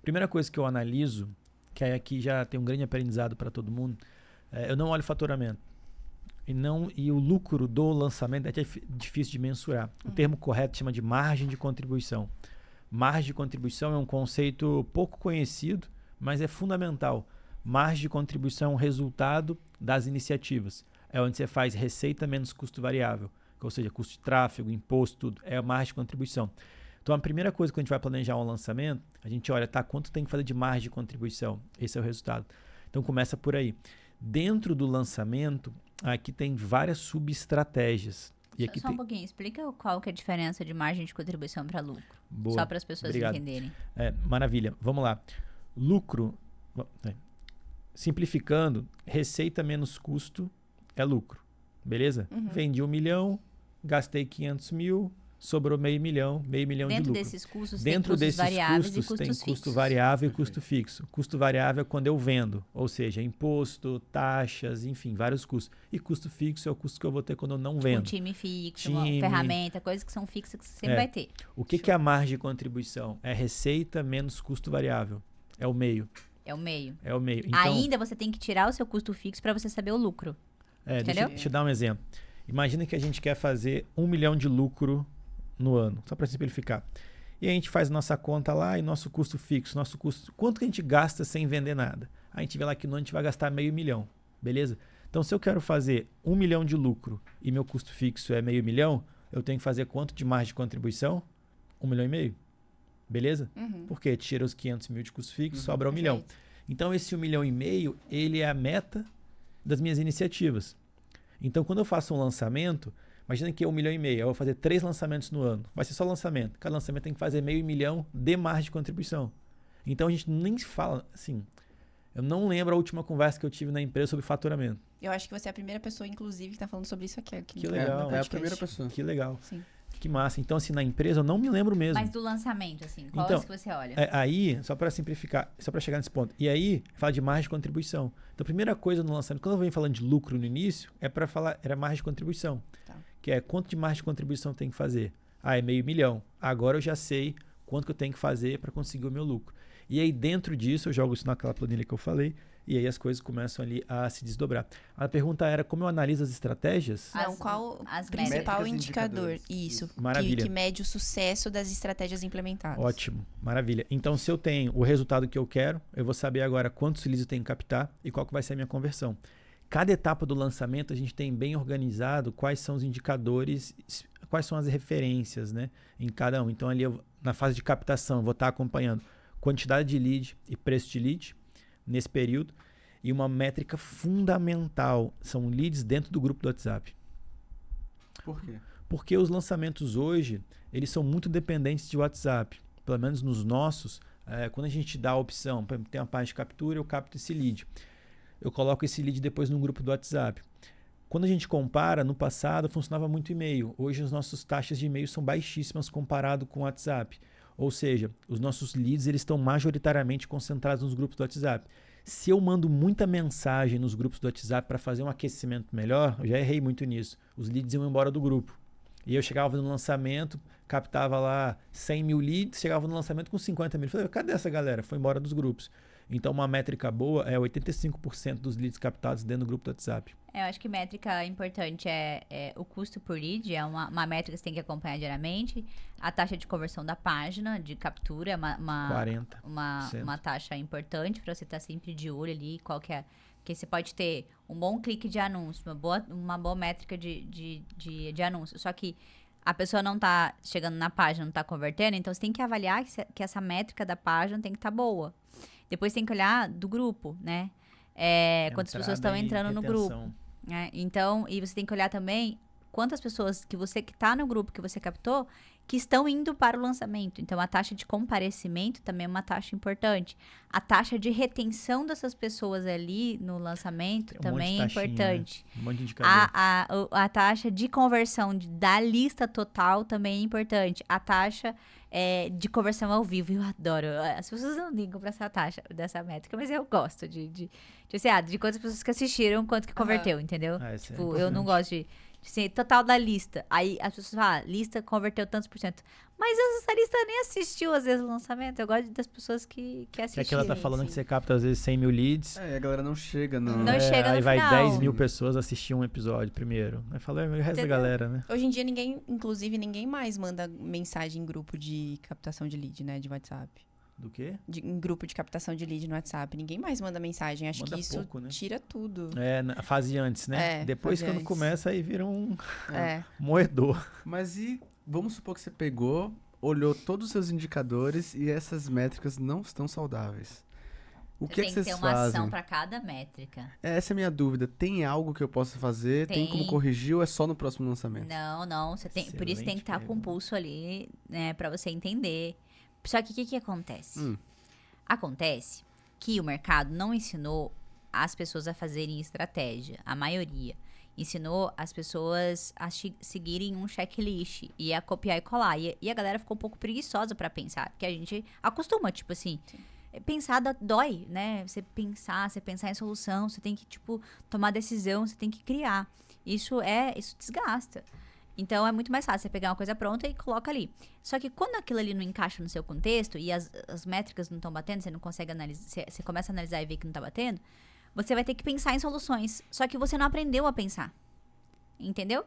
Primeira coisa que eu analiso, que aqui já tem um grande aprendizado para todo mundo, eu não olho faturamento. E o lucro do lançamento é até difícil de mensurar. O termo correto chama de margem de contribuição. Margem de contribuição é um conceito pouco conhecido, mas é fundamental. Margem de contribuição é um resultado das iniciativas. É onde você faz receita menos custo variável, ou seja, custo de tráfego, imposto, tudo. É a margem de contribuição. Então, a primeira coisa que a gente vai planejar um lançamento, a gente olha, tá, quanto tem que fazer de margem de contribuição? Esse é o resultado. Então, começa por aí. Dentro do lançamento, aqui tem várias subestratégias. E aqui Só um pouquinho, explica qual que é a diferença de margem de contribuição para lucro. Boa. Só para as pessoas Obrigado. entenderem. Maravilha. Vamos lá. Lucro, simplificando, receita menos custo é lucro. Beleza? Vendi 1 milhão, gastei 500 mil, sobrou meio milhão de Dentro lucro. desses custos Dentro tem custos desses variáveis custos e custos tem fixos. custo variável e custo fixo. Custo variável é quando eu vendo, ou seja, imposto, taxas, enfim, vários custos. E custo fixo é o custo que eu vou ter quando eu não Um vendo. time fixo, Time. uma ferramenta, coisas que são fixas que você sempre vai ter. O que é a margem de contribuição? É receita menos custo variável. É o meio. É o meio. É o meio. Então, Ainda você tem que tirar o seu custo fixo para você saber o lucro. Entendeu? Deixa eu dar um exemplo. Imagina que a gente quer fazer 1 milhão de lucro no ano, só para simplificar. E a gente faz nossa conta lá e nosso custo fixo, nosso custo, quanto que a gente gasta sem vender nada? A gente vê lá que no ano a gente vai gastar meio milhão, beleza? Então, se eu quero fazer 1 milhão de lucro e meu custo fixo é meio milhão, eu tenho que fazer quanto de margem de contribuição? 1,5 milhão. Beleza? Porque tira os 500 mil de custo fixo, sobra 1 milhão. Então, esse 1,5 milhão, ele é a meta das minhas iniciativas. Então, quando eu faço um lançamento, imagina que é 1,5 milhão, eu vou fazer 3 lançamentos no ano. Vai ser só lançamento. Cada lançamento tem que fazer meio milhão de margem de contribuição. Então, a gente nem fala, assim, eu não lembro a última conversa que eu tive na empresa sobre faturamento. Eu acho que você é a primeira pessoa, inclusive, que está falando sobre isso aqui. Que legal. É a primeira pessoa. Que legal. Sim. Que massa. Então, assim, na empresa eu não me lembro mesmo. Mas do lançamento, assim, qual Então, é que você olha? Aí, só para simplificar, só para chegar nesse ponto. E aí, fala de margem de contribuição. Então, a primeira coisa no lançamento, quando eu venho falando de lucro no início, é para falar, era margem de contribuição. Tá. Que é quanto de margem de contribuição tem que fazer? Ah, é 500 mil. Agora eu já sei quanto que eu tenho que fazer para conseguir o meu lucro. E aí, dentro disso, eu jogo isso naquela planilha que eu falei, e aí as coisas começam ali a se desdobrar. A pergunta era como eu analiso as estratégias? Não, qual as o principal métricas e indicador? indicadores. Isso. Maravilha. Que mede o sucesso das estratégias implementadas. Ótimo, maravilha. Então, se eu tenho o resultado que eu quero, eu vou saber agora quantos leads eu tenho que captar e qual que vai ser a minha conversão. Cada etapa do lançamento, a gente tem bem organizado quais são os indicadores, quais são as referências, né, em cada um. Então, ali na fase de captação, eu vou estar acompanhando quantidade de lead e preço de lead nesse período. E uma métrica fundamental são leads dentro do grupo do WhatsApp. Por quê? Porque os lançamentos hoje, eles são muito dependentes de WhatsApp. Pelo menos nos nossos, quando a gente dá a opção, por exemplo, tem uma página de captura, eu capto esse lead. Eu coloco esse lead depois no grupo do WhatsApp. Quando a gente compara, no passado funcionava muito e-mail. Hoje as nossas taxas de e-mail são baixíssimas comparado com o WhatsApp. Ou seja, os nossos leads eles estão majoritariamente concentrados nos grupos do WhatsApp. Se eu mando muita mensagem nos grupos do WhatsApp para fazer um aquecimento melhor, eu já errei muito nisso. Os leads iam embora do grupo. E eu chegava no lançamento, captava lá 100 mil leads, chegava no lançamento com 50 mil. Falei, cadê essa galera? Foi embora dos grupos. Então, uma métrica boa é 85% dos leads captados dentro do grupo do WhatsApp. Eu acho que métrica importante é o custo por lead, é uma métrica que você tem que acompanhar diariamente. A taxa de conversão da página, de captura, é uma taxa importante para você estar sempre de olho ali, qual que é. Porque você pode ter um bom clique de anúncio, uma boa métrica de anúncio. Só que a pessoa não está chegando na página, não está convertendo, então você tem que avaliar que essa métrica da página tem que estar boa. Depois tem que olhar do grupo, né? Quantas pessoas estão entrando no grupo. Então, e você tem que olhar também quantas pessoas que está no grupo que você captou que estão indo para o lançamento. Então, a taxa de comparecimento também é uma taxa importante. A taxa de retenção dessas pessoas ali no lançamento também é importante. Né? Um monte de indicador. A taxa de conversão da lista total também é importante. A taxa de conversão ao vivo, eu adoro. As pessoas não ligam para essa taxa, dessa métrica, mas eu gosto de quantas pessoas que assistiram, quanto que converteu, entendeu? Tipo, eu não gosto de total da lista. Aí as pessoas falam, lista converteu tantos por cento. Mas essa lista nem assistiu, às vezes, o lançamento. Eu gosto das pessoas que assistiram. É que ela tá falando que você capta, às vezes, 100 mil leads. A galera não chega no... Não chega no aí vai final. 10 mil pessoas assistir um episódio primeiro. Aí fala, o resto da galera, né? Hoje em dia, ninguém mais manda mensagem em grupo de captação de lead, né? De WhatsApp. Do quê? Em grupo de captação de lead no WhatsApp. Ninguém mais manda mensagem. Acho Manda que isso pouco, né? tira tudo. Na fase antes, né? Depois, quando começa, aí vira um moedor. Mas e vamos supor que você pegou, olhou todos os seus indicadores e essas métricas não estão saudáveis. O que tem é que que ter vocês uma fazem? ação para cada métrica. Essa é a minha dúvida. Tem algo que eu possa fazer? Tem como corrigir ou é só no próximo lançamento? Não. Por isso tem que estar com o pulso ali, né? Para você entender. Só que o que acontece? Acontece que o mercado não ensinou as pessoas a fazerem estratégia, a maioria. Ensinou as pessoas a seguirem um checklist e a copiar e colar. E a galera ficou um pouco preguiçosa para pensar, porque a gente acostuma, tipo assim... Sim. Pensar dói, né? Você pensar em solução, você tem que, tipo, tomar decisão, você tem que criar. Isso desgasta. Então, é muito mais fácil você pegar uma coisa pronta e coloca ali. Só que quando aquilo ali não encaixa no seu contexto e as métricas não estão batendo, você não consegue analisar, você começa a analisar e ver que não está batendo, você vai ter que pensar em soluções. Só que você não aprendeu a pensar. Entendeu?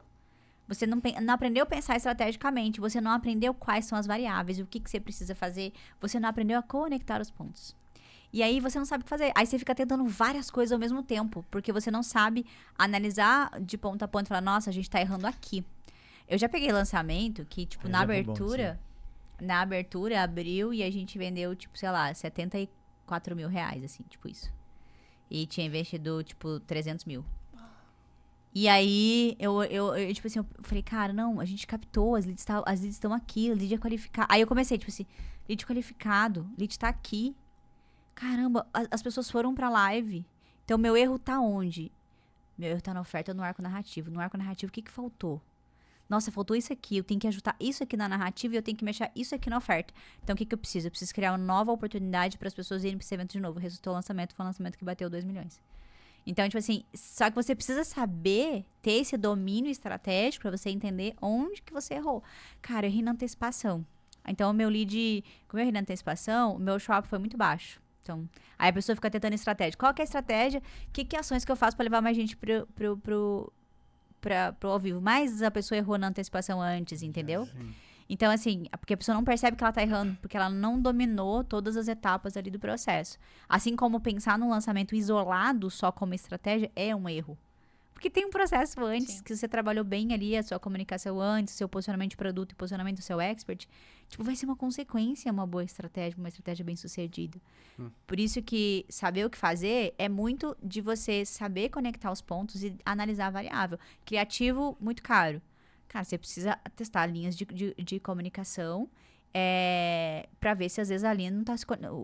Você não aprendeu a pensar estrategicamente, você não aprendeu quais são as variáveis, o que você precisa fazer, você não aprendeu a conectar os pontos. E aí você não sabe o que fazer. Aí você fica tentando várias coisas ao mesmo tempo, porque você não sabe analisar de ponta a ponta e falar, nossa, a gente tá errando aqui. Eu já peguei lançamento que, tipo, na abertura abriu e a gente vendeu, tipo, sei lá, 74 mil reais, assim, tipo isso. E tinha investido, tipo, 300 mil. E aí, eu tipo assim, eu falei, cara, não, a gente captou, as leads estão aqui, o lead é qualificado. Aí eu comecei, tipo assim, lead qualificado, lead tá aqui. Caramba, as pessoas foram pra live. Então, meu erro tá onde? Meu erro tá na oferta, no arco narrativo. No arco narrativo, o que faltou? Nossa, faltou isso aqui, eu tenho que ajustar isso aqui na narrativa e eu tenho que mexer isso aqui na oferta. Então, o que eu preciso? Eu preciso criar uma nova oportunidade para as pessoas irem para esse evento de novo. Resultou o lançamento, foi um lançamento que bateu 2 milhões. Então, tipo assim, só que você precisa saber ter esse domínio estratégico para você entender onde que você errou. Cara, eu errei na antecipação. Então, o meu lead, como eu errei na antecipação, o meu show-up foi muito baixo. Então, aí a pessoa fica tentando estratégia. Qual que é a estratégia? Que ações que eu faço para levar mais gente pro ao vivo? Mas a pessoa errou na antecipação antes, entendeu? Sim. Então, assim, porque a pessoa não percebe que ela tá errando, porque ela não dominou todas as etapas ali do processo. Assim como pensar num lançamento isolado só como estratégia é um erro. Porque tem um processo antes, Sim. que você trabalhou bem ali, a sua comunicação antes, o seu posicionamento de produto e posicionamento do seu expert. Tipo, vai ser uma consequência, uma boa estratégia, uma estratégia bem sucedida. Por isso que saber o que fazer é muito de você saber conectar os pontos e analisar a variável. Criativo, muito caro. Cara, você precisa testar linhas de comunicação pra ver se às vezes a linha não tá...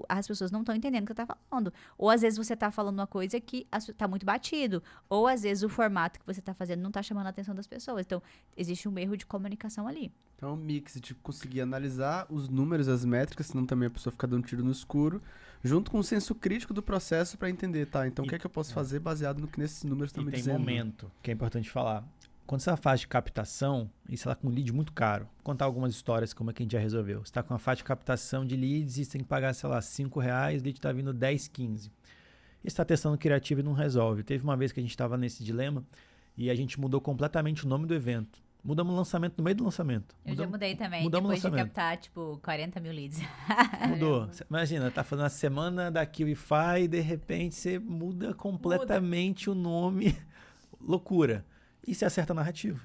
As pessoas não estão entendendo o que você tá falando. Ou às vezes você tá falando uma coisa que tá muito batido. Ou às vezes o formato que você tá fazendo não tá chamando a atenção das pessoas. Então, existe um erro de comunicação ali. Então é um mix de conseguir analisar os números, as métricas, senão também a pessoa fica dando tiro no escuro, junto com o senso crítico do processo pra entender, tá? Então o que é que eu posso fazer baseado no que nesses números estão E me tem dizendo? momento, que é importante falar. Quando você está na fase de captação, e você está com um lead muito caro, vou contar algumas histórias como é que a gente já resolveu. Você está com uma fase de captação de leads e você tem que pagar, sei lá, R$5, o lead está vindo 10, 15. E você está testando criativo e não resolve. Teve uma vez que a gente estava nesse dilema e a gente mudou completamente o nome do evento. Mudamos o lançamento no meio do lançamento. Já mudei também, mudamos o depois de lançamento. captar, tipo, 40 mil leads. Mudou. Imagina, tá fazendo a semana da QIFI e de repente você muda completamente o nome. Loucura. E você acerta a narrativa.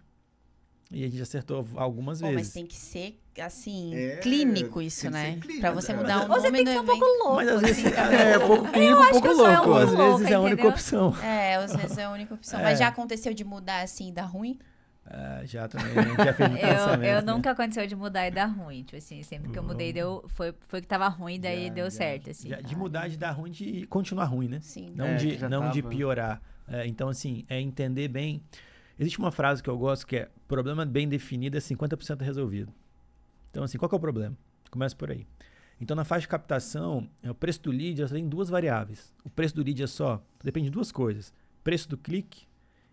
E a gente acertou algumas Pô, mas vezes. tem que ser, assim, É, clínico isso, tem que né? ser clínico, Pra você né? mudar o Você nome tem do que ser um evento. pouco louco. Mas às vezes, É, pouco clínico, um pouco que eu sou louco. um às pouco vezes é a única entendeu? opção. É, às vezes é a única opção. É. Mas já aconteceu de mudar assim e dar ruim? Já também, a gente já fez muito lançamento, Eu né? nunca aconteceu de mudar e dar ruim. Tipo assim, sempre que eu mudei, foi que tava ruim, daí deu certo, assim. De mudar, de dar ruim, de continuar ruim, né? Sim. Não, É, de, já não de tava. piorar. Então, assim, é entender bem. Existe uma frase que eu gosto que é: problema bem definido é 50% resolvido. Então, assim, qual que é o problema? Começa por aí. Então, na fase de captação, o preço do lead tem duas variáveis. O preço do lead depende de duas coisas: preço do clique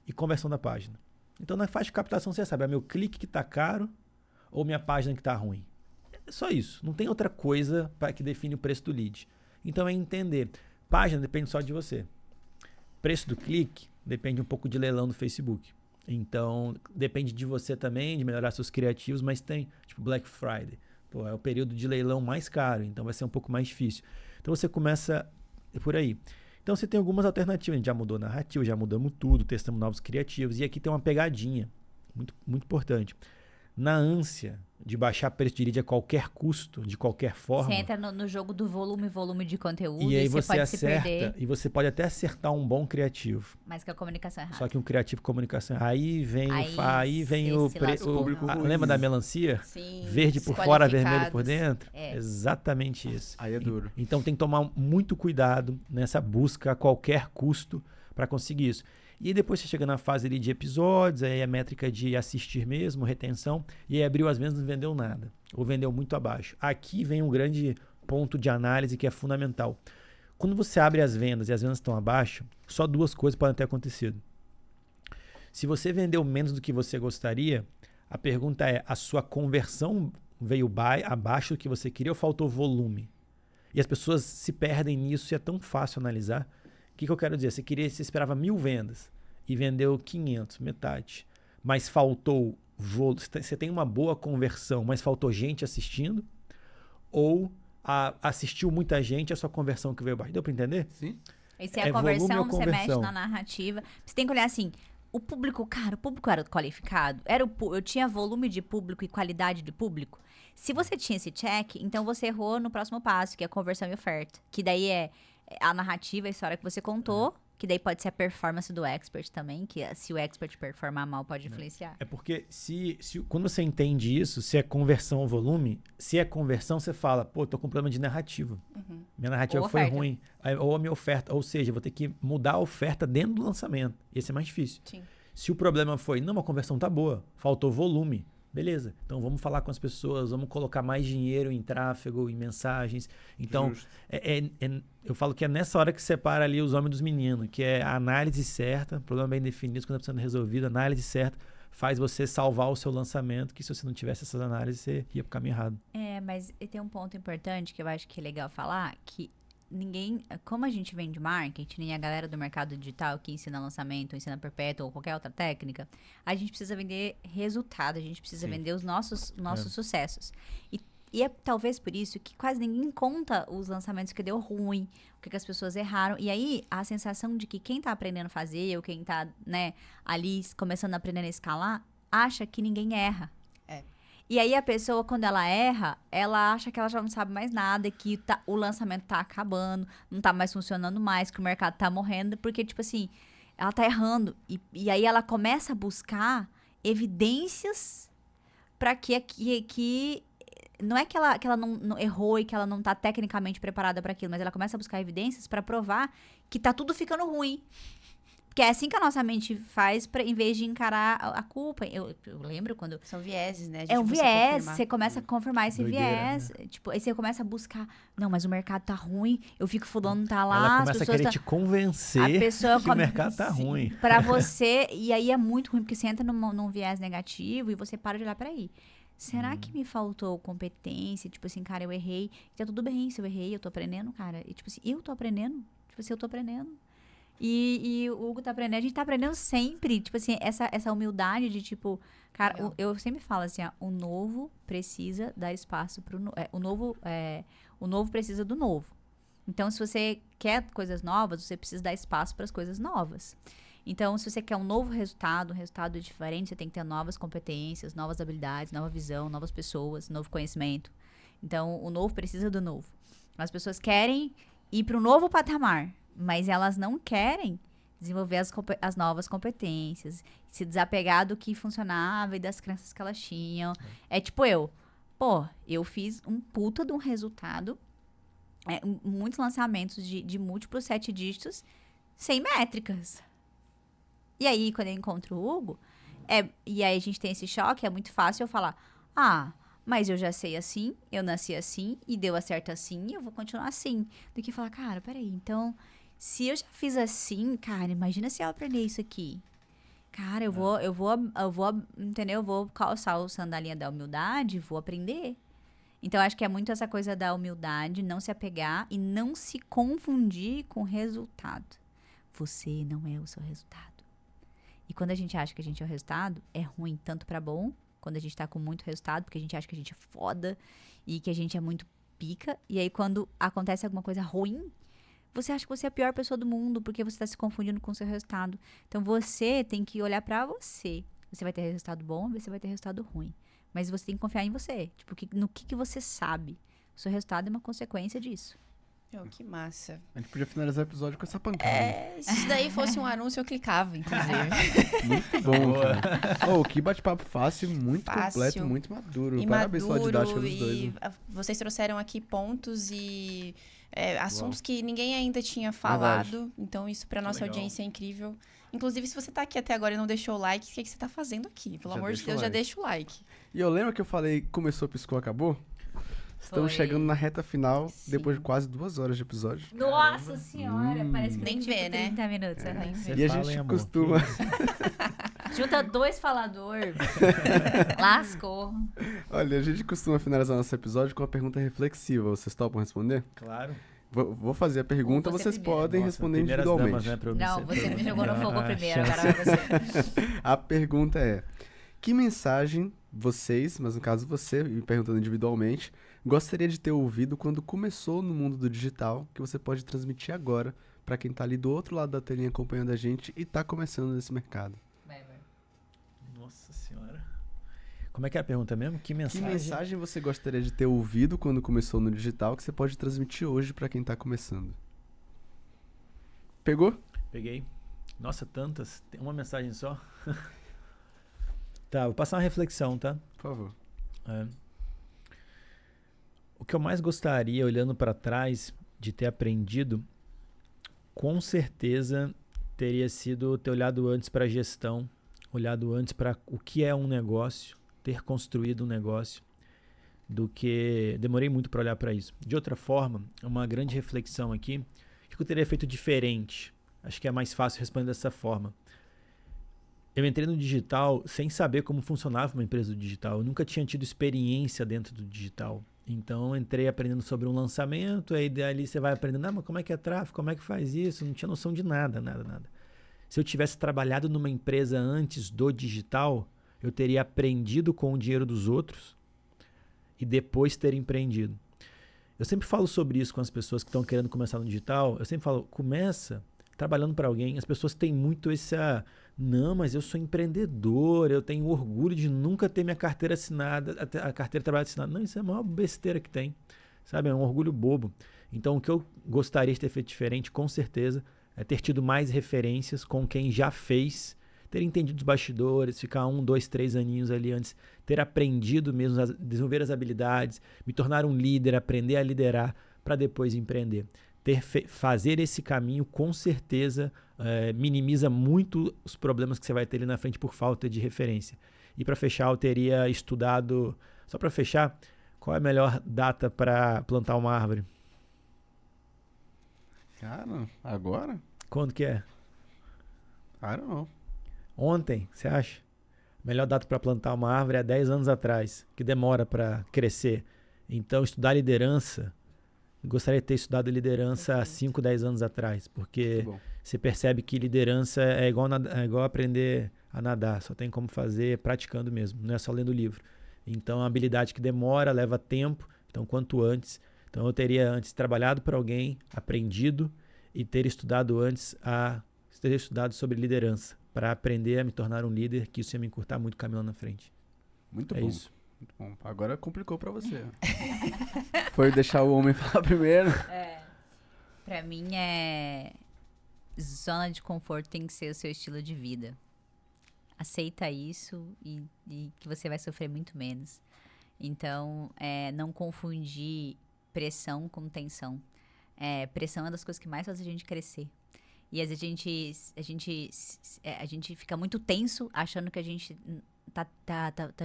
e conversão da página. Então, na fase de captação, você sabe, é meu clique que está caro ou minha página que está ruim. É só isso. Não tem outra coisa que define o preço do lead. Então, é entender. Página depende só de você. Preço do clique depende um pouco de leilão do Facebook. Então, depende de você também, de melhorar seus criativos, mas tem, tipo, Black Friday. Pô, é o período de leilão mais caro, então vai ser um pouco mais difícil. Então, você começa por aí. Então, você tem algumas alternativas. A gente já mudou a narrativa, já mudamos tudo, testamos novos criativos. E aqui tem uma pegadinha, muito, muito importante. Na ânsia de baixar preço de lead a qualquer custo, de qualquer forma... Você entra no jogo do volume de conteúdo E aí você você pode se acerta, perder, e você pode até acertar um bom criativo. mas que a comunicação é errada. Só que um criativo comunicação. Aí vem Aí o se preço. lascou. Público ruim. Lembra da melancia? Sim. Verde por fora, vermelho por desqualificados. dentro? É. Exatamente isso. Aí é duro. Então tem que tomar muito cuidado nessa busca a qualquer custo para conseguir isso. E aí depois você chega na fase ali de episódios, aí a métrica de assistir mesmo, retenção, e aí abriu as vendas e não vendeu nada, ou vendeu muito abaixo. Aqui vem um grande ponto de análise que é fundamental. Quando você abre as vendas e as vendas estão abaixo, só duas coisas podem ter acontecido. Se você vendeu menos do que você gostaria, a pergunta é: a sua conversão veio abaixo do que você queria ou faltou volume? E as pessoas se perdem nisso e é tão fácil analisar. O que eu quero dizer? Você esperava 1000 vendas e vendeu 500, metade. Mas faltou volume. Você tem uma boa conversão, mas faltou gente assistindo? Ou assistiu muita gente, a sua conversão que veio baixo? Deu para entender? Sim. E se É a volume conversão, ou você mexe conversão? na narrativa. Você tem que olhar assim, o público era qualificado? Eu tinha volume de público e qualidade de público? Se você tinha esse check, então você errou no próximo passo, que é a conversão e oferta. Que daí é a narrativa, a história que você contou, que daí pode ser a performance do expert também, que se o expert performar mal pode influenciar. É porque quando você entende isso, se é conversão ou volume, se é conversão, você fala: pô, tô com problema de narrativa. Minha narrativa Ou foi oferta. ruim. Ou a minha oferta. Ou seja, vou ter que mudar a oferta dentro do lançamento. Esse é mais difícil. Sim. Se o problema foi: não, a conversão tá boa, faltou volume. Beleza, então vamos falar com as pessoas, vamos colocar mais dinheiro em tráfego, em mensagens. Então, Justo. eu falo que é nessa hora que separa ali os homens dos meninos, que é a análise certa, problema bem definido, quando está sendo resolvido, análise certa, faz você salvar o seu lançamento, que se você não tivesse essas análises, você ia pro caminho errado. Mas tem um ponto importante que eu acho que é legal falar, que ninguém, como a gente vende marketing e a galera do mercado digital que ensina lançamento, ensina perpétuo ou qualquer outra técnica, a gente precisa vender resultado, a gente precisa vender os nossos sucessos. E é talvez por isso que quase ninguém conta os lançamentos que deu ruim, o que as pessoas erraram. E aí, a sensação de que quem tá aprendendo a fazer, ou quem tá, né, ali começando a aprender a escalar, acha que ninguém erra. E aí, a pessoa, quando ela erra, ela acha que ela já não sabe mais nada, que o lançamento tá acabando, não tá mais funcionando mais, que o mercado tá morrendo, porque, tipo assim, ela tá errando. E aí, ela começa a buscar evidências para que não é que ela não errou e que ela não tá tecnicamente preparada para aquilo, mas ela começa a buscar evidências para provar que tá tudo ficando ruim. Porque é assim que a nossa mente faz, em vez de encarar a culpa. Eu lembro quando... São vieses, né? É um viés, você começa a confirmar esse viés. Né? Tipo, aí você começa a buscar... Não, mas o mercado tá ruim, eu fico fulano não tá lá, Ela as começa a pessoas querer te convencer que o mercado tá ruim. Pra você, e aí é muito ruim, porque você entra num viés negativo e você para de olhar, peraí. Será que me faltou competência? Tipo assim, cara, eu errei. Tá tudo bem se eu errei, eu tô aprendendo, cara. E tipo assim, eu tô aprendendo. Tipo assim, eu tô aprendendo. E o Hugo tá aprendendo, a gente tá aprendendo sempre. Tipo assim, essa humildade de tipo... Cara, eu sempre falo assim, ó, o novo precisa dar espaço pro... o novo precisa do novo. Então, se você quer coisas novas, você precisa dar espaço para as coisas novas. Então, se você quer um resultado diferente, você tem que ter novas competências, novas habilidades, nova visão, novas pessoas, novo conhecimento. Então, o novo precisa do novo. As pessoas querem ir para um novo patamar, mas elas não querem desenvolver as novas competências, se desapegar do que funcionava e das crenças que elas tinham. É tipo eu fiz um puta de um resultado, muitos lançamentos de múltiplos 7 dígitos, sem métricas. E aí, quando eu encontro o Hugo, e aí a gente tem esse choque, é muito fácil eu falar, mas eu já sei assim, eu nasci assim, e deu certo assim, eu vou continuar assim. Do que falar, cara, peraí, então, se eu já fiz assim, cara, imagina se eu aprender isso aqui. Cara, eu vou, entendeu? Eu vou calçar o sandalinha da humildade, vou aprender. Então, acho que é muito essa coisa da humildade, não se apegar e não se confundir com o resultado. Você não é o seu resultado. E quando a gente acha que a gente é o resultado, é ruim tanto pra bom, quando a gente tá com muito resultado, porque a gente acha que a gente é foda e que a gente é muito pica. E aí, quando acontece alguma coisa ruim, você acha que você é a pior pessoa do mundo, porque você tá se confundindo com o seu resultado. Então, você tem que olhar pra você. Você vai ter resultado bom, você vai ter resultado ruim. Mas você tem que confiar em você. Tipo, no que você sabe. O seu resultado é uma consequência disso. Que massa. A gente podia finalizar o episódio com essa pancada. Se isso daí fosse um anúncio, eu clicava, inclusive. Muito bom, cara. Que bate-papo fácil, muito completo, muito maduro. Parabéns pela didática dos dois. E vocês trouxeram aqui pontos e assuntos que ninguém ainda tinha falado. Então, isso pra nossa audiência é incrível. Inclusive, se você tá aqui até agora e não deixou o like, o que você tá fazendo aqui? Pelo amor de Deus, já deixa o like. E eu lembro que eu falei, começou, piscou, acabou? Estamos chegando na reta final, depois de quase 2 horas de episódio. Nossa senhora, parece que nem vê, né? 30 minutos. E a gente costuma... Junta 2 faladores. Lascou. Olha, a gente costuma finalizar nosso episódio com uma pergunta reflexiva. Vocês topam responder? Claro. Vou fazer a pergunta, vocês podem responder individualmente. Damas, né, não, você me jogou no fogo primeiro, agora vai você. A pergunta é: que mensagem vocês, mas no caso você, me perguntando individualmente, gostaria de ter ouvido quando começou no mundo do digital, que você pode transmitir agora para quem tá ali do outro lado da telinha acompanhando a gente e tá começando nesse mercado? Nossa senhora. Como é que é a pergunta mesmo? Que mensagem você gostaria de ter ouvido quando começou no digital que você pode transmitir hoje para quem tá começando? Pegou? Peguei. Nossa, tantas. Tem uma mensagem só? Tá, vou passar uma reflexão, tá? Por favor. O que eu mais gostaria, olhando para trás, de ter aprendido, com certeza teria sido ter olhado antes para a gestão, olhado antes para o que é um negócio, ter construído um negócio, do que... Demorei muito para olhar para isso. De outra forma, uma grande reflexão aqui, o que eu teria feito diferente? Acho que é mais fácil responder dessa forma. eu entrei no digital sem saber como funcionava uma empresa do digital. Eu nunca tinha tido experiência dentro do digital. Então, eu entrei aprendendo sobre um lançamento, aí dali você vai aprendendo, mas como é que é tráfego, como é que faz isso? Não tinha noção de nada. Se eu tivesse trabalhado numa empresa antes do digital, eu teria aprendido com o dinheiro dos outros e depois ter empreendido. Eu sempre falo sobre isso com as pessoas que estão querendo começar no digital. Eu sempre falo, começa trabalhando para alguém. As pessoas têm muito não, mas eu sou empreendedor, eu tenho orgulho de nunca ter minha carteira assinada, a carteira de trabalho assinada. Não, isso é a maior besteira que tem, sabe? É um orgulho bobo. Então, o que eu gostaria de ter feito diferente, com certeza, é ter tido mais referências com quem já fez, ter entendido os bastidores, ficar 1, 2, 3 aninhos ali antes, ter aprendido mesmo, desenvolver as habilidades, me tornar um líder, aprender a liderar para depois empreender. Fazer esse caminho, com certeza, minimiza muito os problemas que você vai ter ali na frente por falta de referência. E para fechar, eu teria estudado... Só para fechar, qual é a melhor data para plantar uma árvore? Cara, agora? Quando que é? I don't know. Ontem, você acha? Melhor data para plantar uma árvore é 10 anos atrás, que demora para crescer. Então, estudar liderança, gostaria de ter estudado liderança há 5, 10 anos atrás, porque você percebe que liderança é igual aprender a nadar, só tem como fazer praticando mesmo, não é só lendo livro. Então, é uma habilidade que demora, leva tempo, então quanto antes. Então, eu teria antes trabalhado para alguém, aprendido e ter estudado ter estudado sobre liderança, para aprender a me tornar um líder, que isso ia me encurtar muito o caminho lá na frente. Muito É bom. isso. Muito bom. Agora complicou pra você. Foi deixar o homem falar primeiro. Pra mim, zona de conforto tem que ser o seu estilo de vida. Aceita isso e que você vai sofrer muito menos. Então, não confundir pressão com tensão. Pressão é uma das coisas que mais faz a gente crescer. E às vezes a gente fica muito tenso achando que a gente tá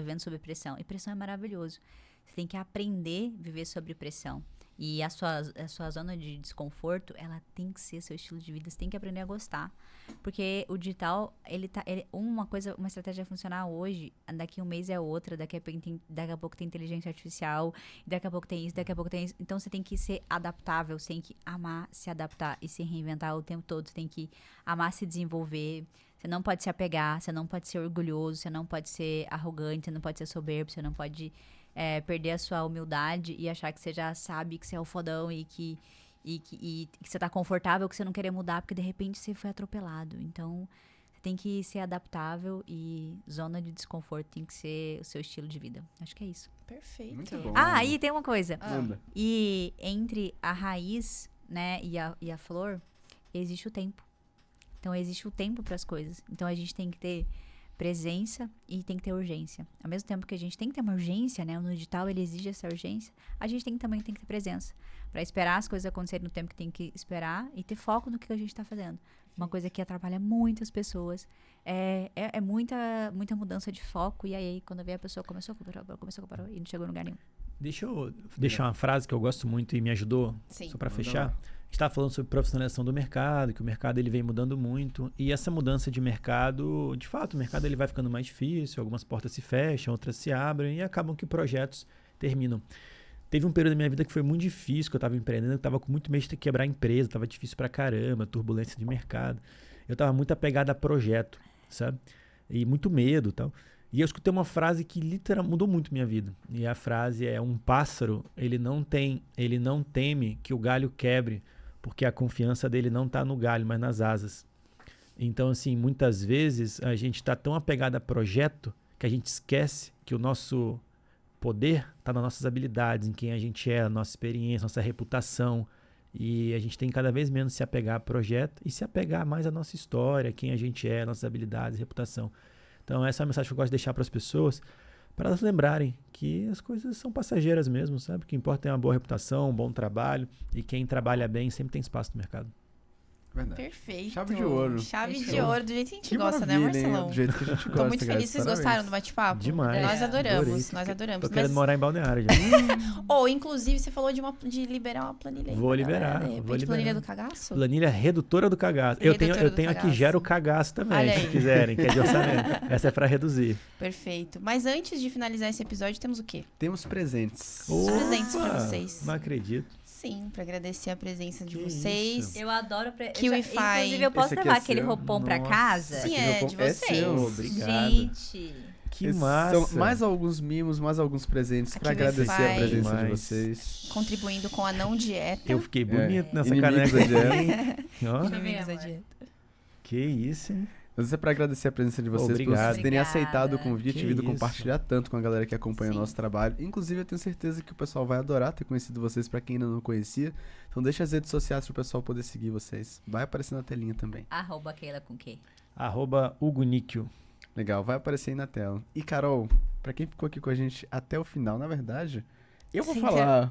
vendo sob pressão. E pressão é maravilhoso. Você tem que aprender a viver sob pressão. E a sua zona de desconforto, ela tem que ser seu estilo de vida. Você tem que aprender a gostar. Porque o digital, uma estratégia funcionar hoje, daqui a um mês é outra, daqui a pouco tem inteligência artificial, daqui a pouco tem isso, daqui a pouco tem isso. Então, você tem que ser adaptável, você tem que amar se adaptar e se reinventar o tempo todo. Você tem que amar se desenvolver. Você não pode se apegar, você não pode ser orgulhoso, você não pode ser arrogante, você não pode ser soberbo, você não pode perder a sua humildade e achar que você já sabe que você é o fodão e que você tá confortável, que você não querer mudar, porque de repente você foi atropelado. Então, você tem que ser adaptável e zona de desconforto tem que ser o seu estilo de vida. Acho que é isso. Perfeito. Muito bom. E tem uma coisa. Manda. E entre a raiz, né, e a flor, existe o tempo. Então, existe o tempo para as coisas. Então, a gente tem que ter presença e tem que ter urgência. Ao mesmo tempo que a gente tem que ter uma urgência, né? No digital ele exige essa urgência. A gente também tem que ter presença para esperar as coisas acontecerem no tempo que tem que esperar e ter foco no que a gente está fazendo. Uma coisa que atrapalha muitas pessoas é muita mudança de foco e aí quando vê a pessoa começou a parar e não chegou em lugar nenhum. Deixa eu deixar uma frase que eu gosto muito e me ajudou, Sim. só para Manda fechar. lá. A gente estava falando sobre profissionalização do mercado, que o mercado ele vem mudando muito. E essa mudança de mercado, de fato, o mercado ele vai ficando mais difícil, algumas portas se fecham, outras se abrem e acabam que projetos terminam. Teve um período da minha vida que foi muito difícil, que eu estava empreendendo, eu estava com muito medo de ter que quebrar a empresa, estava difícil pra caramba, turbulência de mercado. Eu estava muito apegado a projeto, sabe? E muito medo e tal. E eu escutei uma frase que literalmente mudou muito minha vida. E a frase é: um pássaro, ele não teme que o galho quebre, porque a confiança dele não está no galho, mas nas asas. Então, assim, muitas vezes a gente está tão apegado a projeto que a gente esquece que o nosso poder está nas nossas habilidades, em quem a gente é, a nossa experiência, nossa reputação. E a gente tem cada vez menos se apegar a projeto e se apegar mais à nossa história, quem a gente é, nossas habilidades, reputação. Então, essa é a mensagem que eu gosto de deixar para as pessoas, para elas lembrarem que as coisas são passageiras mesmo, sabe? O que importa é uma boa reputação, um bom trabalho, e quem trabalha bem sempre tem espaço no mercado. Verdade. Perfeito. Chave de ouro. Chave de Fechou. ouro, do jeito que a gente Que gosta, né, maravilha, hein? Marcelão? Do jeito que a gente gosta. Tô muito feliz guys. que vocês Parabéns. gostaram do bate-papo. Demais. Nós adoramos, Adorei. nós adoramos. Tô querendo morar em Balneário já. Ou, inclusive, você falou de liberar uma planilha aí. Vou pra liberar, galera, de repente, vou liberar. planilha do cagaço? Planilha redutora do cagaço. Eu Redutora do tenho a que cagaço. gera o cagaço também, Olha se aí. quiserem, que é de orçamento. Essa é pra reduzir. Perfeito. Mas antes de finalizar esse episódio, temos o quê? Temos presentes. Os presentes pra Opa, vocês. Não acredito. Sim, pra agradecer a presença de Que vocês. isso. Eu adoro. KiwiFi. Inclusive, eu posso Esse aqui levar é aquele seu? roupão pra Nossa. casa? Sim, Aquele é roupão de é vocês. seu. Obrigado. Gente. Que Esses massa. São mais alguns mimos, mais alguns presentes pra Aqui agradecer a vai. presença de Demais. vocês. Contribuindo com a não dieta. Eu fiquei bonito nessa Inimigos caneca. da aqui. Ó, Inimigos da amor. dieta. que isso, hein? Mas isso é pra agradecer a presença de vocês, por Obrigado. vocês terem Obrigada. aceitado o convite Que e vindo isso. compartilhar tanto com a galera que acompanha Sim. o nosso trabalho. Inclusive, eu tenho certeza que o pessoal vai adorar ter conhecido vocês, pra quem ainda não conhecia. Então deixa as redes sociais pro pessoal poder seguir vocês. Vai aparecer na telinha também. Keila com Q. @HugoNíquio. Legal, vai aparecer aí na tela. E Carol, pra quem ficou aqui com a gente até o final, na verdade, eu vou Sim, falar.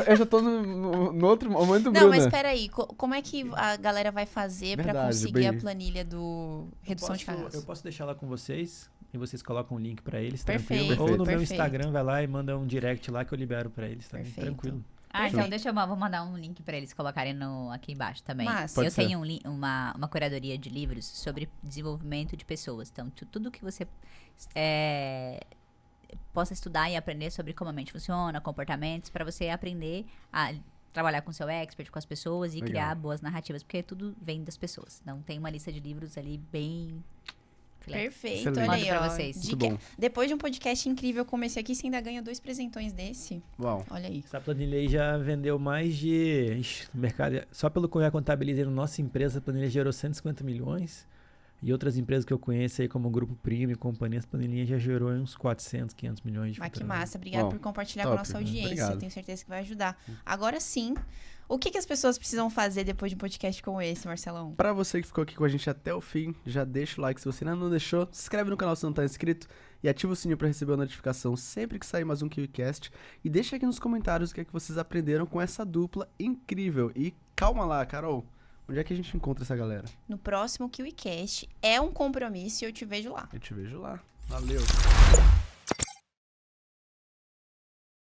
eu já tô no outro momento, Não, Bruna. mas peraí, como é que a galera vai fazer pra Verdade, conseguir a bem. planilha do redução de Eu cagaço? posso deixar lá com vocês e vocês colocam um link pra eles, Perfeito, tranquilo. Ou no meu perfeito. Instagram, vai lá e manda um direct lá que eu libero pra eles também, Perfeito. tranquilo. Perfeito. Então deixa eu vou mandar um link pra eles colocarem aqui embaixo também. Massa. Pode Eu ser. tenho uma curadoria de livros sobre desenvolvimento de pessoas. Então, tudo que você possa estudar e aprender sobre como a mente funciona, comportamentos, para você aprender a trabalhar com seu expert, com as pessoas e Legal. criar boas narrativas, porque tudo vem das pessoas. Então, tem uma lista de livros ali bem filé. Perfeito, Excelente. olha aí, Mando pra ó. vocês. Muito Dica- bom. Depois de um podcast incrível como esse aqui, você ainda ganha 2 presentões desse. Uau. Olha aí. Essa planilha aí já vendeu mais de... Ixi, no mercado, só pelo que eu já contabilizei na nossa empresa, a planilha gerou 150 milhões. E outras empresas que eu conheço aí, como o Grupo Primo e companhia, essa planilha já gerou uns 400, 500 milhões de Mas que faturamento. massa. Obrigada Bom, por compartilhar top, com a nossa audiência. obrigado. Tenho certeza que vai ajudar. Agora sim, o que as pessoas precisam fazer depois de um podcast como esse, Marcelão? Pra você que ficou aqui com a gente até o fim, já deixa o like se você ainda não deixou, se inscreve no canal se não tá inscrito e ativa o sininho pra receber a notificação sempre que sair mais um KiwiCast. E deixa aqui nos comentários o que é que vocês aprenderam com essa dupla incrível. E calma lá, Carol, onde é que a gente encontra essa galera? No próximo KiwiCast é um compromisso e eu te vejo lá. Eu te vejo lá. Valeu!